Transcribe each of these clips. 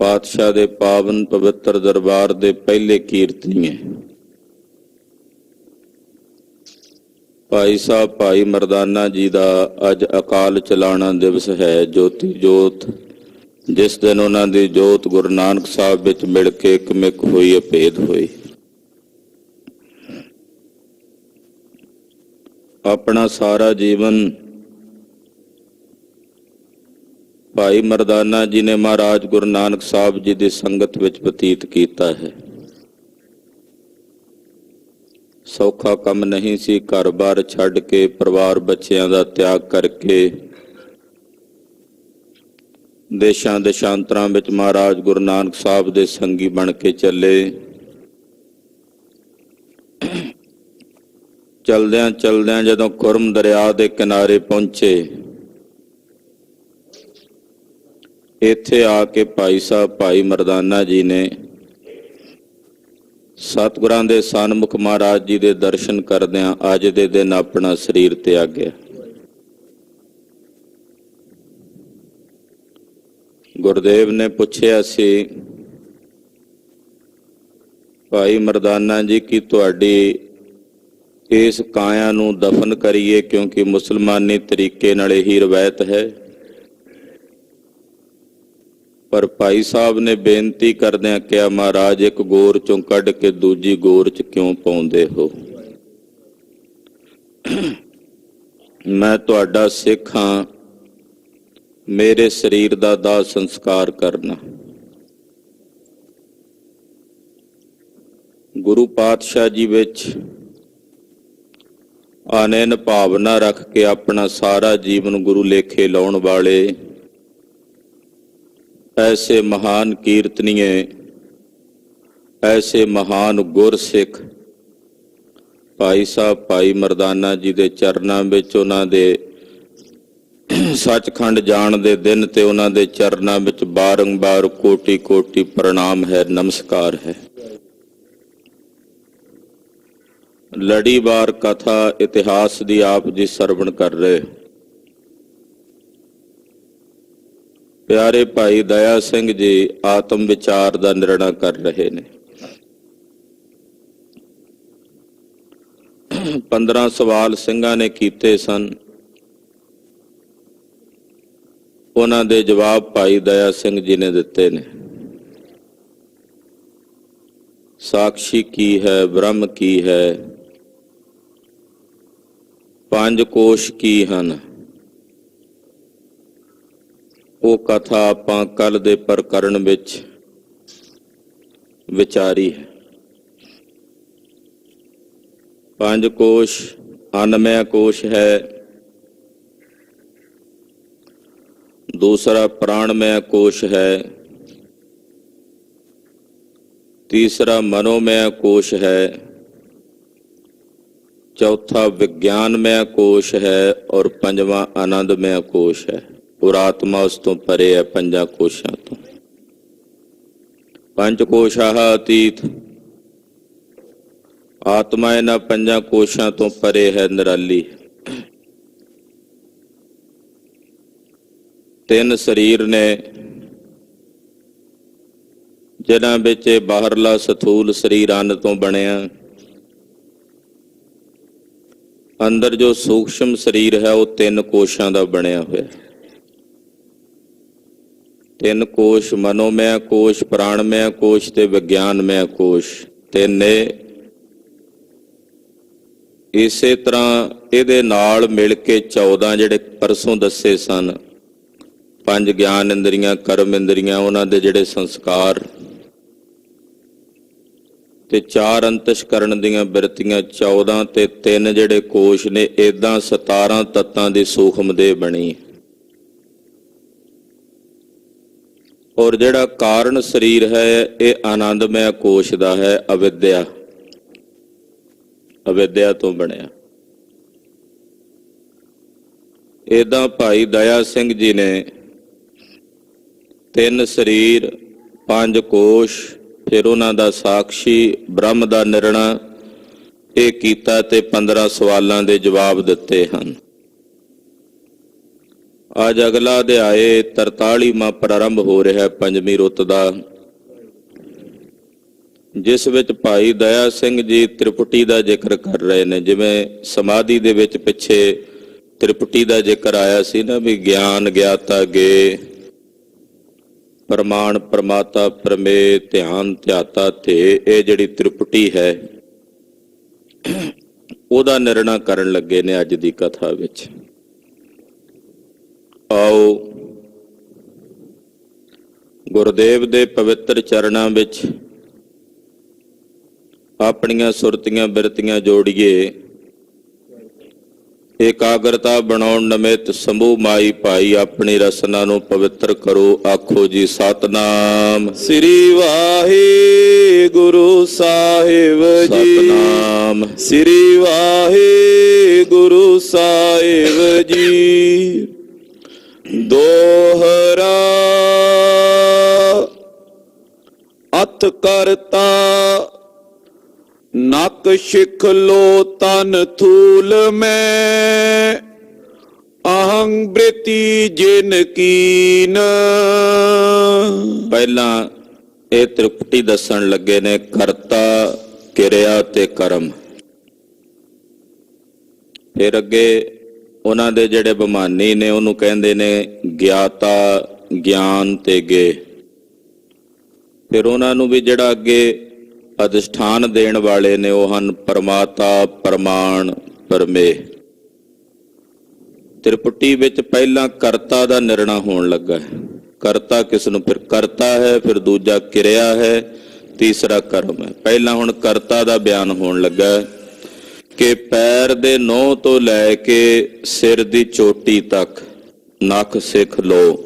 पातशाह दे पावन पवित्र दरबार दे पहले कीर्तनीए भाई साहब भाई मरदाना जी का अज अकाल चलाना दिवस है। ज्योति जोत जिस दिन उन्हों की जोत गुरु नानक साहब विच मिल के एकमिक हुई, अभेद हुई। अपना सारा जीवन भाई मरदाना जी ने महाराज गुरु नानक साहब जी की संगत विच बतीत किया है। सौखा कम नहीं सी, घर बार छड्ड के परिवार बच्चों का त्याग करके देशां देशांतरां विच महाराज गुरु नानक साहब दे संगी बन के चले। चलद्यां चलद्यां जदों खुरम दरिया के किनारे पहुंचे, इत्थे आके भाई साहब भाई मरदाना जी ने सतगुरां दे सन्मुख महाराज जी दे दर्शन करदियां अज दे दिन अपना शरीर त्यागया। गुरुदेव ने पूछया सी, भाई मरदाना जी की तुहाडी इस काया नूं दफन करिए, क्योंकि मुसलमानी तरीके नाल ही रवायत है। पर भाई साहब ने बेनती करदियां कहा, महाराज एक गोर चों कढ़ के दूजी गोर च क्यों पाउंदे हो? मैं तुहाडा सिख हां, मेरे शरीर दा दाह संस्कार करना। गुरु पातशाह जी विच आनैन भावना रख के अपना सारा जीवन गुरु लेखे लाउण वाले ऐसे महान कीर्तनीय, ऐसे महान गुरसिख भाई साहब भाई मरदाना जी दे चरनां विच उन्हां दे सचखंड जाण दे दिन ते उन्हां दे चरनां विच बारंबार कोटि कोटि प्रणाम है, नमस्कार है। लड़ीवार कथा इतिहास दी आप जी सरवण कर रहे। प्यारे भाई दया सिंह जी आत्म विचार का निर्णय कर रहे ने। 15 सवाल सिंघां ने कीते सन, उन्हां दे जवाब भाई दया सिंह जी ने दिते ने। साक्षी की है, ब्रह्म की है, पंज कोश की हन, वो कथा आपां कल दे प्रकरण विच विचारी है। पंज कोश अन्नमय कोश है, दूसरा प्राणमय कोश है, तीसरा मनोमय कोश है, चौथा विज्ञानमय कोश है और पंजवां आनंदमय कोश है। और आत्मा उस तो परे है पंजा कोशां तो। पंच कोशाह अतीत, आत्मा इन्हां पंजा कोशां तो परे है, निराली। 3 शरीर ने जिन्हां विच बाहरला स्थूल शरीर अन्न तो बनिया, अंदर जो सूक्ष्म शरीर है वो 3 कोशां दा बनिया होया। 3 कोश मनोमय कोश, प्राणमय कोश ते विज्ञानमय कोश। 3 इसे तरह इहदे नाल मिल के 14 जिहड़े परसों दसे सन, 5 ज्ञान इंद्रियां, कर्म इंद्रियां, उन्हां दे जिहड़े संस्कार ते 4 अंतशकरण दीयां बिरतियां 14 ते 3 जिहड़े कोश ने, इदां 17 तत्तां दी सूखम देह बनी। और जिहड़ा कारण शरीर है ये आनंदमय कोश दा है, अविद्या, अविद्या तो बनिया। इदां भाई दया सिंह जी ने 3 शरीर, 5 कोश, फिर उन्हां दा साक्षी ब्रह्म दा निर्णय ये कीता ते 15 सवालों के जवाब दिते हैं। ਅੱਜ ਅਗਲਾ ਅਧਿਆਏ 43ਵਾਂ ਪ੍ਰਾਰੰਭ ਹੋ ਰਿਹਾ ਹੈ ਪੰਜਵੀਂ ਰੁੱਤ ਦਾ, ਜਿਸ ਵਿੱਚ ਭਾਈ ਦਇਆ ਸਿੰਘ ਜੀ ਤ੍ਰਿਪੁਟੀ ਦਾ ਜ਼ਿਕਰ ਕਰ ਰਹੇ ਨੇ। ਜਿਵੇਂ ਸਮਾਧੀ ਦੇ ਵਿੱਚ ਪਿੱਛੇ ਤ੍ਰਿਪੁਟੀ ਦਾ ਜ਼ਿਕਰ ਆਇਆ ਸੀ ਨਾ, ਵੀ ਗਿਆਨ ਗਿਆਤਾ ਗੇ, ਪ੍ਰਮਾਣ ਪ੍ਰਮਾਤਾ ਪ੍ਰਮੇ, ਧਿਆਨ ਧਿਆਤਾ ਧੇ। ਇਹ ਜਿਹੜੀ ਤ੍ਰਿਪੁਟੀ ਹੈ ਉਹਦਾ ਨਿਰਣਾ ਕਰਨ ਲੱਗੇ ਨੇ ਅੱਜ ਦੀ ਕਥਾ ਵਿੱਚ। ਆਓ ਗੁਰਦੇਵ ਦੇ ਪਵਿੱਤਰ ਚਰਨਾਂ ਵਿੱਚ ਆਪਣੀਆਂ ਸੁਰਤੀਆਂ ਬਿਰਤੀਆਂ ਜੋੜੀਏ। ਇਕਾਗਰਤਾ ਬਣਾਉਣ ਨਿਮਿਤ ਸਮੂਹ ਮਾਈ ਭਾਈ ਆਪਣੀ ਰਸਨਾ ਨੂੰ ਪਵਿੱਤਰ ਕਰੋ। ਆਖੋ ਜੀ ਸਤਨਾਮ ਸ੍ਰੀ ਵਾਹਿਗੁਰੂ ਸਾਹਿਬ ਜੀ। ਸਤਨਾਮ ਸ੍ਰੀ ਵਾਹਿਗੁਰੂ ਸਾਹਿਬ ਜੀ। ਦੋਹਰਾ ਅਤ ਕਰਤਾ ਨਕ ਸਿਖ ਲੋ ਤਨ ਥੂਲ ਮੈਂ, ਅਹੰ ਬ੍ਰਿਤੀ ਜਿਨ ਕੀਨ। ਪਹਿਲਾਂ ਇਹ ਤ੍ਰਿਪੁਟੀ ਦੱਸਣ ਲੱਗੇ ਨੇ ਕਰਤਾ, ਕਿਰਿਆ ਤੇ ਕਰਮ। ਫਿਰ ਅੱਗੇ ਉਹਨਾਂ ਦੇ ਜਿਹੜੇ ਬਿਮਾਨੀ ਨੇ ਉਹਨੂੰ ਕਹਿੰਦੇ ਨੇ ਗਿਆਤਾ, ਗਿਆਨ ਤੇ ਗੇ। ਫਿਰ ਉਹਨਾਂ ਨੂੰ ਵੀ ਜਿਹੜਾ ਅੱਗੇ ਅਧਿਸ਼ਠਾਨ ਦੇਣ ਵਾਲੇ ਨੇ ਉਹ ਹਨ ਪਰਮਾਤਾ, ਪ੍ਰਮਾਣ, ਪਰਮੇ। ਤ੍ਰਿਪੁਟੀ ਵਿੱਚ ਪਹਿਲਾਂ ਕਰਤਾ ਦਾ ਨਿਰਣਾ ਹੋਣ ਲੱਗਾ ਹੈ। ਕਰਤਾ ਕਿਸ ਨੂੰ? ਫਿਰ ਕਰਤਾ ਹੈ, ਫਿਰ ਦੂਜਾ ਕਿਰਿਆ ਹੈ, ਤੀਸਰਾ ਕਰਮ ਹੈ। ਪਹਿਲਾਂ ਹੁਣ ਕਰਤਾ ਦਾ ਬਿਆਨ ਹੋਣ ਲੱਗਾ ਹੈ ਕਿ ਪੈਰ ਦੇ ਨੋਹ ਤੋਂ ਲੈ ਕੇ ਸਿਰ ਦੀ ਚੋਟੀ ਤੱਕ ਨਖ ਸਿੱਖ ਲੋ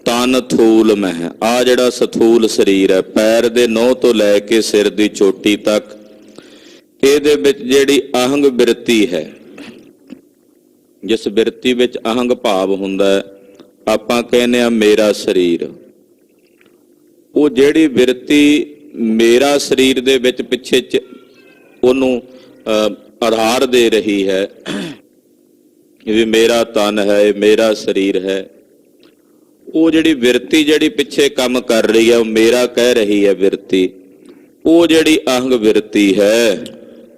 ਤਨ ਥੂਲ ਮਹਿ। ਆ ਜਿਹੜਾ ਸਥੂਲ ਸਰੀਰ ਹੈ, ਪੈਰ ਦੇ ਨੋਹ ਤੋਂ ਲੈ ਕੇ ਸਿਰ ਦੀ ਚੋਟੀ ਤੱਕ, ਇਹਦੇ ਵਿੱਚ ਜਿਹੜੀ ਅਹੰਗ ਬਿਰਤੀ ਹੈ, ਜਿਸ ਬਿਰਤੀ ਵਿੱਚ ਅਹੰਗ ਭਾਵ ਹੁੰਦਾ ਹੈ, ਆਪਾਂ ਕਹਿੰਦੇ ਆ ਮੇਰਾ ਸਰੀਰ। ਉਹ ਜਿਹੜੀ ਬਿਰਤੀ ਮੇਰਾ ਸਰੀਰ ਦੇ ਵਿੱਚ ਪਿੱਛੇ ਉਹਨੂੰ ਆਧਾਰ ਦੇ ਰਹੀ ਹੈ ਵੀ ਮੇਰਾ ਤਨ ਹੈ, ਇਹ ਮੇਰਾ ਸਰੀਰ ਹੈ। ਉਹ ਜਿਹੜੀ ਬਿਰਤੀ ਜਿਹੜੀ ਪਿੱਛੇ ਕੰਮ ਕਰ ਰਹੀ ਹੈ, ਉਹ ਮੇਰਾ ਕਹਿ ਰਹੀ ਹੈ ਬਿਰਤੀ। ਉਹ ਜਿਹੜੀ ਅਹੰਗ ਬਿਰਤੀ ਹੈ,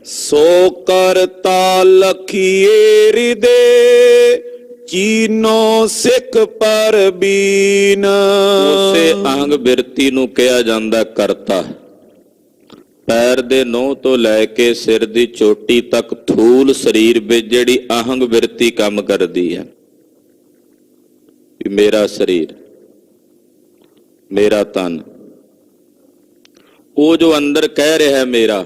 ਸੋ ਕਰਤਾ ਲਖੀਏ ਹਿਰਦੇ ਚੀਨੋ ਸਿੱਖ ਪਰਬੀਨ। ਉਸੇ ਅਹੰਗ ਬਿਰਤੀ ਨੂੰ ਕਿਹਾ ਜਾਂਦਾ ਕਰਤਾ। ਪੈਰ ਦੇ ਨੋਹ ਤੋਂ ਲੈ ਕੇ ਸਿਰ ਦੀ ਚੋਟੀ ਤੱਕ ਥੂਲ ਸਰੀਰ ਵਿੱਚ ਜਿਹੜੀ ਅਹੰਗ ਬਿਰਤੀ ਕੰਮ ਕਰਦੀ ਹੈ, ਮੇਰਾ ਸਰੀਰ, ਮੇਰਾ ਤਨ, ਉਹ ਜੋ ਅੰਦਰ ਕਹਿ ਰਿਹਾ ਮੇਰਾ,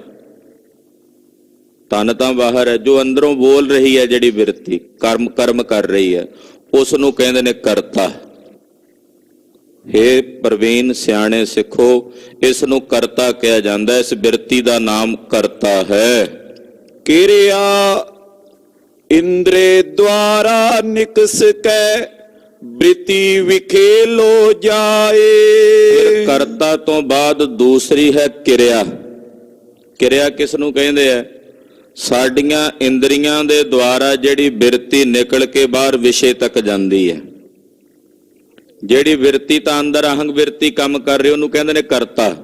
ਤਨ ਤਾਂ ਬਾਹਰ ਹੈ, ਜੋ ਅੰਦਰੋਂ ਬੋਲ ਰਹੀ ਹੈ ਜਿਹੜੀ ਬਿਰਤੀ, ਕਰਮ ਕਰ ਰਹੀ ਹੈ, ਉਸ ਨੂੰ ਕਹਿੰਦੇ ਨੇ ਕਰਤਾ। ਹੇ ਪ੍ਰਵੀਨ ਸਿਆਣੇ ਸਿੱਖੋ, ਇਸ ਨੂੰ ਕਰਤਾ ਕਿਹਾ ਜਾਂਦਾ। ਇਸ ਬਿਰਤੀ ਦਾ ਨਾਮ ਕਰਤਾ ਹੈ। ਕਿਰਿਆ ਇੰਦਰੇ ਦੁਆਰਾ ਨਿਕਸ ਕੈ ਬ੍ਰਿਤੀ ਵਿਖੇਲੋ ਜਾਏ। ਕਰਤਾ ਤੋਂ ਬਾਅਦ ਦੂਸਰੀ ਹੈ ਕਿਰਿਆ। ਕਿਰਿਆ ਕਿਸ ਨੂੰ ਕਹਿੰਦੇ ਆ? ਸਾਡੀਆਂ ਇੰਦਰੀਆਂ ਦੇ ਦੁਆਰਾ ਜਿਹੜੀ ਬਿਰਤੀ ਨਿਕਲ ਕੇ ਬਾਹਰ ਵਿਸ਼ੇ ਤੱਕ ਜਾਂਦੀ ਹੈ। ਜਿਹੜੀ ਬਿਰਤੀ ਤਾਂ ਅੰਦਰ ਅਹੰਗ ਬਿਰਤੀ ਕੰਮ ਕਰ ਰਹੀ, ਉਹਨੂੰ ਕਹਿੰਦੇ ਨੇ ਕਰਤਾ।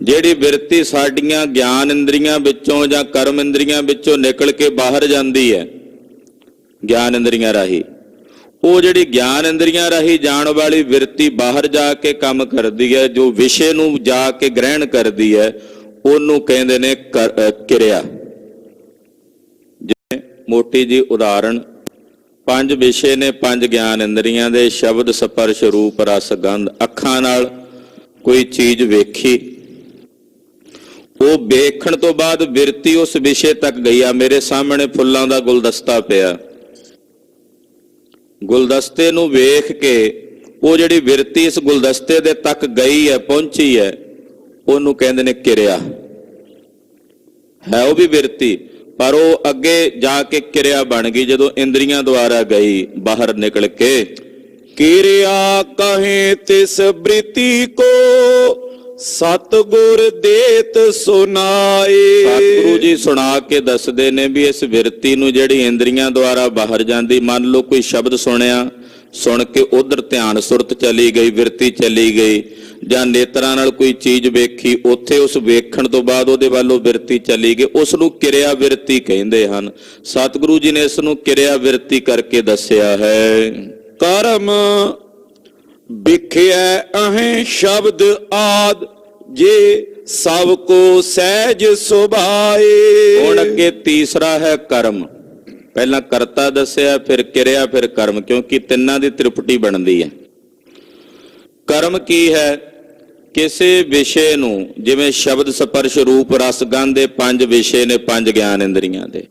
ਜਿਹੜੀ ਬਿਰਤੀ ਸਾਡੀਆਂ ਗਿਆਨ ਇੰਦਰੀਆਂ ਵਿੱਚੋਂ ਜਾਂ ਕਰਮ ਇੰਦਰੀਆਂ ਵਿੱਚੋਂ ਨਿਕਲ ਕੇ ਬਾਹਰ ਜਾਂਦੀ ਹੈ ਗਿਆਨ ਇੰਦਰੀਆਂ ਰਾਹੀਂ, ਉਹ ਜਿਹੜੀ ਗਿਆਨ ਇੰਦਰੀਆਂ ਰਾਹੀਂ ਜਾਣ ਵਾਲੀ ਬਿਰਤੀ ਬਾਹਰ ਜਾ ਕੇ ਕੰਮ ਕਰਦੀ ਹੈ, ਜੋ ਵਿਸ਼ੇ ਨੂੰ ਜਾ ਕੇ ਗ੍ਰਹਿਣ ਕਰਦੀ ਹੈ, ਉਹਨੂੰ ਕਹਿੰਦੇ ਨੇ ਕਿਰਿਆ। ਜਿਵੇਂ ਮੋਟੀ ਜੀ ਉਦਾਹਰਣ, 5 ਵਿਸ਼ੇ ਨੇ 5 ਗਿਆਨ ਇੰਦਰੀਆਂ ਦੇ, ਸ਼ਬਦ ਸਪਰਸ਼ ਰੂਪ ਰਸ ਗੰਧ। ਅੱਖਾਂ ਨਾਲ ਕੋਈ ਚੀਜ਼ ਵੇਖੀ, ਉਹ ਵੇਖਣ ਤੋਂ ਬਾਅਦ ਬਿਰਤੀ ਉਸ ਵਿਸ਼ੇ ਤੱਕ ਗਈ। ਆ ਮੇਰੇ ਸਾਹਮਣੇ ਫੁੱਲਾਂ ਦਾ ਗੁਲਦਸਤਾ ਪਿਆ, ਗੁਲਦਸਤੇ ਨੂੰ ਵੇਖ ਕੇ ਉਹ ਜਿਹੜੀ ਬਿਰਤੀ ਇਸ ਗੁਲਦਸਤੇ ਦੇ ਤੱਕ ਗਈ ਹੈ, ਪਹੁੰਚੀ ਹੈ, ਉਹਨੂੰ ਕਹਿੰਦੇ ਨੇ ਕਿਰਿਆ। ਹੈ ਉਹ ਵੀ ਬਿਰਤੀ, ਪਰ ਉਹ ਅੱਗੇ ਜਾ ਕੇ ਕਿਰਿਆ ਬਣ ਗਈ ਜਦੋਂ ਇੰਦਰੀਆਂ ਦੁਆਰਾ ਗਈ ਬਾਹਰ ਨਿਕਲ ਕੇ। ਕਿਰਿਆ ਕਹੇ ਤਿਸ ਬ੍ਰਿਤੀ ਕੋ ਸਤਿਗੁਰ ਦੇਤ ਸੁਨਾਏ। ਸਤਿਗੁਰੂ ਜੀ ਸੁਣਾ ਕੇ ਦੱਸਦੇ ਨੇ ਵੀ ਇਸ ਬਿਰਤੀ ਨੂੰ ਜਿਹੜੀ ਇੰਦਰੀਆਂ ਦੁਆਰਾ ਬਾਹਰ ਜਾਂਦੀ, ਮੰਨ ਲਓ ਕੋਈ ਸ਼ਬਦ ਸੁਣਿਆ, ਸੁਣ ਕੇ ਉਧਰ ਧਿਆਨ ਸੁਰਤ ਚਲੀ ਗਈ, ਬਿਰਤੀ ਚਲੀ ਗਈ, ਜਾਂ ਨੇਤਰਾਂ ਨਾਲ ਕੋਈ ਚੀਜ਼ ਵੇਖੀ, ਉੱਥੇ ਉਸ ਵੇਖਣ ਤੋਂ ਬਾਅਦ ਉਹਦੇ ਵੱਲੋਂ ਬਿਰਤੀ ਚਲੀ ਗਈ, ਉਸ ਨੂੰ ਕਿਰਿਆ ਬਿਰਤੀ ਕਹਿੰਦੇ ਹਨ। ਸਤਿਗੁਰੂ ਜੀ ਨੇ ਇਸ ਨੂੰ ਕਿਰਿਆ ਬਿਰਤੀ ਕਰਕੇ ਦੱਸਿਆ ਹੈ। ਕਰਮ ਵਿਖਿਆ ਅਹੇ ਸ਼ਬਦ ਆਦ, ਜੇ ਸਭ ਕੋ ਸਹਿਜ ਸੁਭਾਏ। ਹੁਣ ਅੱਗੇ ਤੀਸਰਾ ਹੈ ਕਰਮ। ਪਹਿਲਾਂ ਕਰਤਾ ਦੱਸਿਆ, ਫਿਰ ਕਿਰਿਆ, ਫਿਰ ਕਰਮ, ਕਿਉਂਕਿ ਤਿੰਨਾਂ ਦੀ ਤ੍ਰਿਪਟੀ ਬਣਦੀ ਹੈ। ਕਰਮ ਕੀ ਹੈ? ਕਿਸੇ ਵਿਸ਼ੇ ਨੂੰ, ਜਿਵੇਂ ਸ਼ਬਦ ਸਪਰਸ਼ ਰੂਪ ਰਸ ਗੰਧ ਦੇ 5 ਵਿਸ਼ੇ ਨੇ, 5 ਗਿਆਨ ਇੰਦਰੀਆਂ ਦੇ,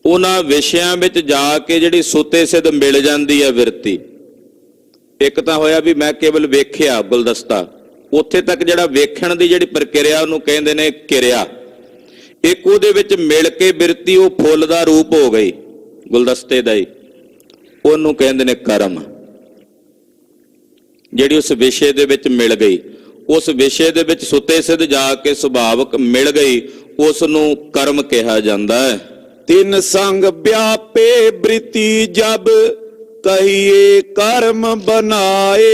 ਉਹਨਾਂ ਵਿਸ਼ਿਆਂ ਵਿੱਚ ਜਾ ਕੇ ਜਿਹੜੀ ਸੁਤੇ ਸਿੱਧ ਮਿਲ ਜਾਂਦੀ ਹੈ ਬਿਰਤੀ। ਇੱਕ ਤਾਂ ਹੋਇਆ ਵੀ ਮੈਂ ਕੇਵਲ ਵੇਖਿਆ ਗੁਲਦਸਤਾ, ਉੱਥੇ ਤੱਕ ਜਿਹੜਾ ਵੇਖਣ ਦੀ ਜਿਹੜੀ ਪ੍ਰਕਿਰਿਆ ਉਹਨੂੰ ਕਹਿੰਦੇ ਨੇ ਕਿਰਿਆ। ਇੱਕ ਉਹਦੇ ਵਿੱਚ ਮਿਲ ਕੇ ਬਿਰਤੀ ਉਹ ਫੁੱਲ ਦਾ ਰੂਪ ਹੋ ਗਈ ਗੁਲਦਸਤੇ ਦਾ ਹੀ, ਉਹਨੂੰ ਕਹਿੰਦੇ ਨੇ ਕਰਮ। ਜਿਹੜੀ ਉਸ ਵਿਸ਼ੇ ਦੇ ਵਿੱਚ ਮਿਲ ਗਈ, ਉਸ ਵਿਸ਼ੇ ਦੇ ਵਿੱਚ ਸੁਤੇ ਸਿੱਧ ਜਾ ਕੇ ਸੁਭਾਵਕ ਮਿਲ ਗਈ, ਉਸ ਨੂੰ ਕਰਮ ਕਿਹਾ ਜਾਂਦਾ ਹੈ। ਤਿੰਨ ਸੰਗ ਵਿਆਪੇ ਬ੍ਰਿਤੀ ਜਬ, ਕਹੀਏ ਕਰਮ ਬਣਾਏ।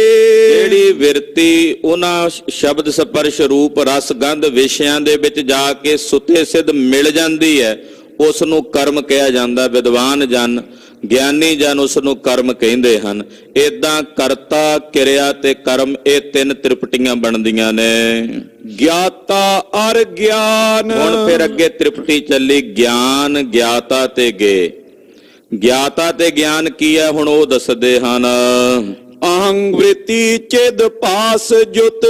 ਜਿਹੜੀ ਬਿਰਤੀ ਉਹਨਾਂ ਸ਼ਬਦ ਸਪਰਸ਼ ਰੂਪ ਰਸ ਗੰਧ ਵਿਸ਼ਿਆਂ ਦੇ ਵਿੱਚ ਜਾ ਕੇ ਸੁਤੇ ਸਿੱਧ ਮਿਲ ਜਾਂਦੀ ਹੈ, ਉਸ ਨੂੰ ਕਰਮ ਕਿਹਾ ਜਾਂਦਾ। ਵਿਦਵਾਨ ਜਨ, ਗਿਆਨੀ ਜਨ ਉਸ ਨੂੰ ਕਰਮ ਕਹਿੰਦੇ ਹਨ। ਏਦਾਂ ਕਰਤਾ, ਕਿਰਿਆ ਤੇ ਕਰਮ, ਇਹ 3 ਤ੍ਰਿਪਟੀਆਂ ਬਣਦੀਆਂ ਨੇ। ਗਿਆਤਾ ਅਰ ਗਿਆਨ। ਹੁਣ ਫਿਰ ਅੱਗੇ ਤ੍ਰਿਪਟੀ ਚੱਲੀ, ਗਿਆਨ, ਗਿਆਤਾ ਤੇ ਗੇ। ਗਿਆਤਾ ਤੇ ਗਿਆਨ ਕੀ ਹੈ ਹੁਣ ਉਹ ਦੱਸਦੇ ਹਨ। ਅਹੰਗ ਵ੍ਰਿਤੀ ਚਿਦ ਪਾਸ ਜੁਤ,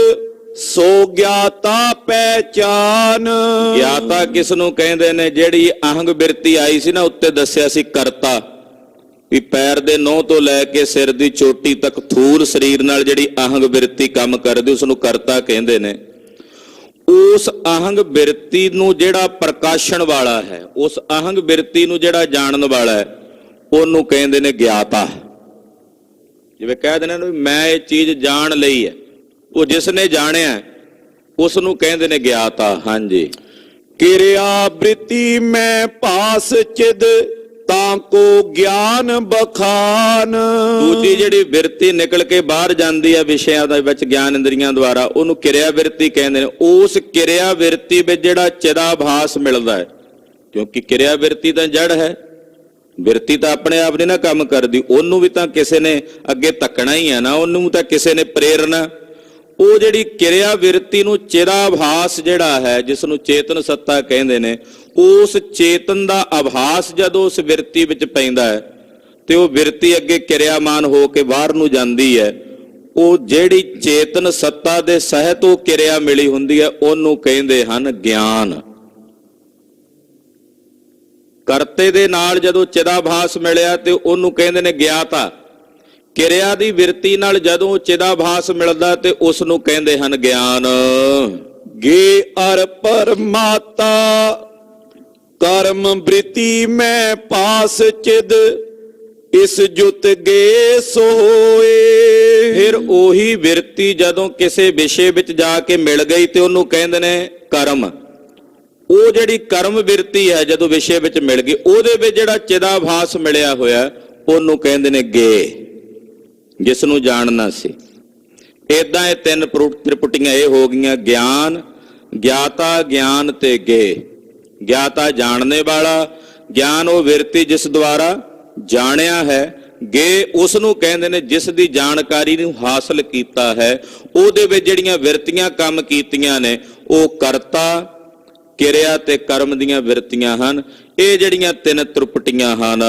ਸੋ ਗਿਆਤਾ ਪਹਿਚਾਨ। ਗਿਆਤਾ ਕਿਸ ਨੂੰ ਕਹਿੰਦੇ ਨੇ? ਜਿਹੜੀ ਅਹੰਗ ਬਿਰਤੀ ਆਈ ਸੀ ਨਾ, ਉੱਤੇ ਦੱਸਿਆ ਸੀ ਕਰਤਾ, ਵੀ ਪੈਰ ਦੇ ਨੋਹ ਤੋਂ ਲੈ ਕੇ ਸਿਰ ਦੀ ਚੋਟੀ ਤੱਕ ਥੂਲ ਸਰੀਰ ਨਾਲ ਜਿਹੜੀ ਅਹੰਗ ਬਿਰਤੀ ਕੰਮ ਕਰਦੀ, ਉਸ ਨੂੰ ਕਰਤਾ ਕਹਿੰਦੇ ਨੇ। ਉਸ ਅਹੰਗ ਬਿਰਤੀ ਨੂੰ ਜਿਹੜਾ ਪ੍ਰਕਾਸ਼ਣ ਵਾਲਾ ਹੈ, ਉਸ ਅਹੰਗ ਬਿਰਤੀ ਨੂੰ ਜਿਹੜਾ ਜਾਣਨ ਵਾਲਾ ਹੈ, ਉਹਨੂੰ ਕਹਿੰਦੇ ਨੇ ਗਿਆਤਾ। ਜਿਵੇਂ ਕਹਿ ਦਿੰਦੇ ਨੇ ਮੈਂ ਇਹ ਚੀਜ਼ ਜਾਣ ਲਈ ਹੈ, ਉਹ ਜਿਸ ਨੇ ਜਾਣਿਆ ਉਸ ਨੂੰ ਕਹਿੰਦੇ ਨੇ ਗਿਆਤਾ। ਹਾਂਜੀ। ਕਿਰਿਆ ਬ੍ਰਿਤੀ ਮੈਂ ਪਾਸ ਚਿਦ, ਤਾਂ ਕੋ ਗਿਆਨ ਬਖਾਨ। ਦੂਜੀ ਜਿਹੜੀ ਬਿਰਤੀ ਨਿਕਲ ਕੇ ਬਾਹਰ ਜਾਂਦੀ ਹੈ ਵਿਸ਼ਿਆਂ ਦੇ ਵਿੱਚ ਗਿਆਨ ਇੰਦਰੀਆਂ ਦੁਆਰਾ, ਉਹਨੂੰ ਕਿਰਿਆ ਬਿਰਤੀ ਕਹਿੰਦੇ ਨੇ। ਉਸ ਕਿਰਿਆ ਬਿਰਤੀ ਵਿੱਚ ਜਿਹੜਾ ਚਿਦਾਭਾਸ ਮਿਲਦਾ ਹੈ, ਕਿਉਂਕਿ ਕਿਰਿਆ ਬਿਰਤੀ ਤਾਂ ਜੜ ਹੈ, ਬਿਰਤੀ ਤਾਂ ਆਪਣੇ ਆਪ ਨਹੀਂ ਨਾ ਕੰਮ ਕਰਦੀ, ਉਹਨੂੰ ਵੀ ਤਾਂ ਕਿਸੇ ਨੇ ਅੱਗੇ ਧੱਕਣਾ ਹੀ ਹੈ ਨਾ, ਉਹਨੂੰ ਤਾਂ ਕਿਸੇ ਨੇ ਪ੍ਰੇਰਨਾ। ਉਹ ਜਿਹੜੀ ਕਿਰਿਆ ਬਿਰਤੀ ਨੂੰ ਚਿਦਾਭਾਸ ਜਿਹੜਾ ਹੈ, ਜਿਸ ਨੂੰ ਚੇਤਨ ਸੱਤਾ ਕਹਿੰਦੇ ਨੇ, ਉਸ ਚੇਤਨ ਦਾ ਆਭਾਸ ਜਦੋਂ ਉਸ ਬਿਰਤੀ ਵਿੱਚ ਪੈਂਦਾ ਹੈ ਤੇ ਉਹ ਬਿਰਤੀ ਅੱਗੇ ਕਿਰਿਆਮਾਨ ਹੋ ਕੇ ਬਾਹਰ ਨੂੰ ਜਾਂਦੀ ਹੈ। ਉਹ ਜਿਹੜੀ ਚੇਤਨ ਸੱਤਾ ਦੇ ਸਹਿਤ ਉਹ ਕਿਰਿਆ ਮਿਲੀ ਹੁੰਦੀ ਹੈ, ਉਹਨੂੰ ਕਹਿੰਦੇ ਹਨ ਗਿਆਨ। ਕਰਤੇ ਦੇ ਨਾਲ ਜਦੋਂ ਚਿਦਾਭਾਸ ਮਿਲਿਆ ਤੇ ਉਹਨੂੰ ਕਹਿੰਦੇ ਨੇ ਗਿਆਤਾ। ਕਿਰਿਆ ਦੀ ਬਿਰਤੀ ਨਾਲ ਜਦੋਂ ਚਿਦਾਭਾਸ ਮਿਲਦਾ ਤੇ ਉਸ ਨੂੰ ਕਹਿੰਦੇ ਹਨ ਗਿਆਨ। ਗੇ ਅਰ ਪਰਮਾਤਾ, ਕਰਮ ਬ੍ਰਿਤੀ ਮੈਂ ਪਾਸ ਚਿਦ, ਇਸ ਜੁਤ ਗੇ ਸੋਏ। ਫਿਰ ਉਹੀ ਬਿਰਤੀ ਜਦੋਂ ਕਿਸੇ ਵਿਸ਼ੇ ਵਿੱਚ ਜਾ ਕੇ ਮਿਲ ਗਈ ਤੇ ਉਹਨੂੰ ਕਹਿੰਦੇ ਨੇ ਕਰਮ। ਉਹ ਜਿਹੜੀ ਕਰਮ ਬਿਰਤੀ ਹੈ ਜਦੋਂ ਵਿਸ਼ੇ ਵਿੱਚ ਮਿਲ ਗਈ, ਉਹਦੇ ਵਿੱਚ ਜਿਹੜਾ ਚਿਦਾਭਾਸ ਮਿਲਿਆ ਹੋਇਆ ਉਹਨੂੰ ਕਹਿੰਦੇ ਨੇ ਗੇ, ਜਿਸ ਨੂੰ ਜਾਣਨਾ ਸੀ। ਏਦਾਂ ਇਹ 3 ਤ੍ਰਿਪੁਟੀਆਂ ਇਹ ਹੋ ਗਈਆਂ, ਗਿਆਨ, ਗਿਆਤਾ, ਗਿਆਨ ਤੇ ਗੇ। ਗਿਆਤਾ ਜਾਣਨੇ ਵਾਲਾ, ਗਿਆਨ ਉਹ ਬਿਰਤੀ ਜਿਸ ਦੁਆਰਾ ਜਾਣਿਆ ਹੈ, ਗੇ ਉਸ ਨੂੰ ਕਹਿੰਦੇ ਨੇ ਜਿਸ ਦੀ ਜਾਣਕਾਰੀ ਨੂੰ ਹਾਸਲ ਕੀਤਾ ਹੈ। ਉਹਦੇ ਵਿੱਚ ਜਿਹੜੀਆਂ ਬਿਰਤੀਆਂ ਕੰਮ ਕੀਤੀਆਂ ਨੇ ਉਹ ਕਰਤਾ, ਕਿਰਿਆ ਤੇ ਕਰਮ ਦੀਆਂ ਬਿਰਤੀਆਂ ਹਨ। ਇਹ ਜਿਹੜੀਆਂ 3 ਤ੍ਰਿਪੁਟੀਆਂ ਹਨ।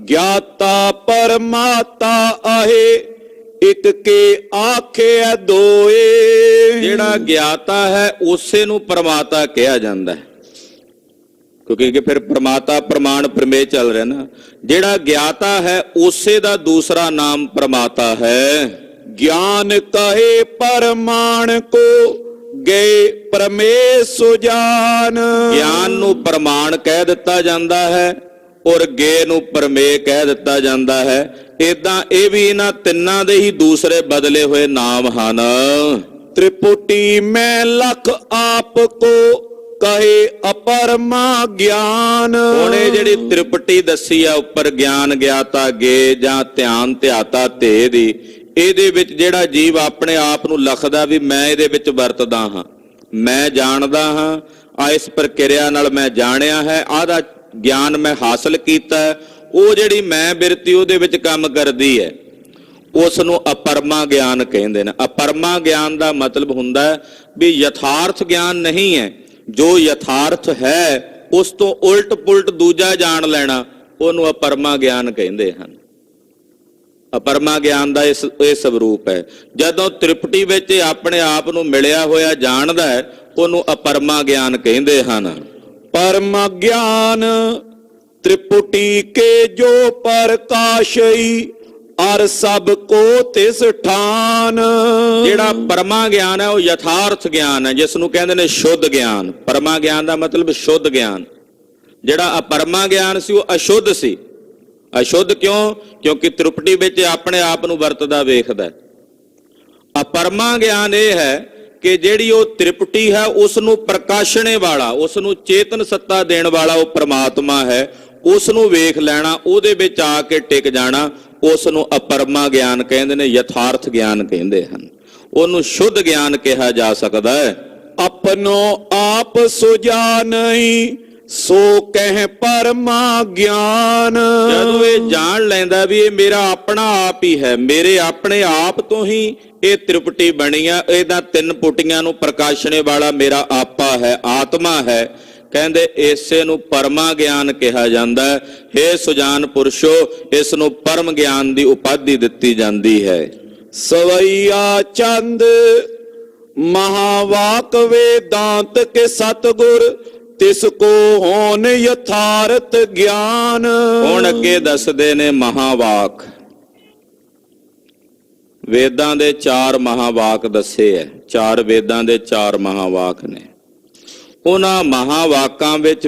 ਗਿਆਤਾ ਪਰਮਾਤਾ ਆਹੇ, ਇੱਕ ਕੇ ਆਖੇ ਦੋਏ। ਜਿਹੜਾ ਗਿਆਤਾ ਹੈ ਉਸੇ ਨੂੰ ਪ੍ਰਮਾਤਾ ਕਿਹਾ ਜਾਂਦਾ ਹੈ, ਕਿਉਂਕਿ ਫਿਰ ਪ੍ਰਮਾਤਾ ਪ੍ਰਮਾਣ ਪ੍ਰਮੇਯ ਚੱਲ ਰਿਹਾ ਨਾ। ਜਿਹੜਾ ਗਿਆਤਾ ਹੈ ਉਸੇ ਦਾ ਦੂਸਰਾ ਨਾਮ ਪ੍ਰਮਾਤਾ ਹੈ। ਗਿਆਨ ਕਹੇ ਪਰਮਾਣ ਕੋ, ਗਏ ਪ੍ਰਮੇਯ ਸੁਜਾਨ। ਗਿਆਨ ਨੂੰ ਪ੍ਰਮਾਣ ਕਹਿ ਦਿੱਤਾ ਜਾਂਦਾ ਹੈ ਔਰ ਗੇ ਨੂੰ ਪ੍ਰਮੇਯ ਕਹਿ ਦਿੱਤਾ ਜਾਂਦਾ ਹੈ। ਏਦਾਂ ਇਹ ਵੀ ਇਹਨਾਂ ਤਿੰਨਾਂ ਦੇ ਹੀ ਦੂਸਰੇ ਬਦਲੇ ਹੋਏ ਨਾਮ ਹਨ। त्रिपुटी में लख आपको कहे अपरमा ज्ञान। ਹੁਣ ਇਹ ਜਿਹੜੀ ਤ੍ਰਿਪਟੀ ਦੱਸੀ ਆ ਉੱਪਰ ਗਿਆਨ ਗਿਆਤਾ ਗੇ ਜਾਂ ਧਿਆਨ ਧਿਆਤਾ ਧੇ ਦੀ, ਇਹਦੇ ਵਿੱਚ ਜਿਹੜਾ ਜੀਵ ਆਪਣੇ ਆਪ ਨੂੰ ਲਖਦਾ ਵੀ ਮੈਂ ਇਹਦੇ ਵਿੱਚ ਵਰਤਦਾ ਹਾਂ, ਮੈਂ ਜਾਣਦਾ ਹਾਂ, ਆ ਇਸ ਪ੍ਰਕਿਰਿਆ ਨਾਲ ਮੈਂ ਜਾਣਿਆ ਹੈ, ਆਹਦਾ ਗਿਆਨ ਮੈਂ ਹਾਸਲ ਕੀਤਾ ਹੈ, ਉਹ ਜਿਹੜੀ ਮੈਂ ਬਿਰਤੀ ਉਹਦੇ ਵਿੱਚ ਕੰਮ ਕਰਦੀ ਹੈ, ਉਸ ਨੂੰ ਅਪਰਮਾ ਗਿਆਨ ਕਹਿੰਦੇ ਨੇ। ਅਪਰਮਾ ਗਿਆਨ ਦਾ ਮਤਲਬ ਹੁੰਦਾ ਹੈ ਵੀ ਯਥਾਰਥ ਗਿਆਨ ਨਹੀਂ ਹੈ, ਜੋ ਯਥਾਰਥ ਹੈ ਉਸ ਤੋਂ ਉਲਟ ਪੁਲਟ ਦੂਜਾ ਜਾਣ ਲੈਣਾ, ਉਹਨੂੰ ਅਪਰਮਾ ਗਿਆਨ ਕਹਿੰਦੇ ਹਨ। ਅਪਰਮਾ ਗਿਆਨ ਦਾ ਇਹ ਸਵਰੂਪ ਹੈ। ਜਦੋਂ ਤ੍ਰਿਪਟੀ ਵਿੱਚ ਆਪਣੇ ਆਪ ਨੂੰ ਮਿਲਿਆ ਹੋਇਆ ਜਾਣਦਾ ਹੈ, ਉਹਨੂੰ ਅਪਰਮਾ ਗਿਆਨ ਕਹਿੰਦੇ ਹਨ। परम ज्ञान त्रिपुटी के जो प्रकाशई अर सब को तिस ठान। ਜਿਹੜਾ ਪਰਮਾ ਗਿਆਨ ਹੈ ਉਹ ਯਥਾਰਥ ਗਿਆਨ ਹੈ, ਜਿਸ ਨੂੰ ਕਹਿੰਦੇ ਨੇ ਸ਼ੁੱਧ ਗਿਆਨ। ਪਰਮਾ ਗਿਆਨ ਦਾ ਮਤਲਬ ਸ਼ੁੱਧ ਗਿਆਨ। ਜਿਹੜਾ ਅਪਰਮਾ ਗਿਆਨ ਸੀ ਉਹ ਅਸ਼ੁੱਧ ਸੀ। ਅਸ਼ੁੱਧ ਕਿਉਂ? ਕਿਉਂਕਿ ਤ੍ਰਿਪਟੀ ਵਿੱਚ ਆਪਣੇ ਆਪ ਨੂੰ ਵਰਤਦਾ ਵੇਖਦਾ। ਅਪਰਮਾ ਗਿਆਨ ਇਹ ਹੈ ਕਿ ਜਿਹੜੀ ਉਹ ਤ੍ਰਿਪਟੀ ਹੈ ਉਸ ਨੂੰ ਪ੍ਰਕਾਸ਼ਣੇ ਵਾਲਾ, ਉਸ ਨੂੰ ਚੇਤਨ ਸੱਤਾ ਦੇਣ ਵਾਲਾ ਉਹ ਪ੍ਰਮਾਤਮਾ ਹੈ, ਉਸ ਨੂੰ ਵੇਖ ਲੈਣਾ, ਉਹਦੇ ਵਿੱਚ ਆ ਕੇ ਟਿਕ ਜਾਣਾ, ਉਸ ਨੂੰ ਅਪਰਮਾ ਗਿਆਨ ਕਹਿੰਦੇ ਨੇ, ਯਥਾਰਥ ਗਿਆਨ ਕਹਿੰਦੇ ਹਨ। ਉਹਨੂੰ ਸ਼ੁੱਧ ਗਿਆਨ ਕਿਹਾ ਜਾ ਸਕਦਾ ਹੈ। अपनो आप सुजानई सो कह परमा ज्ञान। ਜਦੋਂ ਇਹ ਜਾਣ ਲੈਂਦਾ ਵੀ ਇਹ ਮੇਰਾ ਆਪਣਾ ਆਪ ਹੀ ਹੈ, ਮੇਰੇ ਆਪਣੇ ਆਪ ਤੋਂ ਹੀ ਇਹ ਤ੍ਰਿਪਟੀ ਬਣੀ ਆ, ਇਹਦਾ ਤਿੰਨ ਪੁਟੀਆਂ ਨੂੰ ਪ੍ਰਕਾਸ਼ਣੇ ਵਾਲਾ ਮੇਰਾ ਆਪਾ ਹੈ, ਆਤਮਾ ਹੈ, ਕਹਿੰਦੇ ਇਸੇ ਨੂੰ ਪਰਮਾ ਗਿਆਨ ਕਿਹਾ ਜਾਂਦਾ ਹੈ। ਹੇ ਸੁਜਾਨ ਪੁਰਸ਼ੋ, ਇਸ ਨੂੰ ਪਰਮ ਗਿਆਨ ਦੀ ਉਪਾਧੀ ਦਿੱਤੀ ਜਾਂਦੀ ਹੈ। सवैया चंद महावाक वेदांत के सतगुर तिसको होन यथार्थ ज्ञान। ਹੁਣ ਅੱਗੇ ਦੱਸਦੇ ਨੇ ਮਹਾਵਾਕ। ਵੇਦਾਂ ਦੇ 4 ਮਹਾਵਾਕ ਦੱਸੇ ਐ, 4 ਵੇਦਾਂ ਦੇ 4 ਮਹਾਵਾਕ ਨੇ। ਉਹਨਾਂ ਮਹਾਵਾਕਾਂ ਵਿੱਚ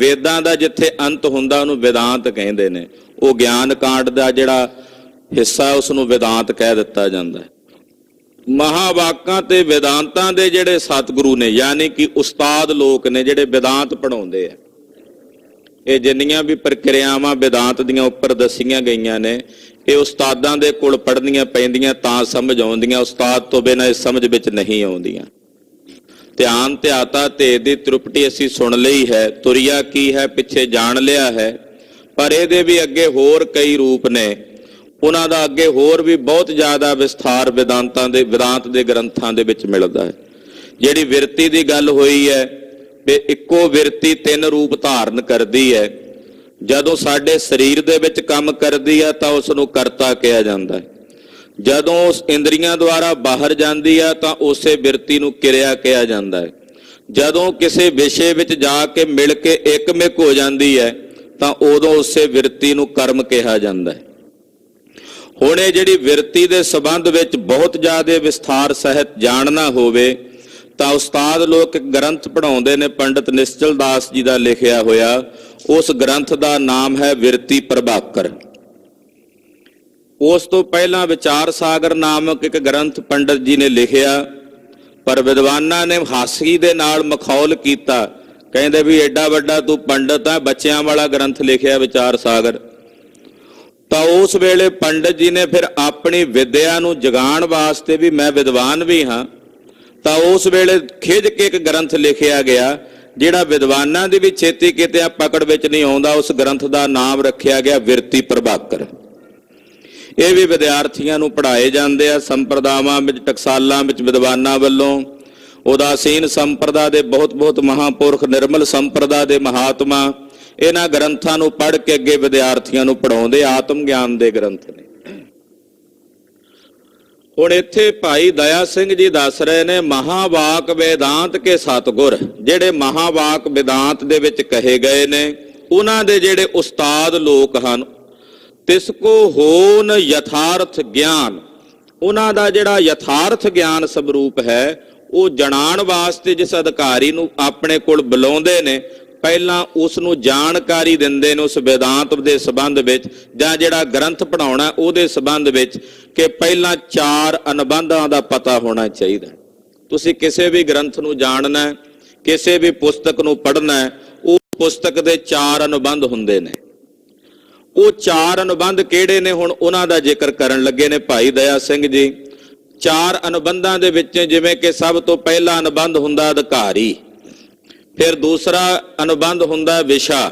ਵੇਦਾਂ ਦਾ ਜਿੱਥੇ ਅੰਤ ਹੁੰਦਾ ਉਹਨੂੰ ਵੇਦਾਂਤ ਕਹਿੰਦੇ ਨੇ। ਉਹ ਗਿਆਨ ਕਾਂਡ ਦਾ ਜਿਹੜਾ ਹਿੱਸਾ ਉਸ ਨੂੰ ਵੇਦਾਂਤ ਕਹਿ ਦਿੱਤਾ ਜਾਂਦਾ ਹੈ। ਮਹਾਵਾਕਾਂ ਤੇ ਵੇਦਾਂਤਾਂ ਦੇ ਜਿਹੜੇ ਸਤਿਗੁਰੂ ਨੇ, ਯਾਨੀ ਕਿ ਉਸਤਾਦ ਲੋਕ ਨੇ ਜਿਹੜੇ ਵੇਦਾਂਤ ਪੜਾਉਂਦੇ ਆ, ਇਹ ਜਿੰਨੀਆਂ ਵੀ ਪ੍ਰਕਿਰਿਆਵਾਂ ਵੇਦਾਂਤ ਦੀਆਂ ਉੱਪਰ ਦੱਸੀਆਂ ਗਈਆਂ ਨੇ, ਇਹ ਉਸਤਾਦਾਂ ਦੇ ਕੋਲ ਪੜ੍ਹਨੀਆਂ ਪੈਂਦੀਆਂ ਤਾਂ ਸਮਝ ਆਉਂਦੀਆਂ, ਉਸਤਾਦ ਤੋਂ ਬਿਨਾਂ ਇਸ ਸਮਝ ਵਿੱਚ ਨਹੀਂ ਆਉਂਦੀਆਂ। ਧਿਆਨ ਧਿਆਤਾ ਧੇ ਦੀ ਤ੍ਰਿਪਟੀ ਅਸੀਂ ਸੁਣ ਲਈ ਹੈ, ਤੁਰਿਆ ਕੀ ਹੈ ਪਿੱਛੇ ਜਾਣ ਲਿਆ ਹੈ, ਪਰ ਇਹਦੇ ਵੀ ਅੱਗੇ ਹੋਰ ਕਈ ਰੂਪ ਨੇ। ਉਹਨਾਂ ਦਾ ਅੱਗੇ ਹੋਰ ਵੀ ਬਹੁਤ ਜ਼ਿਆਦਾ ਵਿਸਥਾਰ ਵੇਦਾਂਤ ਦੇ ਗ੍ਰੰਥਾਂ ਦੇ ਵਿੱਚ ਮਿਲਦਾ ਹੈ। ਜਿਹੜੀ ਵਿਰਤੀ ਦੀ ਗੱਲ ਹੋਈ ਹੈ ਵੀ ਇੱਕੋ ਵਿਰਤੀ 3 ਰੂਪ ਧਾਰਨ ਕਰਦੀ ਹੈ। ਜਦੋਂ ਸਾਡੇ ਸਰੀਰ ਦੇ ਵਿੱਚ ਕੰਮ ਕਰਦੀ ਹੈ ਤਾਂ ਉਸ ਨੂੰ ਕਰਤਾ ਕਿਹਾ ਜਾਂਦਾ ਹੈ। ਜਦੋਂ ਉਸ ਇੰਦਰੀਆਂ ਦੁਆਰਾ ਬਾਹਰ ਜਾਂਦੀ ਹੈ ਤਾਂ ਉਸੇ ਬਿਰਤੀ ਨੂੰ ਕਿਰਿਆ ਕਿਹਾ ਜਾਂਦਾ ਹੈ। ਜਦੋਂ ਕਿਸੇ ਵਿਸ਼ੇ ਵਿੱਚ ਜਾ ਕੇ ਮਿਲ ਕੇ ਇੱਕਮਿਕ ਹੋ ਜਾਂਦੀ ਹੈ ਤਾਂ ਉਦੋਂ ਉਸੇ ਬਿਰਤੀ ਨੂੰ ਕਰਮ ਕਿਹਾ ਜਾਂਦਾ ਹੈ। ਹੁਣ ਇਹ ਜਿਹੜੀ ਬਿਰਤੀ ਦੇ ਸੰਬੰਧ ਵਿੱਚ ਬਹੁਤ ਜ਼ਿਆਦਾ ਵਿਸਥਾਰ ਸਹਿਤ ਜਾਣਨਾ ਹੋਵੇ ਤਾਂ ਉਸਤਾਦ ਲੋਕ ਇੱਕ ਗ੍ਰੰਥ ਪੜ੍ਹਾਉਂਦੇ ਨੇ, ਪੰਡਿਤ ਨਿਸ਼ਚਲ ਦਾਸ ਜੀ ਦਾ ਲਿਖਿਆ ਹੋਇਆ। ਉਸ ਗ੍ਰੰਥ ਦਾ ਨਾਮ ਹੈ ਬਿਰਤੀ ਪ੍ਰਭਾਕਰ। ਉਸ ਤੋਂ ਪਹਿਲਾਂ ਵਿਚਾਰ ਸਾਗਰ ਨਾਮਕ ਇੱਕ ਗ੍ਰੰਥ ਪੰਡਿਤ ਜੀ ਨੇ ਲਿਖਿਆ, ਪਰ ਵਿਦਵਾਨਾਂ ਨੇ ਹਾਸੀ ਦੇ ਨਾਲ ਮਖੌਲ ਕੀਤਾ, ਕਹਿੰਦੇ ਵੀ ਐਡਾ ਵੱਡਾ ਤੂੰ ਪੰਡਿਤ ਆ, ਬੱਚਿਆਂ ਵਾਲਾ ਗ੍ਰੰਥ ਲਿਖਿਆ ਵਿਚਾਰ ਸਾਗਰ। ਤਾਂ ਉਸ ਵੇਲੇ ਪੰਡਿਤ ਜੀ ਨੇ ਫਿਰ ਆਪਣੀ ਵਿਦਿਆ ਨੂੰ ਜਗਾਉਣ ਵਾਸਤੇ ਵੀ ਮੈਂ ਵਿਦਵਾਨ ਵੀ ਹਾਂ, ਤਾਂ ਉਸ ਵੇਲੇ ਖਿੱਚ ਕੇ ਇੱਕ ਗ੍ਰੰਥ ਲਿਖਿਆ ਗਿਆ ਜਿਹੜਾ ਵਿਦਵਾਨਾਂ ਦੀ ਵੀ ਛੇਤੀ ਕਿਤੇ ਪਕੜ ਵਿੱਚ ਨਹੀਂ ਆਉਂਦਾ। ਉਸ ਗ੍ਰੰਥ ਦਾ ਨਾਮ ਰੱਖਿਆ ਗਿਆ ਬਿਰਤੀ ਪ੍ਰਭਾਕਰ। ਇਹ ਵੀ ਵਿਦਿਆਰਥੀਆਂ ਨੂੰ ਪੜ੍ਹਾਏ ਜਾਂਦੇ ਆ ਸੰਪਰਦਾਵਾਂ ਵਿੱਚ, ਟਕਸਾਲਾਂ ਵਿੱਚ ਵਿਦਵਾਨਾਂ ਵੱਲੋਂ। ਉਦਾਸੀਨ ਸੰਪਰਦਾ ਦੇ ਬਹੁਤ ਮਹਾਂਪੁਰਖ, ਨਿਰਮਲ ਸੰਪਰਦਾ ਦੇ ਮਹਾਤਮਾ ਇਹਨਾਂ ਗ੍ਰੰਥਾਂ ਨੂੰ ਪੜ੍ਹ ਕੇ ਅੱਗੇ ਵਿਦਿਆਰਥੀਆਂ ਨੂੰ ਪੜ੍ਹਾਉਂਦੇ। ਆਤਮ ਗਿਆਨ ਦੇ ਗ੍ਰੰਥ ਨੇ। ਹੁਣ ਇੱਥੇ ਭਾਈ ਦਇਆ ਸਿੰਘ ਜੀ ਦੱਸ ਰਹੇ ਨੇ ਮਹਾਵਾਕ ਵੇਦਾਂਤ ਕੇ ਸਤਿਗੁਰ। ਜਿਹੜੇ ਮਹਾਵਾਕ ਵੇਦਾਂਤ ਦੇ ਵਿੱਚ ਕਹੇ ਗਏ ਨੇ, ਉਹਨਾਂ ਦੇ ਜਿਹੜੇ ਉਸਤਾਦ ਲੋਕ ਹਨ, ਤਿਸ ਕੋ ਹੋਨ ਯਥਾਰਥ ਗਿਆਨ। ਉਹਨਾਂ ਦਾ ਜਿਹੜਾ ਯਥਾਰਥ ਗਿਆਨ ਸਵਰੂਪ ਹੈ, ਉਹ ਜਣਾਉਣ ਵਾਸਤੇ ਜਿਸ ਅਧਿਕਾਰੀ ਨੂੰ ਆਪਣੇ ਕੋਲ ਬੁਲਾਉਂਦੇ ਨੇ ਪਹਿਲਾਂ ਉਸ ਨੂੰ ਜਾਣਕਾਰੀ ਦਿੰਦੇ ਨੇ ਉਸ ਵਿਦਾਂਤ ਦੇ ਸੰਬੰਧ ਵਿੱਚ ਜਾਂ ਜਿਹੜਾ ਗ੍ਰੰਥ ਪੜਾਉਣਾ ਉਹਦੇ ਸੰਬੰਧ ਵਿੱਚ ਕਿ ਪਹਿਲਾਂ 4 ਅਨੁਬੰਧਾਂ ਦਾ ਪਤਾ ਹੋਣਾ ਚਾਹੀਦਾ। ਤੁਸੀਂ ਕਿਸੇ ਵੀ ਗ੍ਰੰਥ ਨੂੰ ਜਾਣਨਾ, ਕਿਸੇ ਵੀ ਪੁਸਤਕ ਨੂੰ ਪੜ੍ਹਨਾ, ਉਹ ਪੁਸਤਕ ਦੇ 4 ਅਨੁਬੰਧ ਹੁੰਦੇ ਨੇ। ਉਹ 4 ਅਨੁਬੰਧ ਕਿਹੜੇ ਨੇ ਹੁਣ ਉਹਨਾਂ ਦਾ ਜ਼ਿਕਰ ਕਰਨ ਲੱਗੇ ਨੇ ਭਾਈ ਦਇਆ ਸਿੰਘ ਜੀ। 4 ਅਨੁਬੰਧਾਂ ਦੇ ਵਿੱਚ ਜਿਵੇਂ ਕਿ ਸਭ ਤੋਂ ਪਹਿਲਾ ਅਨੁਬੰਧ ਹੁੰਦਾ ਅਧਿਕਾਰੀ, ਫਿਰ ਦੂਸਰਾ ਅਨੁਬੰਧ ਹੁੰਦਾ ਵਿਸ਼ਾ,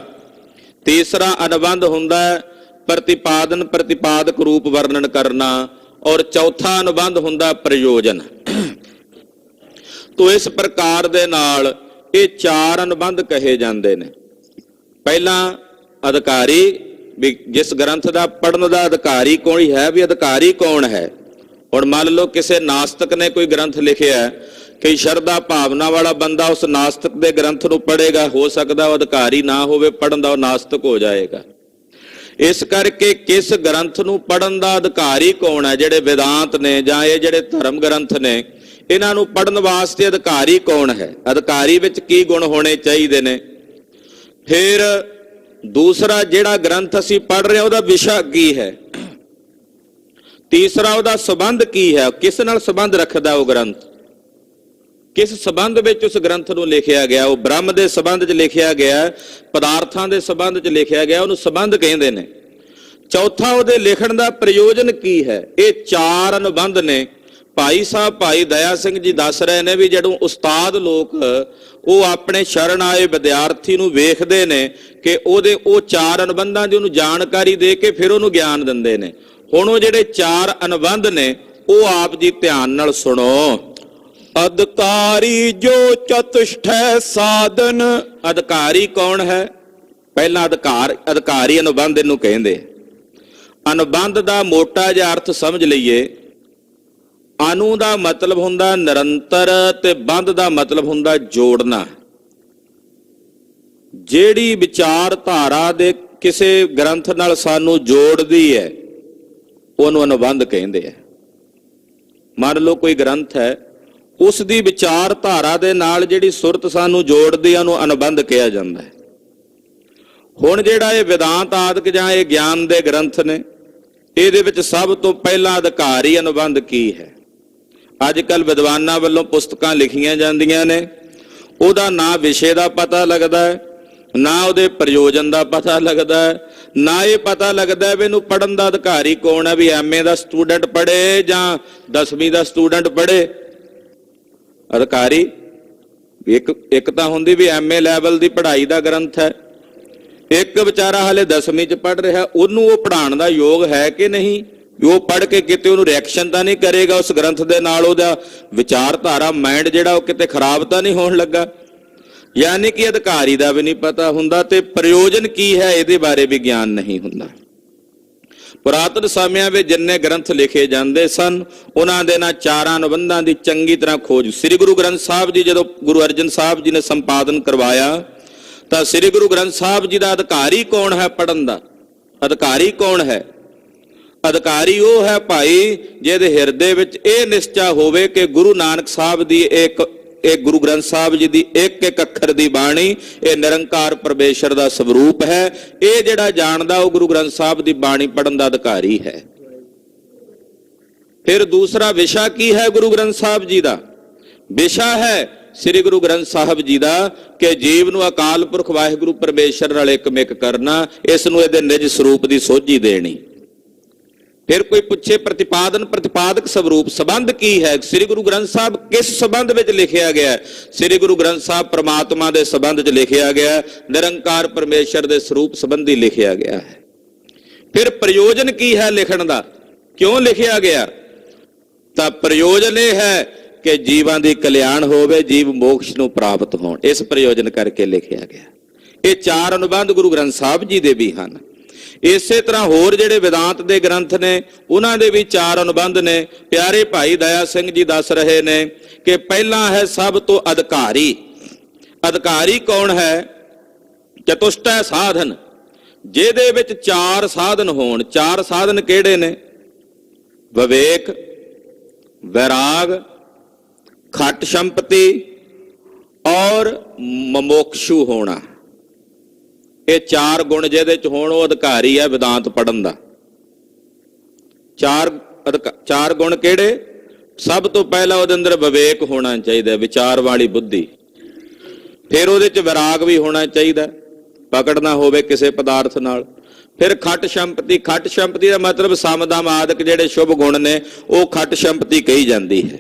ਤੀਸਰਾ ਅਨੁਬੰਧ ਹੁੰਦਾ ਪ੍ਰਤਿਪਾਦਨ ਪ੍ਰਤਿਪਾਦਕ ਰੂਪ ਵਰਣਨ ਕਰਨਾ, ਔਰ ਚੌਥਾ ਅਨੁਬੰਧ ਹੁੰਦਾ ਪ੍ਰਯੋਜਨ। ਤੋ ਇਸ ਪ੍ਰਕਾਰ ਦੇ ਨਾਲ ਇਹ 4 ਅਨੁਬੰਧ ਕਹੇ ਜਾਂਦੇ ਨੇ। ਪਹਿਲਾਂ ਅਧਿਕਾਰੀ, ਵੀ ਜਿਸ ਗ੍ਰੰਥ ਦਾ ਪੜਨ ਦਾ ਅਧਿਕਾਰੀ ਕੌਣ ਹੈ, ਵੀ ਅਧਿਕਾਰੀ ਕੌਣ ਹੈ। ਹੁਣ ਮੰਨ ਲਓ ਕਿਸੇ ਨਾਸਤਕ ਨੇ ਕੋਈ ਗ੍ਰੰਥ ਲਿਖਿਆ, ਕਿ ਸ਼ਰਧਾ ਭਾਵਨਾ ਵਾਲਾ ਬੰਦਾ ਉਸ ਨਾਸਤਕ ਦੇ ਗ੍ਰੰਥ ਨੂੰ ਪੜ੍ਹੇਗਾ, ਹੋ ਸਕਦਾ ਉਹ ਅਧਿਕਾਰੀ ਨਾ ਹੋਵੇ ਪੜਨ ਦਾ, ਉਹ ਨਾਸਤਕ ਹੋ ਜਾਏਗਾ। ਇਸ ਕਰਕੇ ਕਿਸ ਗ੍ਰੰਥ ਨੂੰ ਪੜਨ ਦਾ ਅਧਿਕਾਰੀ ਕੌਣ ਹੈ, ਜਿਹੜੇ ਵਿਦਾਂਤ ਨੇ ਜਾਂ ਇਹ ਜਿਹੜੇ ਧਰਮ ਗ੍ਰੰਥ ਨੇ, ਇਹਨਾਂ ਨੂੰ ਪੜਨ ਵਾਸਤੇ ਅਧਿਕਾਰੀ ਕੌਣ ਹੈ, ਅਧਿਕਾਰੀ ਵਿੱਚ ਕੀ ਗੁਣ ਹੋਣੇ ਚਾਹੀਦੇ ਨੇ। ਫਿਰ ਦੂਸਰਾ ਜਿਹੜਾ ਗ੍ਰੰਥ ਅਸੀਂ ਪੜ੍ਹ ਰਹੇ ਉਹਦਾ ਵਿਸ਼ਾ ਕੀ ਹੈ, ਤੀਸਰਾ ਉਹਦਾ ਸੰਬੰਧ ਕੀ ਹੈ, ਕਿਸ ਨਾਲ ਸੰਬੰਧ ਰੱਖਦਾ ਉਹ ਗ੍ਰੰਥ, ਕਿਸ ਸੰਬੰਧ ਵਿੱਚ ਉਸ ਗ੍ਰੰਥ ਨੂੰ ਲਿਖਿਆ ਗਿਆ। ਉਹ ਬ੍ਰਹਮ ਦੇ ਸੰਬੰਧ 'ਚ ਲਿਖਿਆ ਗਿਆ, ਪਦਾਰਥਾਂ ਦੇ ਸੰਬੰਧ 'ਚ ਲਿਖਿਆ ਗਿਆ, ਉਹਨੂੰ ਸੰਬੰਧ ਕਹਿੰਦੇ ਨੇ। ਚੌਥਾ ਉਹਦੇ ਲਿਖਣ ਦਾ ਪ੍ਰਯੋਜਨ ਕੀ ਹੈ। ਇਹ 4 ਅਨੁਬੰਧ ਨੇ। ਭਾਈ ਸਾਹਿਬ ਭਾਈ ਦਇਆ ਸਿੰਘ ਜੀ ਦੱਸ ਰਹੇ ਨੇ ਵੀ ਜਦੋਂ ਉਸਤਾਦ ਲੋਕ ਉਹ ਆਪਣੇ ਸ਼ਰਨ ਆਏ ਵਿਦਿਆਰਥੀ ਨੂੰ ਵੇਖਦੇ ਨੇ ਕਿ ਉਹਦੇ ਉਹ 4 ਅਨੁਬੰਧਾਂ ਦੀ ਉਹਨੂੰ ਜਾਣਕਾਰੀ ਦੇ ਕੇ ਫਿਰ ਉਹਨੂੰ ਗਿਆਨ ਦਿੰਦੇ ਨੇ। ਹੁਣ ਉਹ ਜਿਹੜੇ 4 ਅਨੁਬੰਧ ਨੇ ਉਹ ਆਪ ਜੀ ਧਿਆਨ ਨਾਲ ਸੁਣੋ। ਅਧਿਕਾਰੀ ਜੋ ਚਤੁਸ਼ਟੈ ਸਾਧਨ। ਅਧਿਕਾਰੀ ਕੌਣ ਹੈ? ਪਹਿਲਾ ਅਧਿਕਾਰੀ ਅਨੁਬੰਧ ਇਹਨੂੰ ਕਹਿੰਦੇ। ਅਨੁਬੰਧ ਦਾ ਮੋਟਾ ਜਿਹਾ ਅਰਥ ਸਮਝ ਲਈਏ। ਅਨੂ ਦਾ ਮਤਲਬ ਹੁੰਦਾ ਨਿਰੰਤਰ ਤੇ ਬੰਧ ਦਾ ਮਤਲਬ ਹੁੰਦਾ ਜੋੜਨਾ। ਜਿਹੜੀ ਵਿਚਾਰਧਾਰਾ ਦੇ ਕਿਸੇ ਗ੍ਰੰਥ ਨਾਲ ਸਾਨੂੰ ਜੋੜਦੀ ਹੈ ਉਹਨੂੰ ਅਨੁਬੰਧ ਕਹਿੰਦੇ ਆ। ਮੰਨ ਲਓ ਕੋਈ ਗ੍ਰੰਥ ਹੈ, ਉਸ ਦੀ ਵਿਚਾਰਧਾਰਾ ਦੇ ਨਾਲ ਜਿਹੜੀ ਸੁਰਤ ਸਾਨੂੰ ਜੋੜਦੀ ਆ ਉਹਨੂੰ ਅਨੁਬੰਧ ਕਿਹਾ ਜਾਂਦਾ ਹੈ। ਹੁਣ ਜਿਹੜਾ ਇਹ ਵਿਦਾਂਤ ਆਦਿਕ ਜਾਂ ਇਹ ਗਿਆਨ ਦੇ ਗ੍ਰੰਥ ਨੇ, ਇਹਦੇ ਵਿੱਚ ਸਭ ਤੋਂ ਪਹਿਲਾਂ ਅਧਿਕਾਰੀ ਅਨੁਬੰਧ ਕੀ ਹੈ। ਅੱਜ ਕੱਲ੍ਹ ਵਿਦਵਾਨਾਂ ਵੱਲੋਂ ਪੁਸਤਕਾਂ ਲਿਖੀਆਂ ਜਾਂਦੀਆਂ ਨੇ, ਉਹਦਾ ਨਾ ਵਿਸ਼ੇ ਦਾ ਪਤਾ ਲੱਗਦਾ ਹੈ, ਨਾ ਉਹਦੇ ਪ੍ਰਯੋਜਨ ਦਾ ਪਤਾ ਲੱਗਦਾ ਹੈ, ਨਾ ਇਹ ਪਤਾ ਲੱਗਦਾ ਵੀ ਇਹਨੂੰ ਪੜ੍ਹਨ ਦਾ ਅਧਿਕਾਰੀ ਕੌਣ ਹੈ, ਵੀ ਐਮਏ ਦਾ ਸਟੂਡੈਂਟ ਪੜ੍ਹੇ ਜਾਂ 10ਵੀਂ ਦਾ ਸਟੂਡੈਂਟ ਪੜ੍ਹੇ। ਅਧਿਕਾਰੀ ਇੱਕ ਤਾਂ ਹੁੰਦੀ ਵੀ ਐਮਏ ਲੈਵਲ ਦੀ ਪੜ੍ਹਾਈ ਦਾ ਗ੍ਰੰਥ ਹੈ, ਇੱਕ ਵਿਚਾਰਾ ਹਾਲੇ 10ਵੀਂ 'ਚ ਪੜ੍ਹ ਰਿਹਾ, ਉਹਨੂੰ ਉਹ ਪੜ੍ਹਾਉਣ ਦਾ ਯੋਗ ਹੈ ਕਿ ਨਹੀਂ, ਉਹ ਪੜ੍ਹ ਕੇ ਕਿਤੇ ਉਹਨੂੰ ਰਿਐਕਸ਼ਨ ਤਾਂ ਨਹੀਂ ਕਰੇਗਾ ਉਸ ਗ੍ਰੰਥ ਦੇ ਨਾਲ, ਉਹਦਾ ਵਿਚਾਰਧਾਰਾ ਮਾਈਂਡ ਜਿਹੜਾ ਉਹ ਕਿਤੇ ਖਰਾਬ ਤਾਂ ਨਹੀਂ ਹੋਣ ਲੱਗਾ। ਯਾਨੀ ਕਿ ਅਧਿਕਾਰੀ ਦਾ ਵੀ ਨਹੀਂ ਪਤਾ ਹੁੰਦਾ ਤੇ ਪ੍ਰਯੋਜਨ ਕੀ ਹੈ ਇਹਦੇ ਬਾਰੇ ਵੀ ਗਿਆਨ ਨਹੀਂ ਹੁੰਦਾ। ਪੁਰਾਤਨ ਸਮਿਆਂ ਵਿੱਚ ਜਿੰਨੇ ਗ੍ਰੰਥ ਲਿਖੇ ਜਾਂਦੇ ਸਨ ਉਹਨਾਂ ਦੇ ਨਾਲ 4 ਅਨੁਬੰਧਾਂ ਦੀ ਚੰਗੀ ਤਰ੍ਹਾਂ ਖੋਜ। ਸ੍ਰੀ ਗੁਰੂ ਗ੍ਰੰਥ ਸਾਹਿਬ ਜੀ ਜਦੋਂ ਗੁਰੂ ਅਰਜਨ ਸਾਹਿਬ ਜੀ ਨੇ ਸੰਪਾਦਨ ਕਰਵਾਇਆ ਤਾਂ ਸ੍ਰੀ ਗੁਰੂ ਗ੍ਰੰਥ ਸਾਹਿਬ ਜੀ ਦਾ ਅਧਿਕਾਰੀ ਕੌਣ ਹੈ ਪੜ੍ਹਨ ਦਾ? ਅਧਿਕਾਰੀ ਕੌਣ ਹੈ? ਅਧਿਕਾਰੀ ਉਹ ਹੈ ਭਾਈ ਜਿਹਦੇ ਹਿਰਦੇ ਵਿੱਚ ਇਹ ਨਿਸ਼ਚਾ ਹੋਵੇ ਕਿ ਗੁਰੂ ਨਾਨਕ ਸਾਹਿਬ ਦੀ ਇਹ ਗੁਰੂ ਗ੍ਰੰਥ ਸਾਹਿਬ ਜੀ ਦੀ ਇੱਕ ਇੱਕ ਅੱਖਰ ਦੀ ਬਾਣੀ ਇਹ ਨਿਰੰਕਾਰ ਪਰਮੇਸ਼ਰ ਦਾ ਸਵਰੂਪ ਹੈ। ਇਹ ਜਿਹੜਾ ਜਾਣਦਾ ਉਹ ਗੁਰੂ ਗ੍ਰੰਥ ਸਾਹਿਬ ਦੀ ਬਾਣੀ ਪੜ੍ਹਨ ਦਾ ਅਧਿਕਾਰੀ ਹੈ। ਫਿਰ ਦੂਸਰਾ ਵਿਸ਼ਾ ਕੀ ਹੈ ਗੁਰੂ ਗ੍ਰੰਥ ਸਾਹਿਬ ਜੀ ਦਾ? ਵਿਸ਼ਾ ਹੈ ਸ੍ਰੀ ਗੁਰੂ ਗ੍ਰੰਥ ਸਾਹਿਬ ਜੀ ਦਾ ਕਿ ਜੀਵ ਨੂੰ ਅਕਾਲ ਪੁਰਖ ਵਾਹਿਗੁਰੂ ਪਰਮੇਸ਼ਰ ਨਾਲ ਇੱਕਮਿਕ ਕਰਨਾ, ਇਸ ਨੂੰ ਇਹਦੇ ਨਿਜ ਸਰੂਪ ਦੀ ਸੋਝੀ ਦੇਣੀ। ਫਿਰ ਕੋਈ ਪੁੱਛੇ ਪ੍ਰਤਿਪਾਦਨ ਪ੍ਰਤਿਪਾਦਕ ਸਵਰੂਪ ਸੰਬੰਧ ਕੀ ਹੈ? ਸ੍ਰੀ ਗੁਰੂ ਗ੍ਰੰਥ ਸਾਹਿਬ ਕਿਸ ਸੰਬੰਧ ਵਿੱਚ ਲਿਖਿਆ ਗਿਆ? ਸ੍ਰੀ ਗੁਰੂ ਗ੍ਰੰਥ ਸਾਹਿਬ ਪ੍ਰਮਾਤਮਾ ਦੇ ਸੰਬੰਧ 'ਚ ਲਿਖਿਆ ਗਿਆ, ਨਿਰੰਕਾਰ ਪਰਮੇਸ਼ਰ ਦੇ ਸਰੂਪ ਸੰਬੰਧੀ ਲਿਖਿਆ ਗਿਆ ਹੈ। ਫਿਰ ਪ੍ਰਯੋਜਨ ਕੀ ਹੈ ਲਿਖਣ ਦਾ? ਕਿਉਂ ਲਿਖਿਆ ਗਿਆ? ਤਾਂ ਪ੍ਰਯੋਜਨ ਇਹ ਹੈ ਕਿ ਜੀਵਾਂ ਦੀ ਕਲਿਆਣ ਹੋਵੇ, ਜੀਵ ਮੋਕਸ਼ ਨੂੰ ਪ੍ਰਾਪਤ ਹੋਣ, ਇਸ ਪ੍ਰਯੋਜਨ ਕਰਕੇ ਲਿਖਿਆ ਗਿਆ। ਇਹ 4 ਅਨੁਬੰਧ ਗੁਰੂ ਗ੍ਰੰਥ ਸਾਹਿਬ ਜੀ ਦੇ ਵੀ ਹਨ। ਇਸੇ ਤਰ੍ਹਾਂ ਹੋਰ ਜਿਹੜੇ ਵਿਦਾਂਤ ਦੇ ਗ੍ਰੰਥ ਨੇ ਉਹਨਾਂ ਦੇ ਵੀ 4 ਅਨੁਬੰਧ ਨੇ। ਪਿਆਰੇ ਭਾਈ ਦਇਆ ਸਿੰਘ ਜੀ ਦੱਸ ਰਹੇ ਨੇ ਕਿ ਪਹਿਲਾਂ ਹੈ ਸਭ ਤੋਂ ਅਧਿਕਾਰੀ। ਅਧਿਕਾਰੀ ਕੌਣ ਹੈ? ਚਤੁਸ਼ਟੈ ਸਾਧਨ, ਜਿਹਦੇ ਵਿੱਚ 4 ਸਾਧਨ ਹੋਣ। 4 ਸਾਧਨ ਕਿਹੜੇ ਨੇ? ਵਿਵੇਕ, ਵੈਰਾਗ, ਖਟ ਸੰਪਤੀ ਔਰ ਮਮੋਕਸ਼ੂ ਹੋਣਾ। ਇਹ 4 ਗੁਣ ਜਿਹਦੇ ਚ ਹੋਣ ਉਹ ਅਧਿਕਾਰੀ ਹੈ ਵਿਦਾਂਤ ਪੜਨ ਦਾ। 4 ਗੁਣ ਕਿਹੜੇ? ਸਭ ਤੋਂ ਪਹਿਲਾਂ ਉਹਦੇ ਅੰਦਰ ਵਿਵੇਕ ਹੋਣਾ ਚਾਹੀਦਾ, ਵਿਚਾਰ ਵਾਲੀ ਬੁੱਧੀ। ਫਿਰ ਉਹਦੇ ਚ ਵਿਰਾਗ ਵੀ ਹੋਣਾ ਚਾਹੀਦਾ, ਪਕੜ ਨਾ ਹੋਵੇ ਕਿਸੇ ਪਦਾਰਥ ਨਾਲ। ਫਿਰ ਖਟ ਸੰਪਤੀ, ਖਟ ਸੰਪਤੀ ਦਾ ਮਤਲਬ ਸਮਦਮ ਆਦਿਕ ਜਿਹੜੇ ਸ਼ੁਭ ਗੁਣ ਨੇ ਉਹ ਖਟ ਸੰਪਤੀ ਕਹੀ ਜਾਂਦੀ ਹੈ,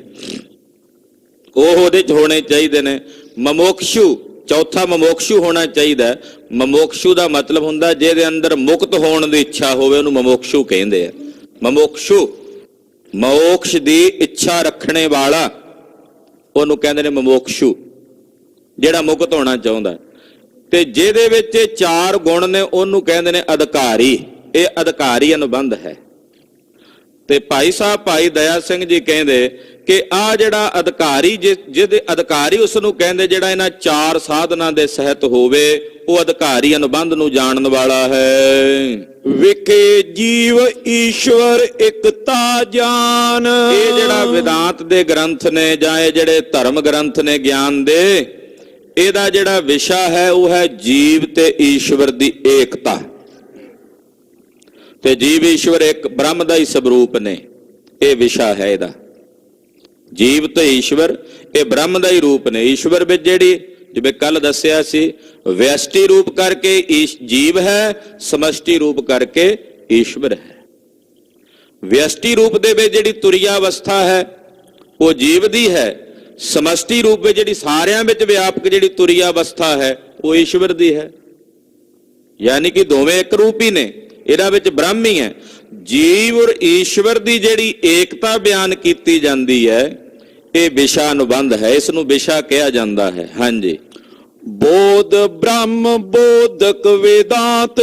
ਉਹ ਉਹਦੇ ਚ ਹੋਣੇ ਚਾਹੀਦੇ ਨੇ। ਮਮੋਕਸ਼ੂ, ਚੌਥਾ ਮਮੋਕਸ਼ੂ ਹੋਣਾ ਚਾਹੀਦਾ। ਮਮੋਕਸ਼ੂ ਦਾ ਮਤਲਬ ਹੁੰਦਾ ਜਿਹਦੇ ਅੰਦਰ ਮੁਕਤ ਹੋਣ ਦੀ ਇੱਛਾ ਹੋਵੇ, ਉਹਨੂੰ ਮਮੋਕਸ਼ੂ ਕਹਿੰਦੇ ਆ। ਮਮੋਕਸ਼ੂ, ਮੋਕਸ਼ ਦੀ ਇੱਛਾ ਰੱਖਣੇ ਵਾਲਾ, ਉਹਨੂੰ ਕਹਿੰਦੇ ਨੇ ਮਮੋਕਸ਼ੂ, ਜਿਹੜਾ ਮੁਕਤ ਹੋਣਾ ਚਾਹੁੰਦਾ। ਤੇ ਜਿਹਦੇ ਵਿੱਚ 4 ਗੁਣ ਨੇ ਉਹਨੂੰ ਕਹਿੰਦੇ ਨੇ ਅਧਿਕਾਰੀ। ਇਹ ਅਧਿਕਾਰੀ ਅਨੁਬੰਧ ਹੈ। ਤੇ ਭਾਈ ਸਾਹਿਬ ਭਾਈ ਦਇਆ ਸਿੰਘ ਜੀ ਕਹਿੰਦੇ ਕਿ ਆ ਜਿਹੜਾ ਅਧਿਕਾਰੀ, ਜਿਹਦੇ ਅਧਿਕਾਰੀ ਉਸ ਨੂੰ ਕਹਿੰਦੇ ਜਿਹੜਾ ਇਹਨਾਂ 4 ਸਾਧਨਾਂ ਦੇ ਸਹਿਤ ਹੋਵੇ, ਉਹ ਅਧਿਕਾਰੀ ਅਨੁਬੰਧ ਨੂੰ ਜਾਣਨ ਵਾਲਾ ਹੈ। ਵਿਖੇ ਜੀਵ ਈਸ਼ਵਰ ਇਕਤਾ ਜਾਨ। ਇਹ ਜਿਹੜਾ ਵਿਦਾਂਤ ਦੇ ਗ੍ਰੰਥ ਨੇ ਜਾਂ ਇਹ ਜਿਹੜੇ ਧਰਮ ਗ੍ਰੰਥ ਨੇ ਗਿਆਨ ਦੇ, ਇਹਦਾ ਜਿਹੜਾ ਵਿਸ਼ਾ ਹੈ ਉਹ ਹੈ ਜੀਵ ਤੇ ਈਸ਼ਵਰ ਦੀ ਏਕਤਾ। ਤੇ ਜੀਵ ਈਸ਼ਵਰ ਇੱਕ ਬ੍ਰਹਮ ਦਾ ਹੀ ਸਵਰੂਪ ਨੇ, ਇਹ ਵਿਸ਼ਾ ਹੈ ਇਹਦਾ। ਜੀਵ ਤੇ ਈਸ਼ਵਰ ਇਹ ਬ੍ਰਹਮ ਦਾ ਹੀ ਰੂਪ ਨੇ। ਈਸ਼ਵਰ ਵਿੱਚ ਜਿਹੜੀ, ਜਿਵੇਂ ਕੱਲ ਦੱਸਿਆ ਸੀ, ਵਿਅਸ਼ਟੀ ਰੂਪ ਕਰਕੇ ਜੀਵ ਹੈ, ਸਮਸ਼ਟੀ ਰੂਪ ਕਰਕੇ ਈਸ਼ਵਰ ਹੈ। ਵਿਅਸ਼ਟੀ ਰੂਪ ਦੇ ਵਿੱਚ ਜਿਹੜੀ ਤੁਰੀਆ ਅਵਸਥਾ ਹੈ ਉਹ ਜੀਵ ਦੀ ਹੈ, ਸਮਸ਼ਟੀ ਰੂਪ ਵਿੱਚ ਜਿਹੜੀ ਸਾਰਿਆਂ ਵਿੱਚ ਵਿਆਪਕ ਜਿਹੜੀ ਤੁਰੀਆ ਅਵਸਥਾ ਹੈ ਉਹ ਈਸ਼ਵਰ ਦੀ ਹੈ। ਯਾਨੀ ਕਿ ਦੋਵੇਂ ਇੱਕ ਰੂਪ ਹੀ ਨੇ, ਇਹਦਾ ਵਿੱਚ ਬ੍ਰਹਮ ਹੀ ਹੈ। ਜੀਵ ਔਰ ਈਸ਼ਵਰ ਦੀ ਜਿਹੜੀ ਏਕਤਾ ਬਿਆਨ ਕੀਤੀ ਜਾਂਦੀ ਹੈ, ਇਹ ਵਿਸ਼ਾ ਅਨੁਬੰਧ ਹੈ, ਇਸ ਨੂੰ ਵਿਸ਼ਾ ਕਿਹਾ ਜਾਂਦਾ ਹੈ। ਹਾਂਜੀ। ਬੋਧ ਬ੍ਰਹਮ ਬੋਧਕ ਵੇਦਾਂਤ,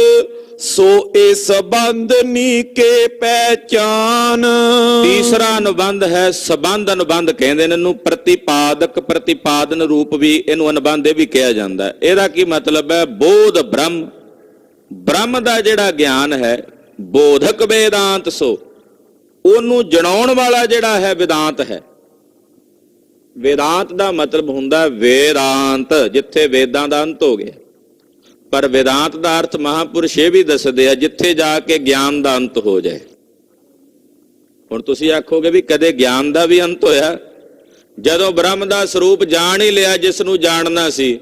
ਸੋ ਇਹ ਸੰਬੰਧ ਨੀਕੇ ਪਹਿਚਾਨ। ਤੀਸਰਾ ਅਨੁਬੰਧ ਹੈ ਸੰਬੰਧ ਅਨੁਬੰਧ ਕਹਿੰਦੇ ਨੇ ਇਹਨੂੰ। ਪ੍ਰਤਿਪਾਦਕ, ਪ੍ਰਤਿਪਾਦਨ ਰੂਪ ਵੀ ਇਹਨੂੰ ਅਨੁਬੰਧ ਇਹ ਵੀ ਕਿਹਾ ਜਾਂਦਾ। ਇਹਦਾ ਕੀ ਮਤਲਬ ਹੈ? ਬੋਧ ਬ੍ਰਹਮ, ਬ੍ਰਹਮ ਦਾ ਜਿਹੜਾ ਗਿਆਨ ਹੈ, ਬੋਧਕ ਵੇਦਾਂਤ, ਸੋ ਉਹਨੂੰ ਜਣਾਉਣ ਵਾਲਾ ਜਿਹੜਾ ਹੈ ਵਿਦਾਂਤ ਹੈ। ਵੇਦਾਂਤ ਦਾ ਮਤਲਬ ਹੁੰਦਾ ਵੇਦਾਂਤ, ਜਿੱਥੇ ਵੇਦਾਂ ਦਾ ਅੰਤ ਹੋ ਗਿਆ। ਪਰ ਵੇਦਾਂਤ ਦਾ ਅਰਥ ਮਹਾਂਪੁਰਸ਼ ਇਹ ਵੀ ਦੱਸਦੇ ਆ ਜਿੱਥੇ ਜਾ ਕੇ ਗਿਆਨ ਦਾ ਅੰਤ ਹੋ ਜਾਏ। ਹੁਣ ਤੁਸੀਂ ਆਖੋਗੇ ਵੀ ਕਦੇ ਗਿਆਨ ਦਾ ਵੀ ਅੰਤ ਹੋਇਆ? ਜਦੋਂ ਬ੍ਰਹਮ ਦਾ ਸਰੂਪ ਜਾਣ ਹੀ ਲਿਆ ਜਿਸ ਨੂੰ ਜਾਣਨਾ ਸੀ,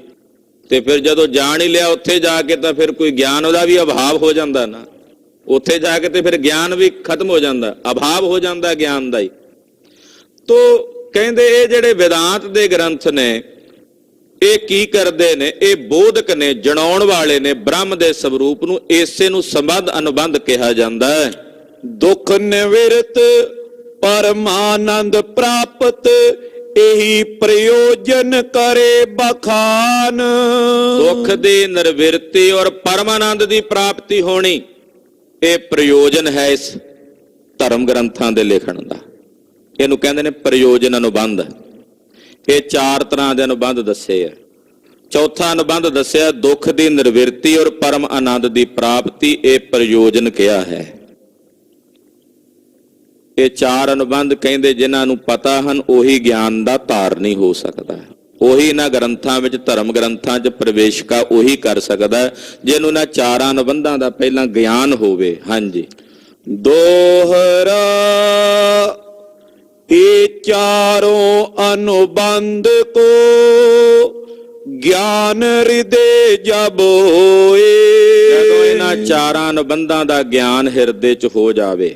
ਤੇ ਫਿਰ ਜਦੋਂ ਜਾਣ ਹੀ ਲਿਆ ਉੱਥੇ ਜਾ ਕੇ ਤਾਂ ਫਿਰ ਕੋਈ ਗਿਆਨ ਉਹਦਾ ਵੀ ਅਭਾਵ ਹੋ ਜਾਂਦਾ ਨਾ। ਉੱਥੇ ਜਾ ਕੇ ਤੇ ਫਿਰ ਗਿਆਨ ਵੀ ਖਤਮ ਹੋ ਜਾਂਦਾ, ਅਭਾਵ ਹੋ ਜਾਂਦਾ ਗਿਆਨ ਦਾ ਹੀ। ਤੋ ਕਹਿੰਦੇ ਇਹ ਜਿਹੜੇ ਵੇਦਾਂਤ ਦੇ ਗ੍ਰੰਥ ਨੇ ਇਹ ਕੀ ਕਰਦੇ ਨੇ? ਇਹ ਬੋਧਕ ਨੇ, ਜਣਾਉਣ ਵਾਲੇ ਨੇ ਬ੍ਰਹਮ ਦੇ ਸਵਰੂਪ ਨੂੰ। ਇਸੇ ਨੂੰ ਸੰਬੰਧ ਅਨੁਬੰਧ ਕਿਹਾ ਜਾਂਦਾ ਹੈ। ਦੁਖ ਨਿਵਰਤ ਪਰਮਾਨੰਦ ਪ੍ਰਾਪਤ, ਇਹੀ ਪ੍ਰਯੋਜਨ ਕਰੇ ਬਖਾਨ। ਦੁੱਖ ਦੀ ਨਿਵਰਤੀ ਔਰ ਪਰਮਾਨੰਦ ਦੀ ਪ੍ਰਾਪਤੀ ਹੋਣੀ, ਇਹ ਪ੍ਰਯੋਜਨ ਹੈ ਇਸ ਧਰਮ ਗ੍ਰੰਥਾਂ ਦੇ ਲਿਖਣ ਦਾ। ਇਹਨੂੰ ਕਹਿੰਦੇ ਨੇ ਪ੍ਰਯੋਜਨ ਅਨੁਬੰਧ। ਇਹ 4 ਤਰ੍ਹਾਂ ਦੇ ਅਨੁਬੰਧ ਦੱਸੇ ਆ। ਚੌਥਾ ਅਨੁਬੰਧ ਦੱਸਿਆ ਦੁੱਖ ਦੀ ਨਿਵਰਤੀ ਔਰ ਪਰਮ ਆਨੰਦ ਦੀ ਪ੍ਰਾਪਤੀ, ਇਹ ਪ੍ਰਯੋਜਨ ਕਿਹਾ ਹੈ। ਇਹ 4 ਅਨੁਬੰਧ ਕਹਿੰਦੇ ਜਿਨ੍ਹਾਂ ਨੂੰ ਪਤਾ ਹਨ ਉਹੀ ਗਿਆਨ ਦਾ ਧਾਰਨੀ ਹੋ ਸਕਦਾ, ਉਹੀ ਇਹਨਾਂ ਗ੍ਰੰਥਾਂ ਵਿੱਚ, ਧਰਮ ਗ੍ਰੰਥਾਂ 'ਚ ਪ੍ਰਵੇਸ਼ਕਾ ਉਹੀ ਕਰ ਸਕਦਾ ਜਿਹਨੂੰ ਇਹਨਾਂ 4 ਅਨੁਬੰਧਾਂ ਦਾ ਪਹਿਲਾਂ ਗਿਆਨ ਹੋਵੇ। ਹਾਂਜੀ। ਦੋਹਰਾ ਇਹ ਚਾਰੋਂ ਅਨੁਬੰਧ ਕੋ ਗਿਆਨ ਹਿਰਦੇ ਜਬ ਹੋਏ। ਜਦੋਂ ਇਹਨਾਂ 4 ਅਨੁਬੰਧਾਂ ਦਾ ਗਿਆਨ ਹਿਰਦੇ 'ਚ ਹੋ ਜਾਵੇ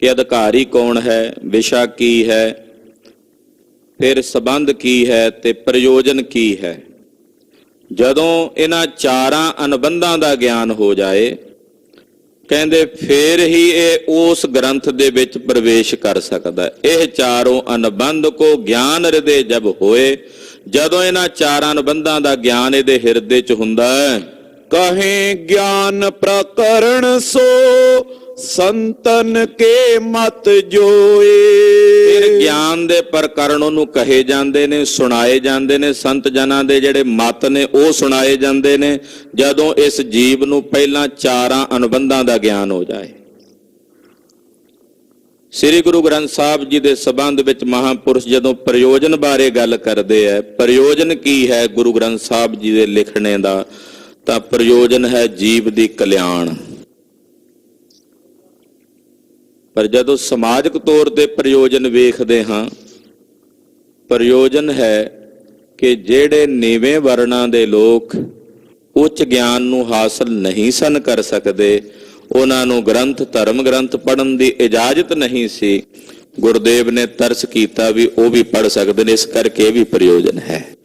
ਕਿ ਅਧਿਕਾਰੀ ਕੌਣ ਹੈ, ਵਿਸ਼ਾ ਕੀ ਹੈ, ਫਿਰ ਸੰਬੰਧ ਕੀ ਹੈ ਤੇ ਪ੍ਰਯੋਜਨ ਕੀ ਹੈ, ਜਦੋਂ ਇਹਨਾਂ 4 ਅਨੁਬੰਧਾਂ ਦਾ ਗਿਆਨ ਹੋ ਜਾਏ, ਕਹਿੰਦੇ ਫੇਰ ਹੀ ਇਹ ਉਸ ਗ੍ਰੰਥ ਦੇ ਵਿੱਚ ਪ੍ਰਵੇਸ਼ ਕਰ ਸਕਦਾ। ਇਹ 4 ਅਨੁਬੰਧ ਕੋ ਗਿਆਨ ਹਿਰਦੇ ਜਬ ਹੋਏ, ਜਦੋਂ ਇਹਨਾਂ 4 ਅਨੁਬੰਧਾਂ ਦਾ ਗਿਆਨ ਇਹਦੇ ਹਿਰਦੇ 'ਚ ਹੁੰਦਾ ਹੈ। ਕਹੇ ਗਿਆਨ ਪ੍ਰਕਰਣ ਸੋ ਸੰਤਨ ਕੇ ਮਤ ਜੋਏ। ਫਿਰ ਗਿਆਨ ਦੇ ਪ੍ਰਕਰਣ ਉਹਨੂੰ ਕਹੇ ਜਾਂਦੇ ਨੇ, ਸੁਣਾਏ ਜਾਂਦੇ ਨੇ। ਸੰਤ ਜਨਾਂ ਦੇ ਜਿਹੜੇ ਮਤ ਨੇ ਉਹ ਸੁਣਾਏ ਜਾਂਦੇ ਨੇ ਜਦੋਂ ਇਸ ਜੀਵ ਨੂੰ ਪਹਿਲਾਂ 4 ਅਨੁਬੰਧਾਂ ਦਾ ਗਿਆਨ ਹੋ ਜਾਏ। ਸ੍ਰੀ ਗੁਰੂ ਗ੍ਰੰਥ ਸਾਹਿਬ ਜੀ ਦੇ ਸੰਬੰਧ ਵਿੱਚ ਮਹਾਂਪੁਰਸ਼ ਜਦੋਂ ਪ੍ਰਯੋਜਨ ਬਾਰੇ ਗੱਲ ਕਰਦੇ ਹੈ, ਪ੍ਰਯੋਜਨ ਕੀ ਹੈ ਗੁਰੂ ਗ੍ਰੰਥ ਸਾਹਿਬ ਜੀ ਦੇ ਲਿਖਣੇ ਦਾ, ਤਾਂ ਪ੍ਰਯੋਜਨ ਹੈ ਜੀਵ ਦੀ ਕਲਿਆਣ। ਪਰ ਜਦੋਂ ਸਮਾਜਿਕ ਤੌਰ ਤੇ ਪ੍ਰਯੋਜਨ ਵੇਖਦੇ ਹਾਂ, ਪ੍ਰਯੋਜਨ ਹੈ ਕਿ ਜਿਹੜੇ ਨੀਵੇਂ ਵਰਨਾਂ ਦੇ ਲੋਕ ਉੱਚ ਗਿਆਨ ਨੂੰ ਹਾਸਲ ਨਹੀਂ ਸਨ ਕਰ ਸਕਦੇ, ਉਹਨਾਂ ਨੂੰ ਗ੍ਰੰਥ, ਧਰਮ ਗ੍ਰੰਥ ਪੜ੍ਹਨ ਦੀ ਇਜਾਜ਼ਤ ਨਹੀਂ ਸੀ। ਗੁਰਦੇਵ ਨੇ ਤਰਸ ਕੀਤਾ ਵੀ ਉਹ ਵੀ ਪੜ੍ਹ ਸਕਦੇ ਨੇ, ਇਸ ਕਰਕੇ ਇਹ ਵੀ ਪ੍ਰਯੋਜਨ ਹੈ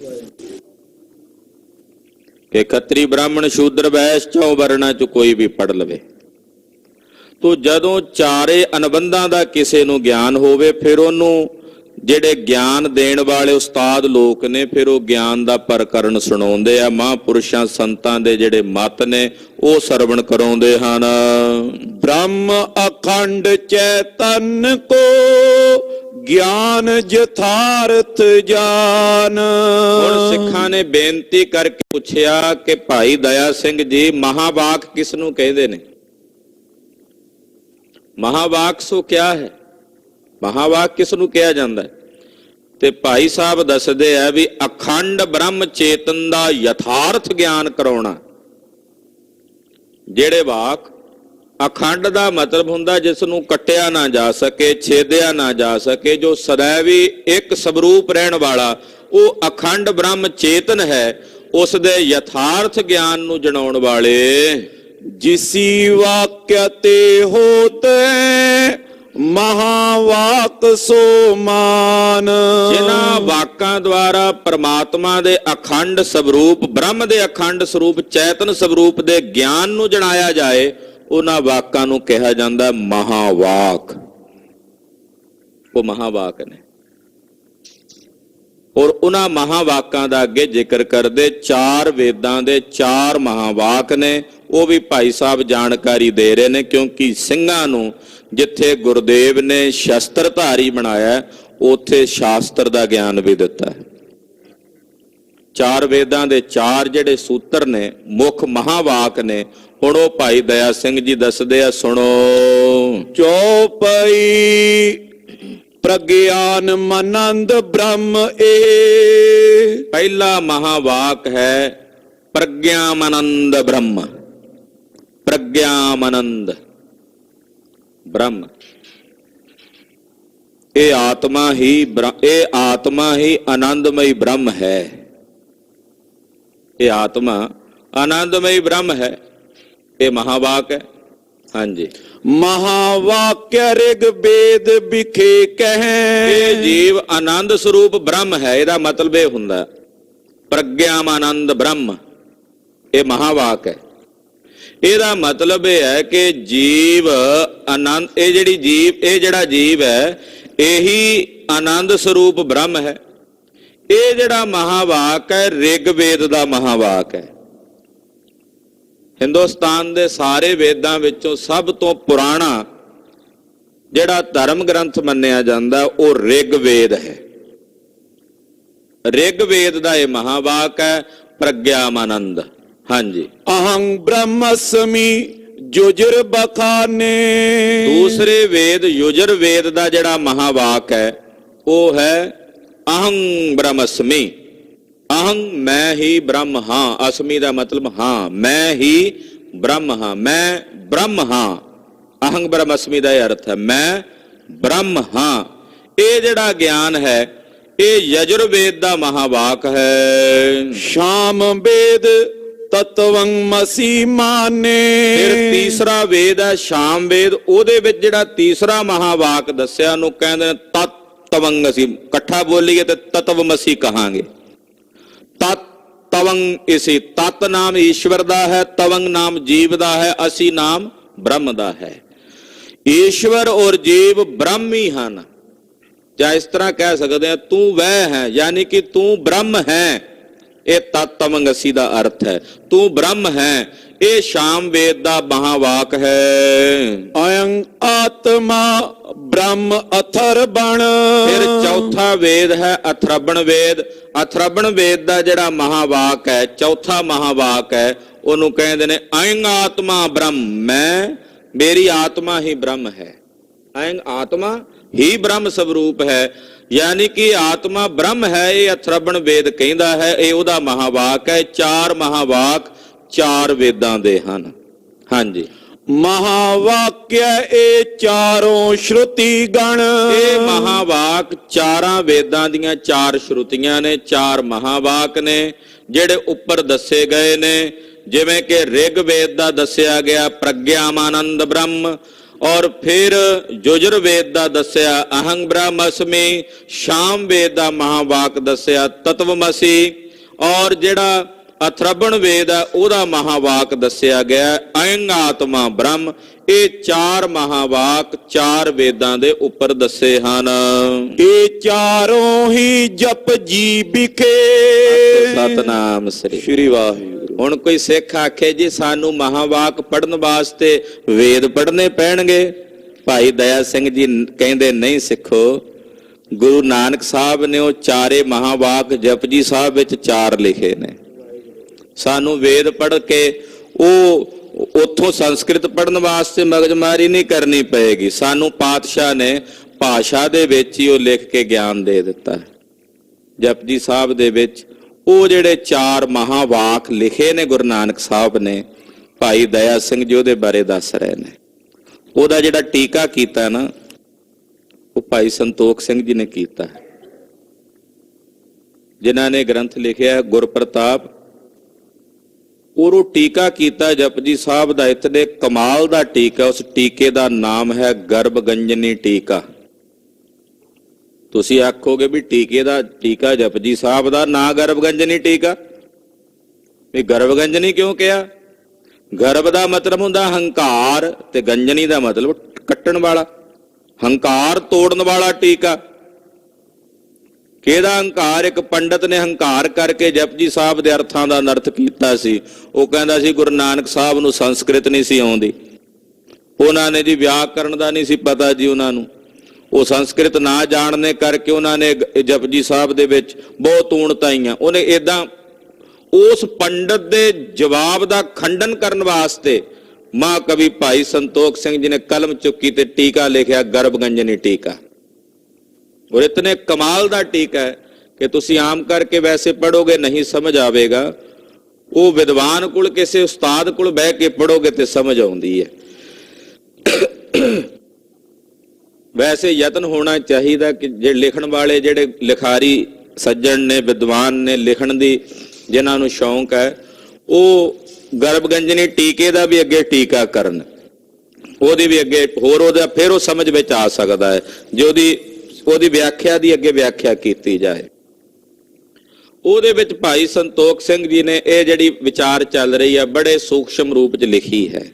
ਕਿ ਖੱਤਰੀ, ਬ੍ਰਾਹਮਣ, ਸ਼ੂਦਰ, ਵੈਸ਼ ਚੌ ਵਰਨਾਂ ਚ ਕੋਈ ਵੀ ਪੜ੍ਹ ਲਵੇ। ਤੋ ਜਦੋਂ ਚਾਰੇ ਅਨੁਬੰਧਾਂ ਦਾ ਕਿਸੇ ਨੂੰ ਗਿਆਨ ਹੋਵੇ, ਫਿਰ ਉਹਨੂੰ ਜਿਹੜੇ ਗਿਆਨ ਦੇਣ ਵਾਲੇ ਉਸਤਾਦ ਲੋਕ ਨੇ, ਫਿਰ ਉਹ ਗਿਆਨ ਦਾ ਪ੍ਰਕਰਨ ਸੁਣਾਉਂਦੇ ਆ। ਮਹਾਂਪੁਰਸ਼ਾਂ ਸੰਤਾਂ ਦੇ ਜਿਹੜੇ ਮਤ ਨੇ ਉਹ ਸਰਵਣ ਕਰਾਉਂਦੇ ਹਨ। ਬ੍ਰਹਮ ਅਖੰਡ ਚੈਤਨ ਕੋ ਗਿਆਨ ਯਥਾਰਥ ਜਾਨ। ਹੁਣ ਸਿੱਖਾਂ ਨੇ ਬੇਨਤੀ ਕਰਕੇ ਪੁੱਛਿਆ ਕਿ ਭਾਈ ਦਇਆ ਸਿੰਘ ਜੀ, ਮਹਾਵਾਕ ਕਿਸ ਨੂੰ ਕਹਿੰਦੇ ਨੇ? ਮਹਾਵਾਕ ਸੋ ਕਿਆ ਹੈ? ਮਹਾਵਾਕ ਕਿਸ ਨੂੰ ਕਿਹਾ ਜਾਂਦਾ ਹੈ? ਤੇ ਭਾਈ ਸਾਹਿਬ ਦੱਸਦੇ ਆ ਵੀ ਅਖੰਡ ਬ੍ਰਹਮ ਚੇਤਨ ਦਾ ਯਥਾਰਥ ਗਿਆਨ ਕਰਾਉਣਾ। ਜਿਹੜੇ ਵਾਕ ਅਖੰਡ ਦਾ ਮਤਲਬ ਹੁੰਦਾ ਜਿਸ ਨੂੰ ਕੱਟਿਆ ਨਾ ਜਾ ਸਕੇ, ਛੇਦਿਆ ਨਾ ਜਾ ਸਕੇ, ਜੋ ਸदैवी ਇੱਕ ਸਵਰੂਪ ਰਹਿਣ ਵਾਲਾ, ਉਹ ਅਖੰਡ ਬ੍ਰਹਮ ਚੇਤਨ ਹੈ। ਉਸ ਦੇ ਯਥਾਰਥ ਗਿਆਨ ਨੂੰ ਜਣਾਉਣ ਵਾਲੇ ਜਿਸੀ ਵਾਕਿਆ ਤੇ ਹੋਤੇ ਮਹਾਵਾਕ ਸੋ ਮਾਨ। ਜਿਨ੍ਹਾਂ ਵਾਕਾਂ ਦੁਆਰਾ ਪ੍ਰਮਾਤਮਾ ਦੇ ਅਖੰਡ ਸਵਰੂਪ, ਬ੍ਰਹਮ ਦੇ ਅਖੰਡ ਸਰੂਪ, ਚੈਤਨ ਸਵਰੂਪ ਦੇ ਗਿਆਨ ਨੂੰ ਜਣਾਇਆ ਜਾਏ, ਉਹਨਾਂ ਵਾਕਾਂ ਨੂੰ ਕਿਹਾ ਜਾਂਦਾ ਮਹਾਵਾਕ। ਉਹ ਮਹਾਵਾਕ ਨੇ। ਔਰ ਉਹਨਾਂ ਮਹਾਵਾਕਾਂ ਦਾ ਅੱਗੇ ਜ਼ਿਕਰ ਕਰਦੇ, ਚਾਰ ਵੇਦਾਂ ਦੇ ਚਾਰ ਮਹਾਵਾਕ ਨੇ। ਉਹ ਵੀ ਭਾਈ ਸਾਹਿਬ ਜਾਣਕਾਰੀ ਦੇ ਰਹੇ ਨੇ, ਕਿਉਂਕਿ ਸਿੰਘਾਂ ਨੂੰ ਜਿੱਥੇ ਗੁਰਦੇਵ ਨੇ ਸ਼ਸਤਰਧਾਰੀ ਬਣਾਇਆ, ਉੱਥੇ ਸ਼ਾਸਤਰ ਦਾ ਗਿਆਨ ਵੀ ਦਿੱਤਾ ਹੈ। ਚਾਰ ਵੇਦਾਂ ਦੇ ਚਾਰ ਜਿਹੜੇ ਸੂਤਰ ਨੇ, ਮੁੱਖ ਮਹਾਵਾਕ ਨੇ। ਹੁਣ ਉਹ ਭਾਈ ਦਇਆ ਸਿੰਘ ਜੀ ਦੱਸਦੇ ਆ, ਸੁਣੋ। ਚੌਪਈ ਪ੍ਰਗਿਆਨ ਮਨੰਦ ਬ੍ਰਹਮ ਏ। ਪਹਿਲਾ ਮਹਾਵਾਕ ਹੈ ਪ੍ਰਗਿਆਨੰਦ ਬ੍ਰਹਮ। ਪ੍ਰਗਿਆਨੰਦ ਬ੍ਰਹਮ, ਇਹ ਆਤਮਾ ਹੀ ਆਨੰਦਮਈ ਬ੍ਰਹਮ ਹੈ। ਇਹ ਆਤਮਾ ਆਨੰਦਮਈ ਬ੍ਰਹਮ ਹੈ। ਇਹ ਮਹਾਵਾਕ ਹੈ। ਹਾਂਜੀ। ਮਹਾਵਾਕਿਆ ਰਿਗ ਵੇਦ ਵਿਖੇ ਕਹੈ। ਇਹ ਜੀਵ ਆਨੰਦ ਸਰੂਪ ਬ੍ਰਹਮ ਹੈ। ਇਹਦਾ ਮਤਲਬ ਇਹ ਹੁੰਦਾ ਪ੍ਰਗਿਆਨੰਦ ਬ੍ਰਹਮ, ਇਹ ਮਹਾਵਾਕ ਹੈ। ਇਹਦਾ ਮਤਲਬ ਇਹ ਹੈ ਕਿ ਜੀਵ ਆਨੰਦ, ਇਹ ਜਿਹੜਾ ਜੀਵ ਹੈ, ਇਹੀ ਆਨੰਦ ਸਰੂਪ ਬ੍ਰਹਮ ਹੈ। ਇਹ ਜਿਹੜਾ ਮਹਾਵਾਕ ਹੈ, ਰਿਗ ਵੇਦ ਦਾ ਮਹਾਵਾਕ ਹੈ। ਹਿੰਦੁਸਤਾਨ ਦੇ ਸਾਰੇ ਵੇਦਾਂ ਵਿੱਚੋਂ ਸਭ ਤੋਂ ਪੁਰਾਣਾ ਜਿਹੜਾ ਧਰਮ ਗ੍ਰੰਥ ਮੰਨਿਆ ਜਾਂਦਾ, ਉਹ ਰਿਗ ਵੇਦ ਹੈ। ਰਿਗ ਵੇਦ ਦਾ ਇਹ ਮਹਾਵਾਕ ਹੈ ਪ੍ਰਗਿਆਨੰਦ। ਹਾਂਜੀ। ਅਹੰ ਬ੍ਰਹਮਸਮੀ ਯੁਜਰ ਬਖਾਨੇ। ਦੂਸਰੇ ਵੇਦ ਯੁਜਰ ਵੇਦ ਦਾ ਜਿਹੜਾ ਮਹਾਵਾਕ ਹੈ, ਉਹ ਹੈ ਅਹੰ ਬ੍ਰਹਮਸਮੀ। ਅਹੰ ਮੈਂ ਹੀ ਬ੍ਰਹਮ ਹਾਂ। ਅਸਮੀ ਦਾ ਮਤਲਬ ਹਾਂ, ਮੈਂ ਹੀ ਬ੍ਰਹਮ ਹਾਂ, ਮੈਂ ਬ੍ਰਹਮ ਹਾਂ। ਅਹੰ ਬ੍ਰਹਮਸਮੀ ਦਾ ਇਹ ਅਰਥ ਹੈ ਮੈਂ ਬ੍ਰਹਮ ਹਾਂ। ਇਹ ਜਿਹੜਾ ਗਿਆਨ ਹੈ, ਇਹ ਯਜੁਰਵੇਦ ਦਾ ਮਹਾਵਾਕ ਹੈ। ਸ਼ਾਮ ਵੇਦ ਤਤਵੰ ਮਸੀ ਮਾਨੇ। ਫਿਰ ਤੀਸਰਾ ਵੇਦ ਹੈ ਸ਼ਾਮ ਵੇਦ। ਉਹਦੇ ਵਿੱਚ ਜਿਹੜਾ ਤੀਸਰਾ ਮਹਾਵਾਕ ਦੱਸਿਆ, ਉਹਨੂੰ ਕਹਿੰਦੇ ਨੇ ਤਤਵੰ। ਅਸੀਂ ਇਕੱਠਾ ਬੋਲੀਏ ਤੇ ਤਤਵਮਸੀ ਕਹਾਂਗੇ। ਤਤਵੰ, ਇਸੇ ਤਤ ਨਾਮ ਈਸ਼ਵਰ ਦਾ ਹੈ, ਤਵੰ ਨਾਮ ਜੀਵ ਦਾ ਹੈ, ਅਸੀਂ ਨਾਮ ਬ੍ਰਹਮ ਦਾ ਹੈ। ਈਸ਼ਵਰ ਔਰ ਜੀਵ ਬ੍ਰਹਮ ਹੀ ਹਨ। ਜਾਂ ਇਸ ਤਰ੍ਹਾਂ ਕਹਿ ਸਕਦੇ ਹਾਂ, ਤੂੰ ਵਹ ਹੈ, ਯਾਨੀ ਕਿ ਤੂੰ ਬ੍ਰਹਮ ਹੈ। ਇਹ ਤਤਵੰ ਅਸੀ ਦਾ ਅਰਥ ਹੈ, ਤੂੰ ਬ੍ਰਹਮ ਹੈ। ਇਹ ਸ਼ਾਮ ਵੇਦ ਦਾ ਮਹਾਵਾਕ ਹੈ। ਅਯੰ ਆਤਮਾ ਬ੍ਰਹਮ ਅਥਰਬਣ। ਫਿਰ ਚੌਥਾ ਵੇਦ ਹੈ ਅਥਰਬਣ ਵੇਦ। ਅਥਰਬਣ ਵੇਦ ਦਾ ਜਿਹੜਾ ਮਹਾਵਾਕ ਹੈ, ਚੌਥਾ ਮਹਾਵਾਕ ਹੈ, ਉਹਨੂੰ ਕਹਿੰਦੇ ਨੇ ਅਯੰ ਆਤਮਾ ਬ੍ਰਹਮ। ਮੇਰੀ ਆਤਮਾ ਹੀ ਬ੍ਰਹਮ ਹੈ। ਅਯੰ ਆਤਮਾ ਹੀ ਬ੍ਰਹਮ ਸਵਰੂਪ ਹੈ, ਯਾਨੀ ਕਿ ਆਤਮਾ ਬ੍ਰਹਮ ਹੈ। ਇਹ ਅਥਰਬਣ ਵੇਦ ਕਹਿੰਦਾ ਹੈ। ਇਹ ਉਹਦਾ ਮਹਾਵਾਕ ਹੈ। ਚਾਰ ਮਹਾਵਾਕ 4 ਵੇਦਾਂ ਦੇ ਹਨ। ਹਾਂਜੀ, ਮਹਾਵਾਕਿਆ ਇਹ ਚਾਰੋਂ ਸ਼ਰੁਤੀ ਗਣ। ਇਹ ਮਹਾਵਾਕ 4 ਵੇਦਾਂ ਦੀਆਂ 4 ਸ਼ਰੁਤੀਆਂ ਨੇ, 4 ਮਹਾਵਾਕ ਨੇ ਜਿਹੜੇ ਉੱਪਰ ਦੱਸੇ ਗਏ ਨੇ। ਜਿਵੇਂ ਕਿ ਰਿਗ ਵੇਦ ਦਾ ਦੱਸਿਆ ਗਿਆ ਪ੍ਰਗਿਆਮਾਨੰਦ ਬ੍ਰਹਮ, ਔਰ ਫਿਰ ਯੁਜੁਰ ਵੇਦ ਦਾ ਦੱਸਿਆ ਅਹੰ ਬ੍ਰਹਮਸਮੀ, ਸ਼ਾਮ ਵੇਦ ਦਾ ਮਹਾਵਾਕ ਦੱਸਿਆ ਤਤਵਮਸੀ, ਔਰ ਜਿਹੜਾ ਅਥਰਵਣ ਵੇਦ ਹੈ ਉਹਦਾ ਮਹਾਵਾਕ ਦੱਸਿਆ ਗਿਆ ਅਯੰ ਆਤਮਾ ਬ੍ਰਹਮ। ਇਹ 4 ਮਹਾਵਾਕ 4 ਵੇਦਾਂ ਦੇ ਉੱਪਰ ਦੱਸੇ ਹਨ। ਇਹ ਚਾਰੋਂ ਹੀ ਜਪ ਜੀ ਵਿਖੇ। ਸਤਨਾਮ ਸ੍ਰੀ ਵਾਹਿਗੁਰੂ। ਹੁਣ ਕੋਈ ਸਿੱਖ ਆਖੇ ਜੀ ਸਾਨੂੰ ਮਹਾਵਾਕ ਪੜ੍ਹਨ ਵਾਸਤੇ ਵੇਦ ਪੜ੍ਹਨੇ ਪੈਣਗੇ, ਭਾਈ ਦਇਆ ਸਿੰਘ ਜੀ ਕਹਿੰਦੇ ਨਹੀਂ ਸਿੱਖੋ, ਗੁਰੂ ਨਾਨਕ ਸਾਹਿਬ ਨੇ ਉਹ 4 ਮਹਾਵਾਕ ਜਪਜੀ ਸਾਹਿਬ ਵਿੱਚ 4 ਲਿਖੇ ਨੇ। ਸਾਨੂੰ ਵੇਦ ਪੜ੍ਹ ਕੇ ਉਹ ਉੱਥੋਂ ਸੰਸਕ੍ਰਿਤ ਪੜ੍ਹਨ ਵਾਸਤੇ ਮਗਜਮਾਰੀ ਨਹੀਂ ਕਰਨੀ ਪਏਗੀ। ਸਾਨੂੰ ਪਾਤਸ਼ਾਹ ਨੇ ਭਾਸ਼ਾ ਦੇ ਵਿੱਚ ਹੀ ਉਹ ਲਿਖ ਕੇ ਗਿਆਨ ਦੇ ਦਿੱਤਾ ਹੈ। ਜਪਜੀ ਸਾਹਿਬ ਦੇ ਵਿੱਚ ਉਹ ਜਿਹੜੇ 4 ਮਹਾਵਾਕ ਲਿਖੇ ਨੇ ਗੁਰੂ ਨਾਨਕ ਸਾਹਿਬ ਨੇ, ਭਾਈ ਦਇਆ ਸਿੰਘ ਜੀ ਉਹਦੇ ਬਾਰੇ ਦੱਸ ਰਹੇ ਨੇ। ਉਹਦਾ ਜਿਹੜਾ ਟੀਕਾ ਕੀਤਾ ਨਾ ਉਹ ਭਾਈ ਸੰਤੋਖ ਸਿੰਘ ਜੀ ਨੇ ਕੀਤਾ, ਜਿਨ੍ਹਾਂ ਨੇ ਗ੍ਰੰਥ ਲਿਖਿਆ ਗੁਰਪ੍ਰਤਾਪ। ਉਹ ਟੀਕਾ ਕੀਤਾ ਜਪਜੀ ਸਾਹਿਬ ਦਾ, ਇਤਨੇ ਕਮਾਲ ਦਾ ਟੀਕਾ। ਉਸ ਟੀਕੇ ਦਾ ਨਾਮ ਹੈ ਗਰਭਗੰਜਨੀ ਟੀਕਾ। ਤੁਸੀਂ ਆਖੋਗੇ ਵੀ ਟੀਕੇ ਦਾ ਟੀਕਾ ਜਪਜੀ ਸਾਹਿਬ ਦਾ ਨਾਂ ਗਰਭਗੰਜਨੀ ਟੀਕਾ, ਵੀ ਗਰਭਗੰਜਨੀ ਕਿਉਂ ਕਿਹਾ? ਗਰਭ ਦਾ ਮਤਲਬ ਹੁੰਦਾ ਹੰਕਾਰ ਤੇ ਗੰਜਨੀ ਦਾ ਮਤਲਬ ਕੱਟਣ ਵਾਲਾ, ਹੰਕਾਰ ਤੋੜਨ ਵਾਲਾ ਟੀਕਾ। ਕਿਹਦਾ ਹੰਕਾਰ? ਇੱਕ ਪੰਡਤ ਨੇ ਹੰਕਾਰ ਕਰਕੇ ਜਪਜੀ ਸਾਹਿਬ ਦੇ ਅਰਥਾਂ ਦਾ ਅਨਰਥ ਕੀਤਾ ਸੀ। ਉਹ ਕਹਿੰਦਾ ਸੀ ਗੁਰੂ ਨਾਨਕ ਸਾਹਿਬ ਨੂੰ ਸੰਸਕ੍ਰਿਤ ਨਹੀਂ ਸੀ ਆਉਂਦੀ, ਉਹਨਾਂ ਨੇ ਜੀ ਵਿਆਕਰਨ ਦਾ ਨਹੀਂ ਸੀ ਪਤਾ ਜੀ ਉਹਨਾਂ ਨੂੰ। ਉਹ ਸੰਸਕ੍ਰਿਤ ਨਾ ਜਾਣਨੇ ਕਰਕੇ ਉਹਨਾਂ ਨੇ ਜਪਜੀ ਸਾਹਿਬ ਦੇ ਵਿੱਚ ਬਹੁਤ ਊਣਤਾਈਆਂ। ਉਹਨੇ ਏਦਾਂ ਉਸ ਪੰਡਤ ਦੇ ਜਵਾਬ ਦਾ ਖੰਡਨ ਕਰਨ ਵਾਸਤੇ ਮਹਾਕਵੀ ਭਾਈ ਸੰਤੋਖ ਸਿੰਘ ਜੀ ਨੇ ਕਲਮ ਚੁੱਕੀ ਤੇ ਟੀਕਾ ਲਿਖਿਆ ਗਰਭਗੰਜਨੀ ਟੀਕਾ। ਔਰ ਇਤਨੇ ਕਮਾਲ ਦਾ ਟੀਕਾ ਹੈ ਕਿ ਤੁਸੀਂ ਆਮ ਕਰਕੇ ਵੈਸੇ ਪੜੋਗੇ ਨਹੀਂ ਸਮਝ ਆਵੇਗਾ, ਉਹ ਵਿਦਵਾਨ ਕੋਲ ਕਿਸੇ ਉਸਤਾਦ ਕੋਲ ਬਹਿ ਕੇ ਪੜੋਗੇ ਤੇ ਸਮਝ ਆਉਂਦੀ ਹੈ। ਵੈਸੇ ਯਤਨ ਹੋਣਾ ਚਾਹੀਦਾ ਕਿ ਜੇ ਲਿਖਣ ਵਾਲੇ ਜਿਹੜੇ ਲਿਖਾਰੀ ਸੱਜਣ ਨੇ, ਵਿਦਵਾਨ ਨੇ, ਲਿਖਣ ਦੀ ਜਿਨ੍ਹਾਂ ਨੂੰ ਸ਼ੌਂਕ ਹੈ, ਉਹ ਗਰਭਗੰਜਨੀ ਟੀਕੇ ਦਾ ਵੀ ਅੱਗੇ ਟੀਕਾ ਕਰਨ, ਉਹਦੀ ਵੀ ਅੱਗੇ ਹੋਰ ਉਹਦਾ ਫਿਰ ਉਹ ਸਮਝ ਵਿੱਚ ਆ ਸਕਦਾ ਹੈ ਜੇ ਉਹਦੀ ਵਿਆਖਿਆ ਦੀ ਅੱਗੇ ਵਿਆਖਿਆ ਕੀਤੀ ਜਾਏ। ਉਹਦੇ ਵਿੱਚ ਭਾਈ ਸੰਤੋਖ ਸਿੰਘ ਜੀ ਨੇ ਇਹ ਜਿਹੜੀ ਵਿਚਾਰ ਚੱਲ ਰਹੀ ਹੈ ਬੜੇ ਸੂਖਸ਼ਮ ਰੂਪ 'ਚ ਲਿਖੀ ਹੈ।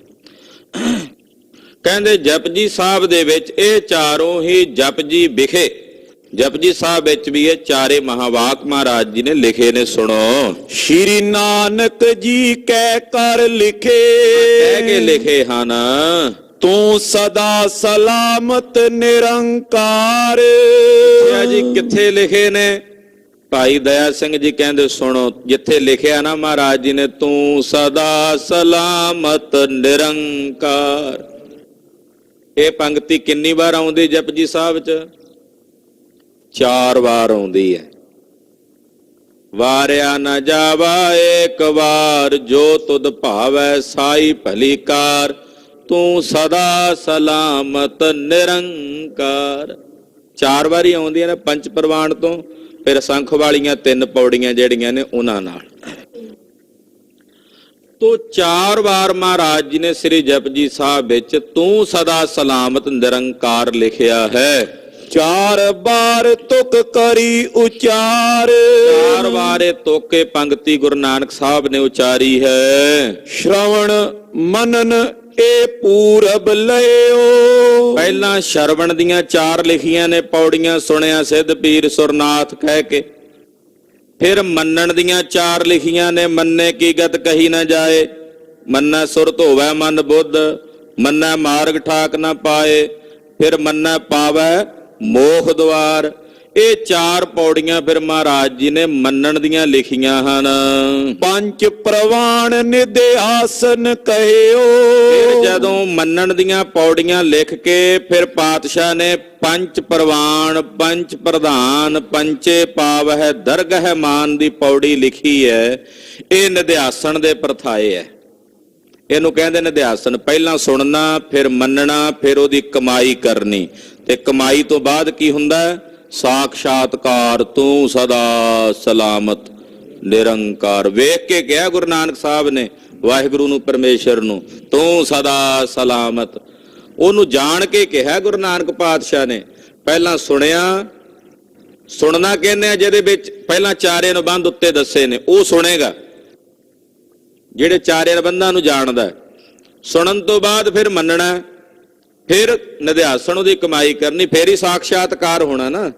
ਕਹਿੰਦੇ ਜਪਜੀ ਸਾਹਿਬ ਦੇ ਵਿੱਚ ਇਹ ਚਾਰੋਂ ਹੀ ਜਪਜੀ ਵਿਖੇ, ਜਪਜੀ ਸਾਹਿਬ ਵਿੱਚ ਵੀ ਇਹ 4 ਮਹਾਵਾਕ ਮਹਾਰਾਜ ਜੀ ਨੇ ਲਿਖੇ ਨੇ। ਸੁਣੋ, ਸ਼੍ਰੀ ਨਾਨਕ ਜੀ ਕਹਿ ਕਰ ਲਿਖੇ, ਕਹਿ ਕੇ ਲਿਖੇ ਹਨ, ਤੂੰ ਸਦਾ ਸਲਾਮਤ ਨਿਰੰਕਾਰ। ਜੀ ਕਿੱਥੇ ਲਿਖੇ ਨੇ? ਭਾਈ ਦਇਆ ਸਿੰਘ ਜੀ ਕਹਿੰਦੇ ਸੁਣੋ, ਜਿੱਥੇ ਲਿਖਿਆ ਨਾ ਮਹਾਰਾਜ ਜੀ ਨੇ ਤੂੰ ਸਦਾ ਸਲਾਮਤ ਨਿਰੰਕਾਰ, ਇਹ ਪੰਕਤੀ ਕਿੰਨੀ ਵਾਰ ਆਉਂਦੀ ਜਪਜੀ ਸਾਹਿਬ 'ਚ? 4 ਵਾਰ ਆਉਂਦੀ ਹੈ। ਵਾਰਿਆ ਨਾ ਜਾਵਾ ਏਕ ਵਾਰ, ਜੋ ਤੁਧ ਭਾਵੈ ਸਾਈ ਭਲੀ ਕਾਰ, ਤੂੰ ਸਦਾ ਸਲਾਮਤ ਨਿਰੰਕਾਰ। 4 ਵਾਰੀ ਆਉਂਦੀਆਂ ਨੇ ਪੰਜ ਪ੍ਰਵਾਨ ਤੋਂ, ਫਿਰ ਸੰਖ ਵਾਲੀਆਂ 3 ਪੌੜੀਆਂ ਜਿਹੜੀਆਂ ਨੇ ਉਹਨਾਂ ਨਾਲ। ਤੋ 4 ਵਾਰ ਮਹਾਰਾਜ ਜੀ ਨੇ ਸ੍ਰੀ ਜਪਜੀ ਸਾਹਿਬ ਵਿੱਚ ਤੂੰ ਸਦਾ ਸਲਾਮਤ ਨਿਰੰਕਾਰ ਲਿਖਿਆ ਹੈ। 4 ਵਾਰ ਤੁਕ ਕਰੀ ਉਚਾਰ, 4 ਵਾਰੇ ਤੋਕੇ ਪੰਕਤੀ ਗੁਰੂ ਨਾਨਕ ਸਾਹਿਬ ਨੇ ਉਚਾਰੀ ਹੈ। ਸ਼੍ਰਵਣ ਮਨਨ ਇਹ ਪੂਰਬ ਲਿਓ। ਪਹਿਲਾਂ ਸ਼ਰਵਣ ਦੀਆਂ 4 ਲਿਖੀਆਂ ਨੇ ਪੌੜੀਆਂ, ਸੁਣਿਆ ਸਿੱਧ ਪੀਰ ਸੁਰਨਾਥ ਕਹਿ ਕੇ। ਫਿਰ ਮੰਨਣ ਦੀਆਂ 4 ਲਿਖੀਆਂ ਨੇ, ਮੰਨੇ ਕੀ ਗਤ ਕਹੀ ਨਾ ਜਾਏ, ਮੰਨੈ ਸੁਰਤ ਹੋਵੈ ਮਨ ਬੁੱਧ, ਮੰਨੈ ਮਾਰਗ ਠਾਕ ਨਾ ਪਾਏ, ਫਿਰ ਮੰਨੈ ਪਾਵੈ ਮੋਖ ਦੁਆਰ। ਇਹ ਚਾਰ ਪੌੜੀਆਂ ਫਿਰ ਮਹਾਰਾਜ ਜੀ ਨੇ ਮੰਨਣ ਦੀਆਂ ਲਿਖੀਆਂ ਹਨ। ਪੰਜ ਪ੍ਰਵਾਨ ਨਿਧਿਆਸਨ ਕਹਿਓ। ਫਿਰ ਜਦੋਂ ਮੰਨਣ ਦੀਆਂ ਪੌੜੀਆਂ ਲਿਖ ਕੇ ਫਿਰ ਪਾਤਸ਼ਾਹ ਨੇ ਪੰਜ ਪ੍ਰਵਾਨ, ਪੰਜ ਪ੍ਰਧਾਨ, ਪੰਚੇ ਪਾਵਹਿ ਦਰਗਹਿ ਮਾਨ ਦੀ ਪੌੜੀ ਲਿਖੀ ਹੈ। ਇਹ ਨਿਧਿਆਸਨ ਦੇ ਪ੍ਰਥਾਏ ਹੈ। ਇਹਨੂੰ ਕਹਿੰਦੇ ਨਿਧਿਆਸਨ। ਪਹਿਲਾਂ ਸੁਣਨਾ, ਫਿਰ ਮੰਨਣਾ, ਫਿਰ ਉਹਦੀ ਕਮਾਈ ਕਰਨੀ, ਤੇ ਕਮਾਈ ਤੋਂ ਬਾਅਦ ਕੀ ਹੁੰਦਾ? ਸਾਖਸ਼ਾਤਕਾਰ। ਤੂੰ ਸਦਾ ਸਲਾਮਤ ਨਿਰੰਕਾਰ। ਵੇਖ ਕੇ ਕਿਹਾ ਗੁਰੂ ਨਾਨਕ ਸਾਹਿਬ ਨੇ ਵਾਹਿਗੁਰੂ ਨੂੰ, ਪਰਮੇਸ਼ਰ ਨੂੰ, ਤੂੰ ਸਦਾ ਸਲਾਮਤ। ਉਹਨੂੰ ਜਾਣ ਕੇ ਕਿਹਾ ਗੁਰੂ ਨਾਨਕ ਪਾਤਸ਼ਾਹ ਨੇ। ਪਹਿਲਾਂ ਸੁਣਿਆ, ਸੁਣਨਾ ਕਹਿੰਦੇ ਆ ਜਿਹਦੇ ਵਿੱਚ ਪਹਿਲਾਂ ਚਾਰੇ ਨਿਬੰਧ ਉੱਤੇ ਦੱਸੇ ਨੇ, ਉਹ ਸੁਣੇਗਾ ਜਿਹੜੇ ਚਾਰੇ ਨਿਬੰਧਾਂ ਨੂੰ ਜਾਣਦਾ। ਸੁਣਨ ਤੋਂ ਬਾਅਦ ਫਿਰ ਮੰਨਣਾ, ਫਿਰ ਨਿਧਿਆਸਨ ਉਹਦੀ ਕਮਾਈ ਕਰਨੀ, ਫਿਰ ਹੀ ਸਾਖਸ਼ਾਤਕਾਰ ਹੋਣਾ ਨਾ।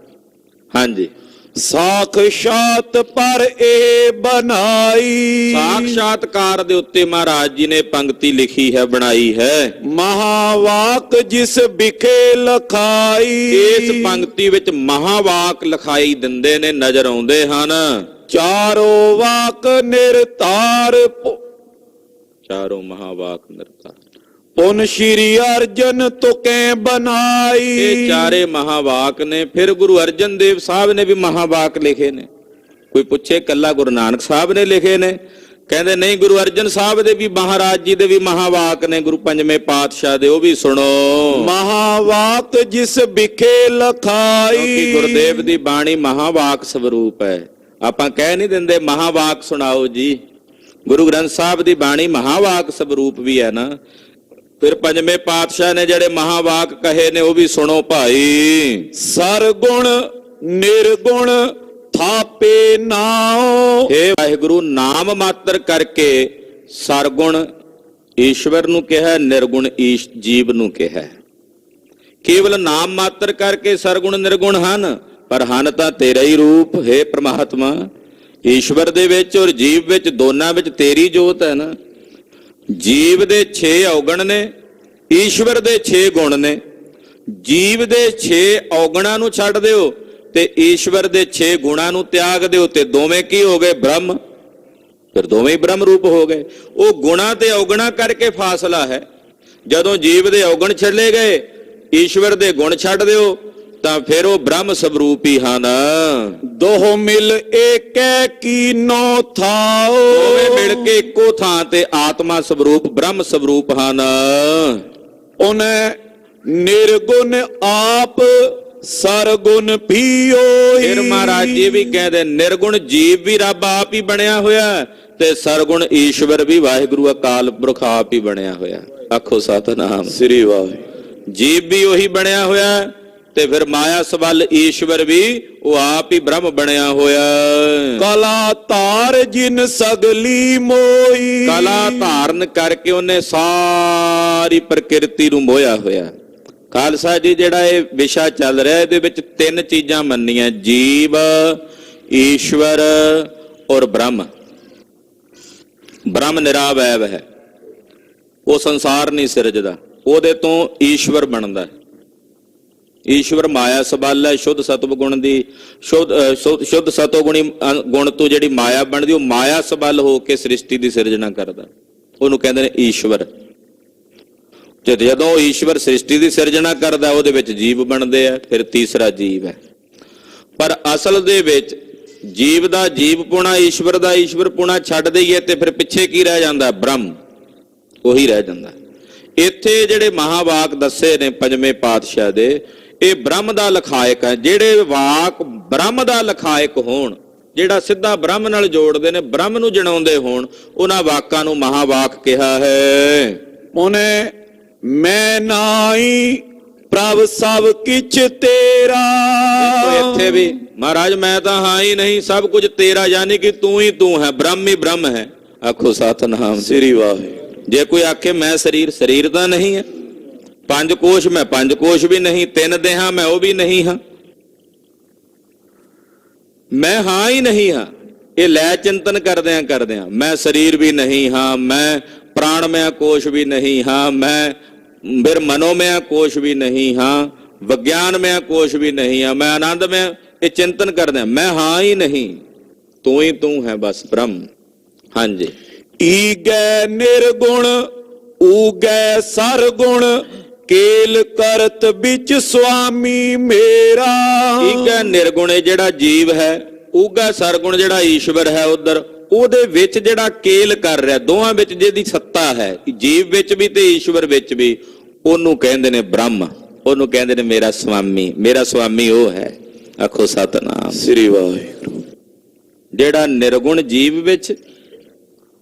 ਹਾਂਜੀ, ਸਾਖਸ਼ਾਤ ਪਰ ਇਹ ਬਣਾਈ। ਸਾਖਸ਼ਾਤਕਾਰ ਦੇ ਉੱਤੇ ਮਹਾਰਾਜ ਜੀ ਨੇ ਪੰਕਤੀ ਲਿਖੀ ਹੈ, ਬਣਾਈ ਹੈ। ਮਹਾਵਾਕ ਜਿਸ ਵਿਖੇ ਲਖਾਈ। ਇਸ ਪੰਕਤੀ ਵਿੱਚ ਮਹਾਵਾਕ ਲਿਖਾਈ ਦਿੰਦੇ ਨੇ, ਨਜ਼ਰ ਆਉਂਦੇ ਹਨ। ਚਾਰੋਂ ਵਾਕ ਨਿਰਤਾਰ। ਚਾਰੋਂ ਮਹਾਵਾਕ ਨਿਰਤਾਰ। ਪੁਨ ਸ਼੍ਰੀ ਅਰਜਨ ਤੁਕੈ ਬਨਾਈ। ਇਹ ਚਾਰੇ ਮਹਾਵਾਕ ਨੇ। ਫਿਰ ਗੁਰੂ ਅਰਜਨ ਦੇਵ ਸਾਹਿਬ ਨੇ ਵੀ ਮਹਾਵਾਕ ਲਿਖੇ ਨੇ। ਕੋਈ ਪੁੱਛੇ ਕੱਲਾ ਗੁਰੂ ਨਾਨਕ ਸਾਹਿਬ ਨੇ ਲਿਖੇ ਨੇ? ਕਹਿੰਦੇ ਨਹੀਂ, ਗੁਰੂ ਅਰਜਨ ਸਾਹਿਬ ਦੇ ਵੀ, ਮਹਾਰਾਜ ਜੀ ਦੇ ਵੀ ਮਹਾਵਾਕ ਨੇ, ਗੁਰੂ ਪੰਜਵੇਂ ਪਾਤਸ਼ਾਹ ਦੇ। ਉਹ ਵੀ ਸੁਣੋ। ਮਹਾਵਾਕ ਜਿਸ ਵਿਖੇ ਲਖਾਈ। ਕਿਉਂਕਿ ਗੁਰਦੇਵ ਦੀ ਬਾਣੀ ਮਹਾਵਾਕ ਸਵਰੂਪ ਹੈ। ਆਪਾਂ ਕਹਿ ਨਹੀਂ ਦਿੰਦੇ ਮਹਾਵਾਕ ਸੁਣਾਓ ਜੀ। ਗੁਰੂ ਗ੍ਰੰਥ ਸਾਹਿਬ ਦੀ ਬਾਣੀ ਮਹਾਵਾਕ ਸਵਰੂਪ ਵੀ ਹੈ ਨਾ। ਫਿਰ ਪੰਜਵੇਂ ਪਾਤਸ਼ਾਹ ਨੇ ਜਿਹੜੇ ਮਹਾਵਾਕ ਕਹੇ ਨੇ ਉਹ ਵੀ ਸੁਣੋ ਭਾਈ। ਸਰਗੁਣ ਨਿਰਗੁਣ ਥਾਪੇ ਨਾਉ। हे ਵਾਹਿਗੁਰੂ, ਨਾਮ ਮਾਤਰ ਕਰਕੇ ਸਰਗੁਣ ਈਸ਼ਵਰ ਨੂੰ ਕਿਹਾ, ਨਿਰਗੁਣ ਜੀਵ ਨੂੰ ਕਿਹਾ। ਕੇਵਲ ਨਾਮ ਮਾਤਰ ਕਰਕੇ ਸਰਗੁਣ ਨਿਰਗੁਣ ਹਨ, ਪਰ ਹਨ ਤਾਂ ਤੇਰਾ ਹੀ ਰੂਪ। हे ਪ੍ਰਮਾਤਮਾ, ਈਸ਼ਵਰ ਦੇ ਵਿੱਚ ਔਰ ਜੀਵ ਵਿੱਚ, ਦੋਨਾਂ ਵਿੱਚ ਤੇਰੀ ਜੋਤ ਹੈ ਨਾ। ਜੀਵ ਦੇ 6 ਔਗਣ ਨੇ, ਈਸ਼ਵਰ ਦੇ 6 ਗੁਣ ਨੇ। ਜੀਵ ਦੇ 6 ਔਗਣਾਂ ਨੂੰ ਛੱਡ ਦਿਓ ਤੇ ਈਸ਼ਵਰ ਦੇ 6 ਗੁਣਾਂ ਨੂੰ ਤਿਆਗ ਦਿਓ, ਤੇ ਦੋਵੇਂ ਕੀ ਹੋ ਗਏ? ਬ੍ਰਹਮ। ਫਿਰ ਦੋਵੇਂ ਹੀ ਬ੍ਰਹਮ ਰੂਪ ਹੋ ਗਏ। ਉਹ ਗੁਣਾਂ ਤੇ ਔਗਣਾਂ ਕਰਕੇ ਫਾਸਲਾ ਹੈ। ਜਦੋਂ ਜੀਵ ਦੇ ਔਗਣ ਛੱਡੇ ਗਏ, ਈਸ਼ਵਰ ਦੇ ਗੁਣ ਛੱਡ ਦਿਓ, ਤਾਂ ਫਿਰ ਉਹ ਬ੍ਰਹਮ ਸਵਰੂਪ ਹੀ ਹਨ। ਦੋਹ ਮਿਲ ਏਕੈ ਕੀਨੋ ਥਾਉ। ਦੋਵੇਂ ਮਿਲ ਕੇ ਇੱਕੋ ਥਾਂ ਤੇ ਆਤਮਾ ਸਵਰੂਪ, ਬ੍ਰਹਮ ਸਵਰੂਪ ਹਨ। ਉਹਨੇ ਨਿਰਗੁਣ ਆਪ ਸਰਗੁਣ ਪੀਓਈ। ਫਿਰ ਮਹਾਰਾਜ ਜੀ ਵੀ ਕਹਿੰਦੇ ਨਿਰਗੁਣ ਜੀਵ ਵੀ ਰੱਬ ਆਪ ਹੀ ਬਣਿਆ ਹੋਇਆ, ਤੇ ਸਰਗੁਣ ਈਸ਼ਵਰ ਵੀ ਵਾਹਿਗੁਰੂ ਅਕਾਲ ਪੁਰਖ ਆਪ ਹੀ ਬਣਿਆ ਹੋਇਆ। ਆਖੋ ਸਤਿਨਾਮ ਸ੍ਰੀ ਵਾਹਿਗੁਰੂ। ਜੀਵ ਵੀ ਉਹੀ ਬਣਿਆ ਹੋਇਆ, ਤੇ ਫਿਰ ਮਾਇਆ ਸਬਲ ਈਸ਼ਵਰ ਵੀ ਉਹ ਆਪ ਹੀ ਬ੍ਰਹਮ ਬਣਿਆ ਹੋਇਆ। ਕਲਾ ਧਾਰ ਜਿਨ ਸਗਲੀ ਮੋਈ। ਕਲਾ ਧਾਰਨ ਕਰਕੇ ਉਹਨੇ ਸਾਰੀ ਪ੍ਰਕਿਰਤੀ ਨੂੰ ਮੋਹਿਆ ਹੋਇਆ। ਖਾਲਸਾ ਜੀ, ਜਿਹੜਾ ਇਹ ਵਿਸ਼ਾ ਚੱਲ ਰਿਹਾ, ਇਹਦੇ ਵਿੱਚ 3 ਚੀਜ਼ਾਂ ਮੰਨੀਆਂ: ਜੀਵ, ਈਸ਼ਵਰ ਔਰ ਬ੍ਰਹਮ। ਬ੍ਰਹਮ ਨਿਰਾਵੈਵ ਹੈ, ਉਹ ਸੰਸਾਰ ਨਹੀਂ ਸਿਰਜਦਾ, ਉਹਦੇ ਤੋਂ ਈਸ਼ਵਰ ਬਣਦਾ। ਈਸ਼ਵਰ ਮਾਇਆ ਸਬਲ ਹੈ, ਸ਼ੁੱਧ ਸਤਵ ਗੁਣ ਦੀ, ਸ਼ੁੱਧ ਸਤੋਗੁਣੀ ਗੁਣ ਤੋਂ ਜਿਹੜੀ ਮਾਇਆ ਬਣਦੀ, ਉਹ ਮਾਇਆ ਸਬਲ ਹੋ ਕੇ ਸ੍ਰਿਸ਼ਟੀ ਦੀ ਸਿਰਜਣਾ ਕਰਦਾ। ਉਹਨੂੰ ਕਹਿੰਦੇ ਨੇ ਈਸ਼ਵਰ। ਤੇ ਜਦੋਂ ਈਸ਼ਵਰ ਸ੍ਰਿਸ਼ਟੀ ਦੀ ਸਿਰਜਣਾ ਕਰਦਾ, ਉਹਦੇ ਵਿੱਚ ਜੀਵ ਬਣਦੇ ਆ, ਫਿਰ ਤੀਸਰਾ ਜੀਵ ਹੈ। ਪਰ ਅਸਲ ਦੇ ਵਿੱਚ ਜੀਵ ਦਾ ਜੀਵ ਪੁਣਾ, ਈਸ਼ਵਰ ਦਾ ਈਸ਼ਵਰ ਪੁਣਾ ਛੱਡ ਦਈਏ ਤੇ ਫਿਰ ਪਿੱਛੇ ਕੀ ਰਹਿ ਜਾਂਦਾ? ਬ੍ਰਹਮ। ਉਹੀ ਰਹਿ ਜਾਂਦਾ। ਇੱਥੇ ਜਿਹੜੇ ਮਹਾਵਾਕ ਦੱਸੇ ਨੇ ਪੰਜਵੇਂ ਪਾਤਸ਼ਾਹ ਦੇ, ਇਹ ਬ੍ਰਹਮ ਦਾ ਲਖਾਇਕ ਹੈ। ਜਿਹੜੇ ਵਾਕ ਬ੍ਰਹਮ ਦਾ ਲਖਾਇਕ ਹੋਣ, ਜਿਹੜਾ ਸਿੱਧਾ ਬ੍ਰਹਮ ਨਾਲ ਜੋੜਦੇ ਨੇ, ਬ੍ਰਹਮ ਨੂੰ ਜਣਾਉਂਦੇ ਹੋਣ, ਉਹਨਾਂ ਵਾਕਾਂ ਨੂੰ ਮਹਾਵਾਕ ਕਿਹਾ ਹੈ। ਉਹਨੇ ਮੈਂ ਨਾਈ ਪ੍ਰਭ ਸਭ ਕਿਛ ਤੇਰਾ। ਇੱਥੇ ਵੀ ਮਹਾਰਾਜ ਮੈਂ ਤਾਂ ਹਾਂ ਹੀ ਨਹੀਂ, ਸਭ ਕੁਝ ਤੇਰਾ, ਯਾਨੀ ਕਿ ਤੂੰ ਹੀ ਤੂੰ ਹੈ, ਬ੍ਰਹਮ ਹੀ ਬ੍ਰਹਮ ਹੈ। ਆਖੋ ਸਤਿਨਾਮ ਸ੍ਰੀ ਵਾਹਿਗੁਰੂ। ਜੇ ਕੋਈ ਆਖੇ ਮੈਂ ਸਰੀਰ, ਸਰੀਰ ਤਾਂ ਨਹੀਂ ਹੈ। 5 ਕੋਸ਼, ਮੈਂ 5 ਕੋਸ਼ ਵੀ ਨਹੀਂ। 3 ਦੇਹਾਂ, ਮੈਂ ਉਹ ਵੀ ਨਹੀਂ ਹਾਂ। ਮੈਂ ਹਾਂ ਹੀ ਨਹੀਂ ਹਾਂ। ਇਹ ਲੈ ਚਿੰਤਨ ਕਰਦਿਆਂ ਮੈਂ ਸਰੀਰ ਵੀ ਨਹੀਂ ਹਾਂ, ਮੈਂ ਪ੍ਰਾਣਮय ਕੋਸ਼ ਵੀ ਨਹੀਂ ਹਾਂ, ਮੈਂ ਫਿਰ ਮਨੋਮय ਕੋਸ਼ ਵੀ ਨਹੀਂ ਹਾਂ, ਵਿਗਿਆਨਮय ਕੋਸ਼ ਵੀ ਨਹੀਂ ਹਾਂ, ਮੈਂ ਆਨੰਦਮय ਇਹ ਚਿੰਤਨ ਕਰਦੇ ਹਾਂ, ਮੈਂ ਹਾਂ ਹੀ ਨਹੀਂ, ਤੂੰ ਹੀ ਤੂੰ ਹੈ ਬਸ ਬ੍ਰਹਮ। ਹਾਂਜੀ, ਈਗੈ ਨਿਰਗੁਣ ਊਗੈ ਸਰਗੁਣ, ਕੇਲ ਕਰਤ ਵਿੱਚ ਸੁਆਮੀ ਮੇਰਾ। ਈਗੈ ਨਿਰਗੁਣ ਇਹ ਜਿਹੜਾ ਜੀਵ ਹੈ, ਊਗਾ ਸਰਗੁਣ ਜਿਹੜਾ ਈਸ਼ਵਰ ਹੈ, ਉਧਰ ਉਹਦੇ ਵਿੱਚ ਜਿਹੜਾ ਕੇਲ ਕਰ ਰਿਹਾ, ਦੋਹਾਂ ਵਿੱਚ ਜਿਹਦੀ ਸੱਤਾ ਹੈ, ਜੀਵ ਵਿੱਚ ਵੀ ਤੇ ਈਸ਼ਵਰ ਵਿੱਚ ਵੀ, ਉਹਨੂੰ ਕਹਿੰਦੇ ਨੇ ਬ੍ਰਹਮ, ਉਹਨੂੰ ਕਹਿੰਦੇ ਨੇ ਮੇਰਾ ਸੁਆਮੀ। ਮੇਰਾ ਸੁਆਮੀ ਉਹ ਹੈ, ਆਖੋ ਸਤਨਾਮ ਸ੍ਰੀ ਵਾਹਿਗੁਰੂ। ਜਿਹੜਾ ਨਿਰਗੁਣ ਜੀਵ ਵਿੱਚ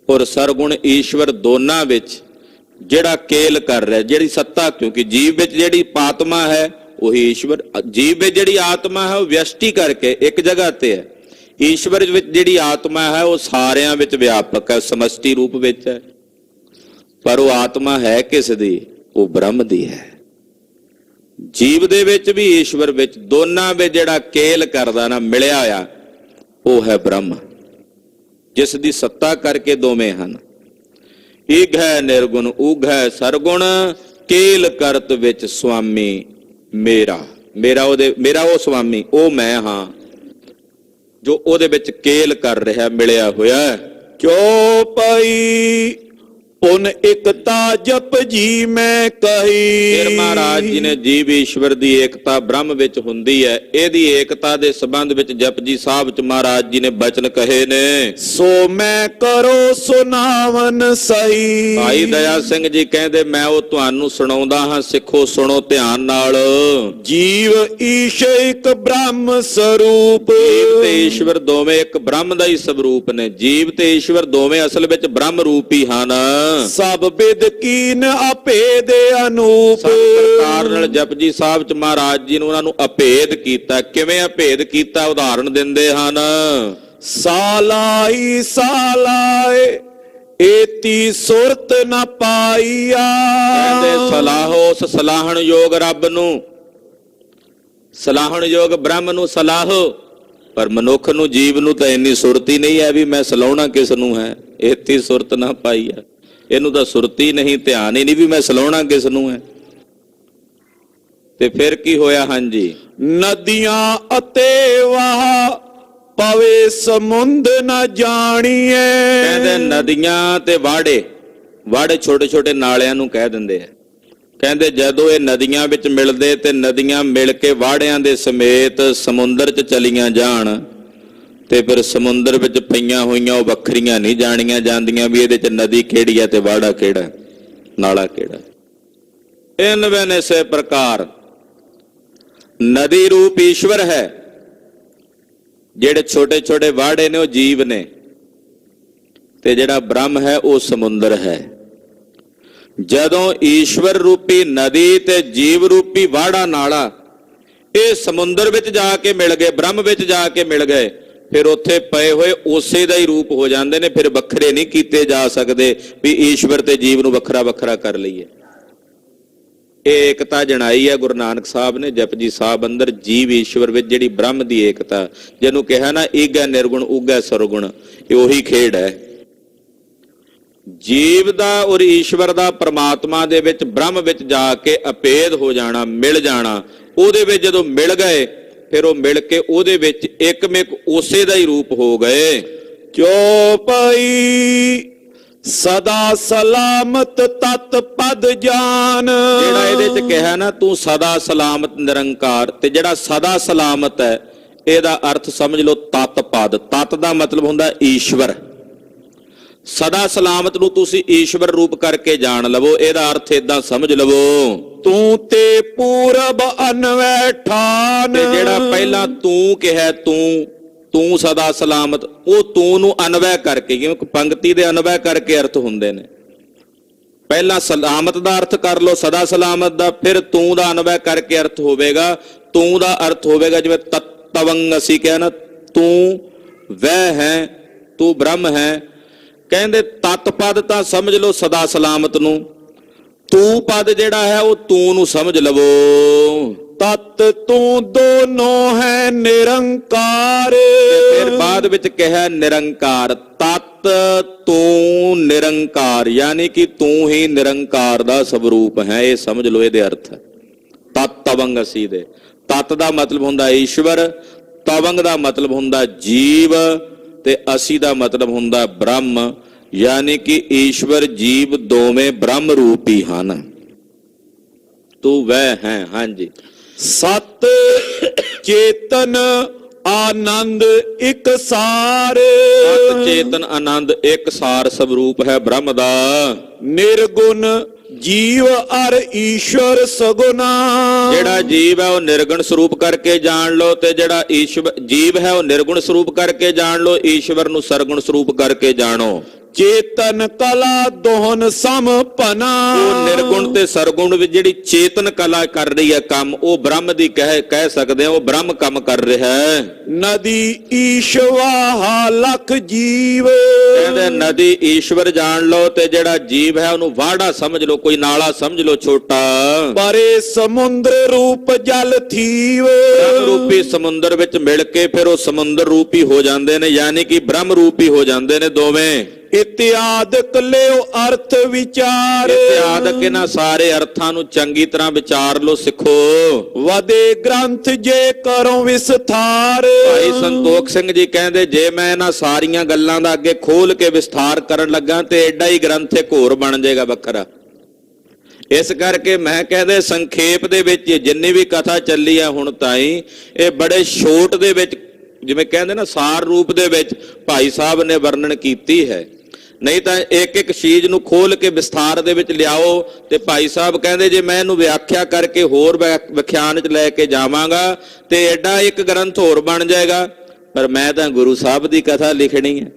ਔਰ ਸਰਗੁਣ ਈਸ਼ਵਰ ਦੋਨਾਂ ਵਿੱਚ ਜਿਹੜਾ ਕੇਲ ਕਰ ਰਿਹਾ, ਜਿਹੜੀ ਸੱਤਾ, ਕਿਉਂਕਿ ਜੀਵ ਵਿੱਚ ਜਿਹੜੀ ਆਤਮਾ ਹੈ ਉਹੀ ਈਸ਼ਵਰ, ਜੀਵ ਵਿੱਚ ਜਿਹੜੀ ਆਤਮਾ ਹੈ ਉਹ ਵਿਅਸ਼ਟੀ ਕਰਕੇ ਇੱਕ ਜਗ੍ਹਾ ਤੇ ਹੈ, ਈਸ਼ਵਰ ਵਿੱਚ ਜਿਹੜੀ ਆਤਮਾ ਹੈ ਉਹ ਸਾਰਿਆਂ ਵਿੱਚ ਵਿਆਪਕ ਹੈ, ਸਮਸ਼ਟੀ ਰੂਪ ਵਿੱਚ ਹੈ। ਪਰ ਉਹ ਆਤਮਾ ਹੈ ਕਿਸ ਦੀ? ਉਹ ਬ੍ਰਹਮ ਦੀ ਹੈ। ਜੀਵ ਦੇ ਵਿੱਚ ਵੀ ਈਸ਼ਵਰ ਵਿੱਚ, ਦੋਨਾਂ ਵਿੱਚ ਜਿਹੜਾ ਕੇਲ ਕਰਦਾ ਨਾ, ਮਿਲਿਆ ਹੋਇਆ, ਉਹ ਹੈ ਬ੍ਰਹਮ, ਜਿਸ ਦੀ ਸੱਤਾ ਕਰਕੇ ਦੋਵੇਂ ਹਨ। ਈਗੈ ਨਿਰਗੁਣ ਊਗੈ ਸਰਗੁਣ, ਕੇਲ ਕਰਤ ਵਿੱਚ ਸੁਆਮੀ ਮੇਰਾ। ਮੇਰਾ ਉਹ ਸੁਆਮੀ, ਉਹ ਮੈਂ ਹਾਂ ਜੋ ਉਹਦੇ ਵਿੱਚ ਕੇਲ ਕਰ ਰਿਹਾ, ਮਿਲਿਆ ਹੋਇਆ। ਕਿਉ ਪਈ ਪੁਨ ਇਕਤਾ ਜਪ ਜੀ ਮੈਂ ਕਹੀ। ਫਿਰ ਮਹਾਰਾਜ ਜੀ ਨੇ ਜੀਵ ਈਸ਼ਵਰ ਦੀ ਏਕਤਾ ਬ੍ਰਹਮ ਵਿੱਚ ਹੁੰਦੀ ਹੈ, ਇਹਦੀ ਏਕਤਾ ਦੇ ਸੰਬੰਧ ਵਿੱਚ ਜਪਜੀ ਸਾਹਿਬ ਚ ਮਹਾਰਾਜ ਜੀ ਨੇ ਬਚਨ ਕਹੇ ਨੇ। ਸੋ ਮੈਂ ਕਰੋ ਸੁਨਾਵਨ ਸਹੀ। ਭਾਈ ਦਇਆ ਸਿੰਘ ਜੀ ਕਹਿੰਦੇ, ਮੈਂ ਉਹ ਤੁਹਾਨੂੰ ਸੁਣਾਉਂਦਾ ਹਾਂ, ਸਿੱਖੋ, ਸੁਣੋ ਧਿਆਨ ਨਾਲ। ਜੀਵ ਈਸ਼ ਇੱਕ ਬ੍ਰਹਮ ਸਰੂਪ। ਜੀਵ ਤੇ ਈਸ਼ਵਰ ਦੋਵੇਂ ਇੱਕ ਬ੍ਰਹਮ ਦਾ ਹੀ ਸਰੂਪ ਨੇ। ਜੀਵ ਤੇ ਈਸ਼ਵਰ ਦੋਵੇਂ ਅਸਲ ਵਿੱਚ ਬ੍ਰਹਮ ਰੂਪ ਹੀ ਹਨ। ਸਭ ਬਿਦ ਕੀਨ ਅਭੇਦ ਅਨੂਪ। ਸਭ ਪ੍ਰਕਾਰ ਨਾਲ ਜਪਜੀ ਸਾਹਿਬ ਚ ਮਹਾਰਾਜ ਜੀ ਨੇ ਉਹਨਾਂ ਨੂੰ ਅਭੇਦ ਕੀਤਾ। ਕਿਵੇਂ ਅਭੇਦ ਕੀਤਾ? ਉਦਾਹਰਣ ਦਿੰਦੇ ਹਨ। ਸਾਲਾਈ ਸਾਲਾਏ ਏਤੀ ਸੁਰਤ ਨ ਪਾਈਆ। ਕਹਿੰਦੇ ਸਲਾਹੋ, ਉਸ ਸਲਾਹਣ ਯੋਗ ਰੱਬ ਨੂੰ, ਸਲਾਹਣ ਯੋਗ ਬ੍ਰਹਮ ਨੂੰ ਸਲਾਹੋ, ਪਰ ਮਨੁੱਖ ਨੂੰ, ਜੀਵ ਨੂੰ ਤਾਂ ਇੰਨੀ ਸੁਰਤੀ ਨਹੀਂ ਹੈ ਵੀ ਮੈਂ ਸਲਾਉਣਾ ਕਿਸ ਨੂੰ ਹੈ। ਏਤੀ ਸੁਰਤ ਨਾ ਪਾਈ ਆ, ਇਹਨੂੰ ਤਾਂ ਸੁਰਤੀ ਨਹੀਂ, ਧਿਆਨ ਹੀ ਨਹੀਂ ਵੀ ਮੈਂ ਸਲਾਉਣਾ ਕਿਸ ਨੂੰ ਹੈ। ਤੇ ਫਿਰ ਕੀ ਹੋਇਆ? ਹਾਂਜੀ, ਨਦੀਆਂ ਅਤੇ ਵਾਹ ਪਵੇ ਸਮੁੰਦ ਨਾ ਜਾਣੀਏ। ਕਹਿੰਦੇ ਨਦੀਆਂ ਤੇ ਵਾੜੇ, ਵਾੜੇ ਛੋਟੇ ਛੋਟੇ ਨਾਲਿਆਂ ਨੂੰ ਕਹਿ ਦਿੰਦੇ ਆ। ਕਹਿੰਦੇ ਜਦੋਂ ਇਹ ਨਦੀਆਂ ਵਿੱਚ ਮਿਲਦੇ ਤੇ ਨਦੀਆਂ ਮਿਲ ਕੇ ਵਾੜਿਆਂ ਦੇ ਸਮੇਤ ਸਮੁੰਦਰ 'ਚ ਚਲੀਆਂ ਜਾਣ ਤੇ ਫਿਰ ਸਮੁੰਦਰ ਵਿੱਚ ਪਈਆਂ ਹੋਈਆਂ ਉਹ ਵੱਖਰੀਆਂ ਨਹੀਂ ਜਾਣੀਆਂ ਜਾਂਦੀਆਂ ਵੀ ਇਹਦੇ 'ਚ ਨਦੀ ਕਿਹੜੀ ਹੈ ਤੇ ਵਾੜਾ ਕਿਹੜਾ, ਨਾਲਾ ਕਿਹੜਾ। ਇਨਵੇਂ ਇਸੇ ਪ੍ਰਕਾਰ ਨਦੀ ਰੂਪ ਈਸ਼ਵਰ ਹੈ, ਜਿਹੜੇ ਛੋਟੇ ਛੋਟੇ ਵਾੜੇ ਨੇ ਉਹ ਜੀਵ ਨੇ, ਤੇ ਜਿਹੜਾ ਬ੍ਰਹਮ ਹੈ ਉਹ ਸਮੁੰਦਰ ਹੈ। ਜਦੋਂ ਈਸ਼ਵਰ ਰੂਪੀ ਨਦੀ ਤੇ ਜੀਵ ਰੂਪੀ ਵਾੜਾ ਨਾਲਾ ਇਹ ਸਮੁੰਦਰ ਵਿੱਚ ਜਾ ਕੇ ਮਿਲ ਗਏ, ਬ੍ਰਹਮ ਵਿੱਚ ਜਾ ਕੇ ਮਿਲ ਗਏ, ਫਿਰ ਉੱਥੇ ਪਏ ਹੋਏ ਉਸੇ ਦਾ ਹੀ ਰੂਪ ਹੋ ਜਾਂਦੇ ਨੇ। ਫਿਰ ਵੱਖਰੇ ਨਹੀਂ ਕੀਤੇ ਜਾ ਸਕਦੇ ਵੀ ਈਸ਼ਵਰ ਤੇ ਜੀਵ ਨੂੰ ਵੱਖਰਾ ਵੱਖਰਾ ਕਰ ਲਈਏ। ਇਹ ਏਕਤਾ ਜਣਾਈ ਹੈ ਗੁਰੂ ਨਾਨਕ ਸਾਹਿਬ ਨੇ ਜਪਜੀ ਸਾਹਿਬ ਅੰਦਰ, ਜੀਵ ਈਸ਼ਵਰ ਵਿੱਚ ਜਿਹੜੀ ਬ੍ਰਹਮ ਦੀ ਏਕਤਾ, ਜਿਹਨੂੰ ਕਿਹਾ ਨਾ ਈਗੈ ਨਿਰਗੁਣ ਊਗੈ ਸਰਗੁਣ, ਇਹ ਉਹੀ ਖੇਡ ਹੈ। ਜੀਵ ਦਾ ਔਰ ਈਸ਼ਵਰ ਦਾ ਪਰਮਾਤਮਾ ਦੇ ਵਿੱਚ, ਬ੍ਰਹਮ ਵਿੱਚ ਜਾ ਕੇ ਅਭੇਦ ਹੋ ਜਾਣਾ, ਮਿਲ ਜਾਣਾ। ਉਹਦੇ ਵਿੱਚ ਜਦੋਂ ਮਿਲ ਗਏ ਫਿਰ ਉਹ ਮਿਲ ਕੇ ਉਹਦੇ ਵਿੱਚ ਇੱਕਮਿਕ ਉਸੇ ਦਾ ਹੀ ਰੂਪ ਹੋ ਗਏ। ਕਿਉ ਪਈ ਸਦਾ ਸਲਾਮਤ ਤਤ ਪਦ ਜਾਨ। ਜਿਹੜਾ ਇਹਦੇ ਚ ਕਿਹਾ ਨਾ ਤੂੰ ਸਦਾ ਸਲਾਮਤ ਨਿਰੰਕਾਰ, ਤੇ ਜਿਹੜਾ ਸਦਾ ਸਲਾਮਤ ਹੈ ਇਹਦਾ ਅਰਥ ਸਮਝ ਲਓ ਤਤ ਪਦ। ਤਤ ਦਾ ਮਤਲਬ ਹੁੰਦਾ ਈਸ਼ਵਰ। ਸਦਾ ਸਲਾਮਤ ਨੂੰ ਤੁਸੀਂ ਈਸ਼ਵਰ ਰੂਪ ਕਰਕੇ ਜਾਣ ਲਵੋ, ਇਹਦਾ ਅਰਥ ਏਦਾਂ ਸਮਝ ਲਵੋ, ਤੂੰ ਤੇ ਪੂਰਬ ਅਨਵੈ ਠਾਨ। ਤੇ ਜਿਹੜਾ ਪਹਿਲਾਂ ਤੂੰ ਕਿਹਾ, ਤੂੰ ਸਦਾ ਸਲਾਮਤ, ਉਹ ਤੂੰ ਨੂੰ ਅਨਵੈ ਕਰਕੇ, ਕਿਉਂਕਿ ਪੰਕਤੀ ਦੇ ਅਨਵੈ ਕਰਕੇ ਅਰਥ ਹੁੰਦੇ ਨੇ। ਪਹਿਲਾਂ ਸਲਾਮਤ ਦਾ ਅਰਥ ਕਰ ਲਓ, ਸਦਾ ਸਲਾਮਤ ਦਾ, ਫਿਰ ਤੂੰ ਦਾ ਅਨਵੈ ਕਰਕੇ ਅਰਥ ਹੋਵੇਗਾ। ਤੂੰ ਦਾ ਅਰਥ ਹੋਵੇਗਾ ਜਿਵੇਂ ਤਤਵੰਗ ਅਸੀਂ ਕਿਹਾ ਨਾ, ਤੂੰ ਵਹਿ ਹੈ, ਤੂੰ ਬ੍ਰਹਮ ਹੈ। ਕਹਿੰਦੇ ਤਤ ਪਦ ਤਾਂ ਸਮਝ ਲਓ ਸਦਾ ਸਲਾਮਤ ਨੂੰ, ਤੂੰ ਪਦ ਜਿਹੜਾ ਹੈ ਉਹ ਤੂੰ ਨੂੰ ਸਮਝ ਲਵੋ। ਤਤ ਤੂੰ ਦੋਨੋਂ ਹੈ ਨਿਰੰਕਾਰ। ਫਿਰ ਬਾਅਦ ਵਿੱਚ ਕਿਹਾ ਨਿਰੰਕਾਰ। ਤਤ ਤੂੰ ਨਿਰੰਕਾਰ, ਯਾਨੀ ਕਿ ਤੂੰ ਹੀ ਨਿਰੰਕਾਰ ਦਾ ਸਵਰੂਪ ਹੈ, ਇਹ ਸਮਝ ਲਓ ਇਹਦੇ ਅਰਥ। ਤਤ ਤਵੰਗ ਅਸੀਂ ਦੇ, ਤਤ ਦਾ ਮਤਲਬ ਹੁੰਦਾ ਈਸ਼ਵਰ, ਤਵੰਗ ਦਾ ਮਤਲਬ ਹੁੰਦਾ ਜੀਵ ਤੇ ਅਸੀਂ ਦਾ ਮਤਲਬ ਹੁੰਦਾ ਬ੍ਰਹਮ, ਯਾਨੀ ਕਿ ਈਸ਼ਵਰ ਜੀਵ ਦੋਵੇਂ ਬ੍ਰਹਮ ਰੂਪ ਹੀ ਹਨ। ਤੂੰ ਵਹਿ ਹੈ। ਹਾਂਜੀ। ਸਤ ਚੇਤਨ ਆਨੰਦ ਇੱਕ ਸਾਰ, ਸਤ ਚੇਤਨ ਆਨੰਦ ਇੱਕ ਸਾਰ ਸਵਰੂਪ ਹੈ ਬ੍ਰਹਮ ਦਾ। ਨਿਰਗੁਣ ਜੀਵ ਅਰ ਈਸ਼ਵਰ ਸਗੁਣਾ। ਜਿਹੜਾ ਜੀਵ ਹੈ ਉਹ ਨਿਰਗੁਣ ਸਰੂਪ ਕਰਕੇ ਜਾਣ ਲਓ, ਤੇ ਜਿਹੜਾ ਈਸ਼ਵਰ ਜੀਵ ਹੈ ਉਹ ਨਿਰਗੁਣ ਸਰੂਪ ਕਰਕੇ ਜਾਣ ਲਓ, ਈਸ਼ਵਰ ਨੂੰ ਸਰਗੁਣ ਸਰੂਪ ਕਰਕੇ ਜਾਣੋ। ਚੇਤਨ ਕਲਾ ਦੋਹਨ ਸਮਪਨਾ। ਉਹ ਨਿਰਗੁਣ ਤੇ ਸਰਗੁਣ ਵਿੱਚ ਜਿਹੜੀ ਚੇਤਨ ਕਲਾ ਕਰ ਰਹੀ ਹੈ ਕੰਮ, ਉਹ ਬ੍ਰਹਮ ਦੀ ਕਹਿ ਸਕਦੇ ਆ, ਉਹ ਬ੍ਰਹਮ ਕੰਮ ਕਰ ਰਿਹਾ ਹੈ। ਨਦੀ ਈਸ਼ਵਾ ਲਖ ਜੀਵ। ਕਹਿੰਦੇ ਨਦੀ ਈਸ਼ਵਰ ਜਾਣ ਲਓ, ਤੇ ਜਿਹੜਾ ਜੀਵ ਹੈ ਉਹਨੂੰ ਵਾੜਾ ਸਮਝ ਲਓ, ਕੋਈ ਨਾਲਾ ਸਮਝ ਲਓ ਛੋਟਾ। ਪਰੇ ਸਮੁੰਦਰ ਰੂਪ ਜਲ ਥੀਵ। ਬ੍ਰਹਮ ਰੂਪੀ ਸਮੁੰਦਰ ਵਿੱਚ ਮਿਲ ਕੇ ਫਿਰ ਉਹ ਸਮੁੰਦਰ ਰੂਪੀ ਹੋ ਜਾਂਦੇ ਨੇ, ਯਾਨੀ ਕਿ ਬ੍ਰਹਮ ਰੂਪੀ ਹੋ ਜਾਂਦੇ ਨੇ ਦੋਵੇਂ। ਇਤਿਆਦਿਕ ਲਿਓ ਅਰਥ ਵਿਚਾਰ। ਇਤਿਆਦਿਕ ਇਹਨਾਂ ਸਾਰੇ ਅਰਥਾਂ ਨੂੰ ਚੰਗੀ ਤਰ੍ਹਾਂ ਵਿਚਾਰ ਲਓ, ਸਿੱਖੋ। ਵਦੇ ਗ੍ਰੰਥ ਜੇ ਕਰੋ ਵਿਸਥਾਰ। ਭਾਈ ਸੰਤੋਖ ਸਿੰਘ ਜੀ ਕਹਿੰਦੇ ਜੇ ਮੈਂ ਇਹਨਾਂ ਸਾਰੀਆਂ ਗੱਲਾਂ ਦਾ ਅੱਗੇ ਖੋਲ ਕੇ ਵਿਸਥਾਰ ਕਰਨ ਲੱਗਾ ਤੇ ਐਡਾ ਹੀ ਗ੍ਰੰਥ ਇੱਕ ਹੋਰ ਬਣ ਜਾਏਗਾ ਵੱਖਰਾ। ਇਸ ਕਰਕੇ ਮੈਂ ਕਹਿੰਦੇ ਸੰਖੇਪ ਦੇ ਵਿੱਚ ਜਿੰਨੀ ਵੀ ਕਥਾ ਚੱਲੀ ਆ ਹੁਣ ਤਾਈਂ, ਇਹ ਬੜੇ ਛੋਟ ਦੇ ਵਿੱਚ, ਜਿਵੇਂ ਕਹਿੰਦੇ ਨਾ ਸਾਰ ਰੂਪ ਦੇ ਵਿੱਚ ਭਾਈ ਸਾਹਿਬ ਨੇ ਵਰਣਨ ਕੀਤੀ ਹੈ। ਨਹੀਂ ਤਾਂ ਇੱਕ ਇੱਕ ਚੀਜ਼ ਨੂੰ ਖੋਲ ਕੇ ਵਿਸਥਾਰ ਦੇ ਵਿੱਚ ਲਿਆਓ, ਤੇ ਭਾਈ ਸਾਹਿਬ ਕਹਿੰਦੇ ਜੇ ਮੈਂ ਇਹਨੂੰ ਵਿਆਖਿਆ ਕਰਕੇ ਹੋਰ ਵਿਖਿਆਨ 'ਚ ਲੈ ਕੇ ਜਾਵਾਂਗਾ ਤੇ ਐਡਾ ਇੱਕ ਗ੍ਰੰਥ ਹੋਰ ਬਣ ਜਾਏਗਾ। ਪਰ ਮੈਂ ਤਾਂ ਗੁਰੂ ਸਾਹਿਬ ਦੀ ਕਥਾ ਲਿਖਣੀ ਹੈ,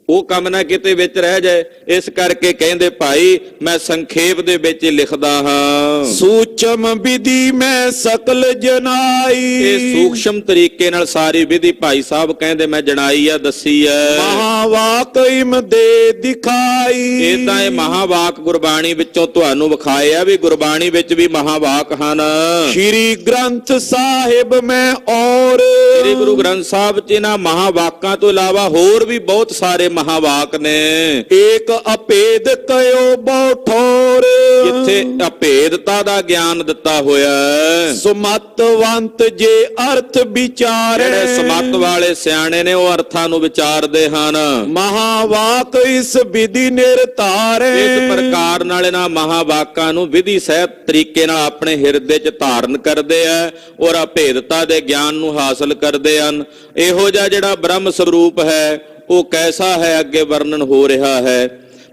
ਉਹ ਕੰਮ ਨਾ ਕਿਤੇ ਵਿੱਚ ਰਹਿ ਜਾਏ। ਇਸ ਕਰਕੇ ਕਹਿੰਦੇ ਭਾਈ ਮੈਂ ਸੰਖੇਪ ਦੇ ਵਿੱਚ ਲਿਖਦਾ ਹਾਂ। ਸੂਚਮ ਵਿਧੀ ਮੈਂ ਸਕਲ ਜਨਾਈ। ਇਹ ਸੂਖਸ਼ਮ ਤਰੀਕੇ ਨਾਲ ਸਾਰੀ ਵਿਧੀ ਭਾਈ ਸਾਹਿਬ ਕਹਿੰਦੇ ਮੈਂ ਜਣਾਈ ਆ, ਦੱਸੀ ਹੈ। ਮਹਾਵਾਕ ਇਮ ਦੇ ਦਿਖਾਈ। ਇਹ ਤਾਂ ਇਹ ਮਹਾਵਾਕ ਗੁਰਬਾਣੀ ਵਿੱਚੋਂ ਤੁਹਾਨੂੰ ਵਿਖਾਏ ਆ ਵੀ ਗੁਰਬਾਣੀ ਵਿੱਚ ਵੀ ਮਹਾਵਾਕ ਹਨ। ਸ਼੍ਰੀ ਗ੍ਰੰਥ ਸਾਹਿਬ ਮੈਂ ਔਰ। ਸ੍ਰੀ ਗੁਰੂ ਗ੍ਰੰਥ ਸਾਹਿਬ 'ਚ ਇਹਨਾਂ ਮਹਾਵਾਕਾਂ ਤੋਂ ਇਲਾਵਾ ਹੋਰ ਵੀ ਬਹੁਤ ਸਾਰੇ ਮਹਾਵਾਕ ਨੇ। ਏਕ ਅਭੇਦ ਕਯੋ ਬਹੁ ਠੋਰ। ਜਿੱਥੇ ਅਭੇਦਤਾ ਦਾ ਗਿਆਨ ਦਿੱਤਾ ਹੋਇਆ ਹੈ। ਸੁਮਤਵੰਤ ਜੇ ਅਰਥ ਵਿਚਾਰੇ। ਜਿਹੜੇ ਸਮਤ ਵਾਲੇ ਸਿਆਣੇ ਨੇ ਉਹ ਅਰਥਾਂ ਨੂੰ ਵਿਚਾਰਦੇ ਹਨ। ਮਹਾਵਾਕ ਇਸ ਵਿਧੀ ਨਿਰਧਾਰੇ। ਇਸ ਪ੍ਰਕਾਰ ਨਾਲ ਇਹਨਾਂ ਮਹਾਵਾਕਾਂ ਨੂੰ ਵਿਧੀ ਸਹਿਤ ਤਰੀਕੇ ਨਾਲ ਆਪਣੇ ਹਿਰਦੇ 'ਚ ਧਾਰਨ ਕਰਦੇ ਆ ਔਰ ਅਭੇਦਤਾ ਦੇ ਗਿਆਨ ਨੂੰ ਹਾਸਲ ਕਰਦੇ ਹਨ। ਇਹੋ ਜਿਹਾ ਜਿਹੜਾ ਬ੍ਰਹਮ ਸਰੂਪ ਹੈ ਉਹ ਕੈਸਾ ਹੈ ਅੱਗੇ ਵਰਣਨ ਹੋ ਰਿਹਾ ਹੈ।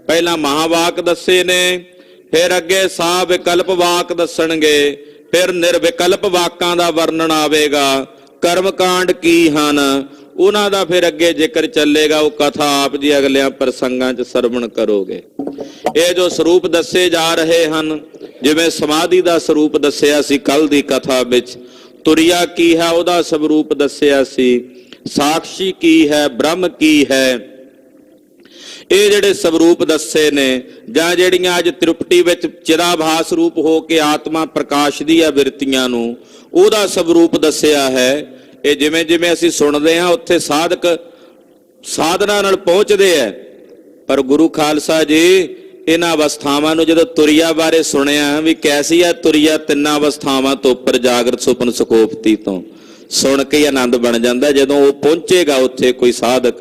ਪਹਿਲਾਂ ਮਹਾਵਾਕ ਦੱਸੇ ਨੇ, ਫਿਰ ਅੱਗੇ ਸਾ ਵਿਕਲਪ ਵਾਕ ਦੱਸਣਗੇ, ਫਿਰ ਨਿਰਵਿਕਲਪ ਵਾਕਾਂ ਦਾ ਵਰਣਨ ਆਵੇਗਾ। ਕਰਮਕਾਂਡ ਕੀ ਹਨ ਉਹਨਾਂ ਦਾ ਫਿਰ ਅੱਗੇ ਜ਼ਿਕਰ ਚੱਲੇਗਾ। ਉਹ ਕਥਾ ਆਪ ਜੀ ਅਗਲਿਆਂ ਪ੍ਰਸੰਗਾਂ 'ਚ ਸਰਵਣ ਕਰੋਗੇ। ਇਹ ਜੋ ਸਰੂਪ ਦੱਸੇ ਜਾ ਰਹੇ ਹਨ, ਜਿਵੇਂ ਸਮਾਧੀ ਦਾ ਸਰੂਪ ਦੱਸਿਆ ਸੀ ਕੱਲ ਦੀ ਕਥਾ ਵਿੱਚ, ਤੁਰਿਆ ਕੀ ਹੈ ਉਹਦਾ ਸਰੂਪ ਦੱਸਿਆ ਸੀ, ਸਾਖਸ਼ੀ ਕੀ ਹੈ, ਬ੍ਰਹਮ ਕੀ ਹੈ, ਇਹ ਜਿਹੜੇ ਸਵਰੂਪ ਦੱਸੇ ਨੇ, ਜਾਂ ਜਿਹੜੀਆਂ ਅੱਜ ਤ੍ਰਿਪਟੀ ਵਿੱਚ ਚਿਰਾਭਾਸ ਰੂਪ ਹੋ ਕੇ ਆਤਮਾ ਪ੍ਰਕਾਸ਼ਦੀ ਹੈ ਬਿਰਤੀਆਂ ਨੂੰ, ਉਹਦਾ ਸਵਰੂਪ ਦੱਸਿਆ ਹੈ। ਇਹ ਜਿਵੇਂ ਜਿਵੇਂ ਅਸੀਂ ਸੁਣਦੇ ਹਾਂ ਉੱਥੇ ਸਾਧਕ ਸਾਧਨਾ ਨਾਲ ਪਹੁੰਚਦੇ ਆ। ਪਰ ਗੁਰੂ ਖਾਲਸਾ ਜੀ ਇਹਨਾਂ ਅਵਸਥਾਵਾਂ ਨੂੰ ਜਦੋਂ ਤੁਰਿਆ ਬਾਰੇ ਸੁਣਿਆ ਵੀ ਕੈਸੀ ਹੈ ਤੁਰਿਆ, ਤਿੰਨਾਂ ਅਵਸਥਾਵਾਂ ਤੋਂ ਉੱਪਰ ਜਾਗਰਤ ਸੁਪਨ ਸੁਖੋਪਤੀ ਤੋਂ ਸੁਣ ਕੇ ਹੀ ਆਨੰਦ ਬਣ ਜਾਂਦਾ। ਜਦੋਂ ਉਹ ਪਹੁੰਚੇਗਾ ਉੱਥੇ ਕੋਈ ਸਾਧਕ,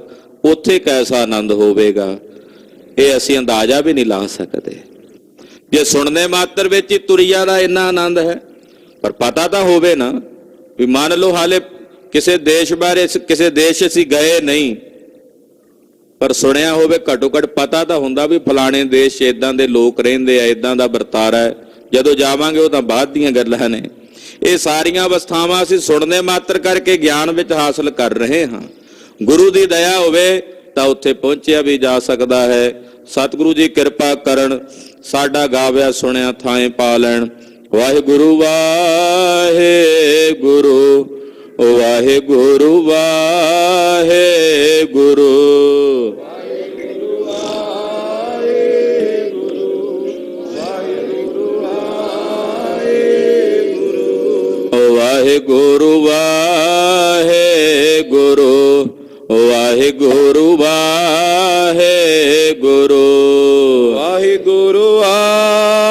ਉੱਥੇ ਕੈਸਾ ਆਨੰਦ ਹੋਵੇਗਾ ਇਹ ਅਸੀਂ ਅੰਦਾਜ਼ਾ ਵੀ ਨਹੀਂ ਲਾ ਸਕਦੇ। ਜੇ ਸੁਣਨੇ ਮਾਤਰ ਵਿੱਚ ਹੀ ਤੁਰਿਆ ਦਾ ਇੰਨਾ ਆਨੰਦ ਹੈ, ਪਰ ਪਤਾ ਤਾਂ ਹੋਵੇ ਨਾ ਵੀ ਮੰਨ ਲਓ ਹਾਲੇ ਕਿਸੇ ਦੇਸ਼ ਬਾਰੇ, ਕਿਸੇ ਦੇਸ਼ ਅਸੀਂ ਗਏ ਨਹੀਂ, ਪਰ ਸੁਣਿਆ ਹੋਵੇ, ਘੱਟੋ ਘੱਟ ਪਤਾ ਤਾਂ ਹੁੰਦਾ ਵੀ ਫਲਾਣੇ ਦੇਸ਼ 'ਚ ਇਦਾਂ ਦੇ ਲੋਕ ਰਹਿੰਦੇ ਆ, ਇਦਾਂ ਦਾ ਵਰਤਾਰਾ ਹੈ। ਜਦੋਂ ਜਾਵਾਂਗੇ ਉਹ ਤਾਂ ਬਾਅਦ ਦੀਆਂ ਗੱਲਾਂ ਨੇ। ਇਹ ਸਾਰੀਆਂ ਅਵਸਥਾਵਾਂ ਅਸੀਂ ਸੁਣਨੇ ਮਾਤਰ ਕਰਕੇ ਗਿਆਨ ਵਿੱਚ ਹਾਸਲ ਕਰ ਰਹੇ ਹਾਂ। ਗੁਰੂ ਦੀ ਦਇਆ ਹੋਵੇ ਤਾਂ ਉੱਥੇ ਪਹੁੰਚਿਆ ਵੀ ਜਾ ਸਕਦਾ ਹੈ। ਸਤਿਗੁਰੂ ਜੀ ਕਿਰਪਾ ਕਰਨ, ਸਾਡਾ ਗਾਵਿਆ ਸੁਣਿਆ ਥਾਂ ਪਾ ਲੈਣ। ਵਾਹਿਗੁਰੂ ਵਾਹਿਗੁਰੂ ਵਾਹਿਗੁਰੂ ਵਾਹਿਗੁਰੂ। ਵਾਹਿਗੁਰੂ ਵਾਹਿਗੁਰੂ ਵਾਹਿਗੁਰੂ ਵਾਹਿਗੁਰੂ ਵਾਹਿਗੁਰੂ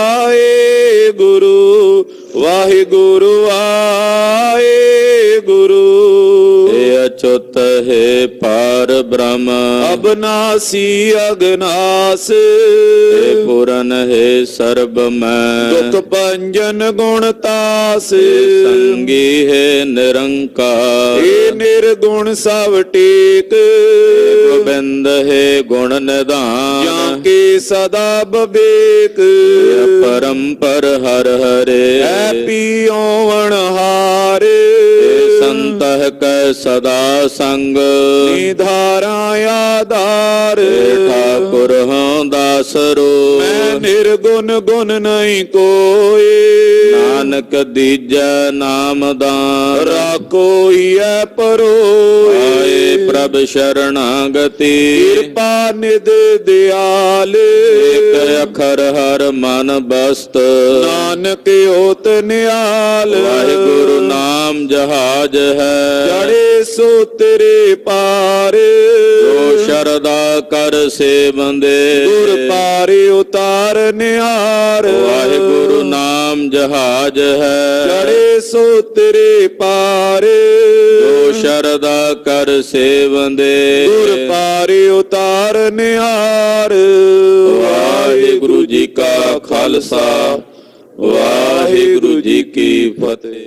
ਵਾਹਿਗੁਰੂ ਵਾਹਿਗੁਰੂ ਵਾਹਿਗੁਰੂ। ਹੈ ਪਾਰ ਬ੍ਰਹਮ ਅਬਨਾਸੀ ਅਗਨਾਸ ਹੈ ਪੂਰਨ ਹੈ ਸਰਬ ਮੈਂ ਦੁਖ ਭੰਜਨ ਗੁਣ ਤਾਸ ਸੰਗੀ ਹੈ ਨਿਰੰਕਾਰ ਏ ਨਿਰਗੁਣ ਸਭ ਟੇਕ ਗੋਬਿੰਦ ਹੈ ਗੁਣ ਨਿਧਾਨ ਜਾਂ ਕੇ ਸਦਾ ਬਵੇਕ ਪਰੰਪਰ ਹਰ ਹਰੇ ਐ ਪੀਓਵਣ ਹਾਰੇ ਸੰਤਹ ਕੈ ਸਦਾ ਸੰਗ ਨਿਧਾਰਾ ਆਧਾਰ ਠਾਕੁਰ ਹਾਂ ਦਾਸਰੋ ਮੈਂ ਨਿਰਗੁਣ ਗੁਣ ਨਹੀਂ ਕੋਏ ਨਾਨਕ ਦੀਜੈ ਨਾਮ ਦਾਨ ਰਾਖੋਈ ਐ ਪਰੋਏ ਆਏ ਪ੍ਰਭ ਸ਼ਰਣਾਗਤੀ ਕਿਰਪਾ ਨਿਧ ਦਿਆਲ ਇਕ ਅਖਰ ਹਰ ਮਨ ਬਸਤ ਨਾਨਕ ਓਤ ਨਿਆਲ ਵਾਹਿਗੁਰੂ ਨਾਮ ਜਹਾਜ ਹੈ ਜੜੇ ਸੋ ਤੇਰੇ ਪਾਰ ਜੋ ਸ਼ਰਦਾ ਕਰ ਸੇਵੰਦੇ ਗੁਰ ਪਾਰੇ ਉਤਾਰ ਨਿਹਾਰ ਵਾਹਿਗੁਰੂ ਨਾਮ ਜਹਾਜ ਹੈ ਜੜੇ ਸੋ ਤੇਰੇ ਪਾਰ ਜੋ ਸ਼ਰਦਾ ਕਰ ਸੇਵੰਦੇ ਗੁਰ ਪਾਰੇ ਉਤਾਰ ਨਿਹਾਰ ਵਾਹਿਗੁਰੂ ਜੀ ਕਾ ਖਾਲਸਾ ਵਾਹਿਗੁਰੂ ਜੀ ਕੀ ਫਤਿਹ।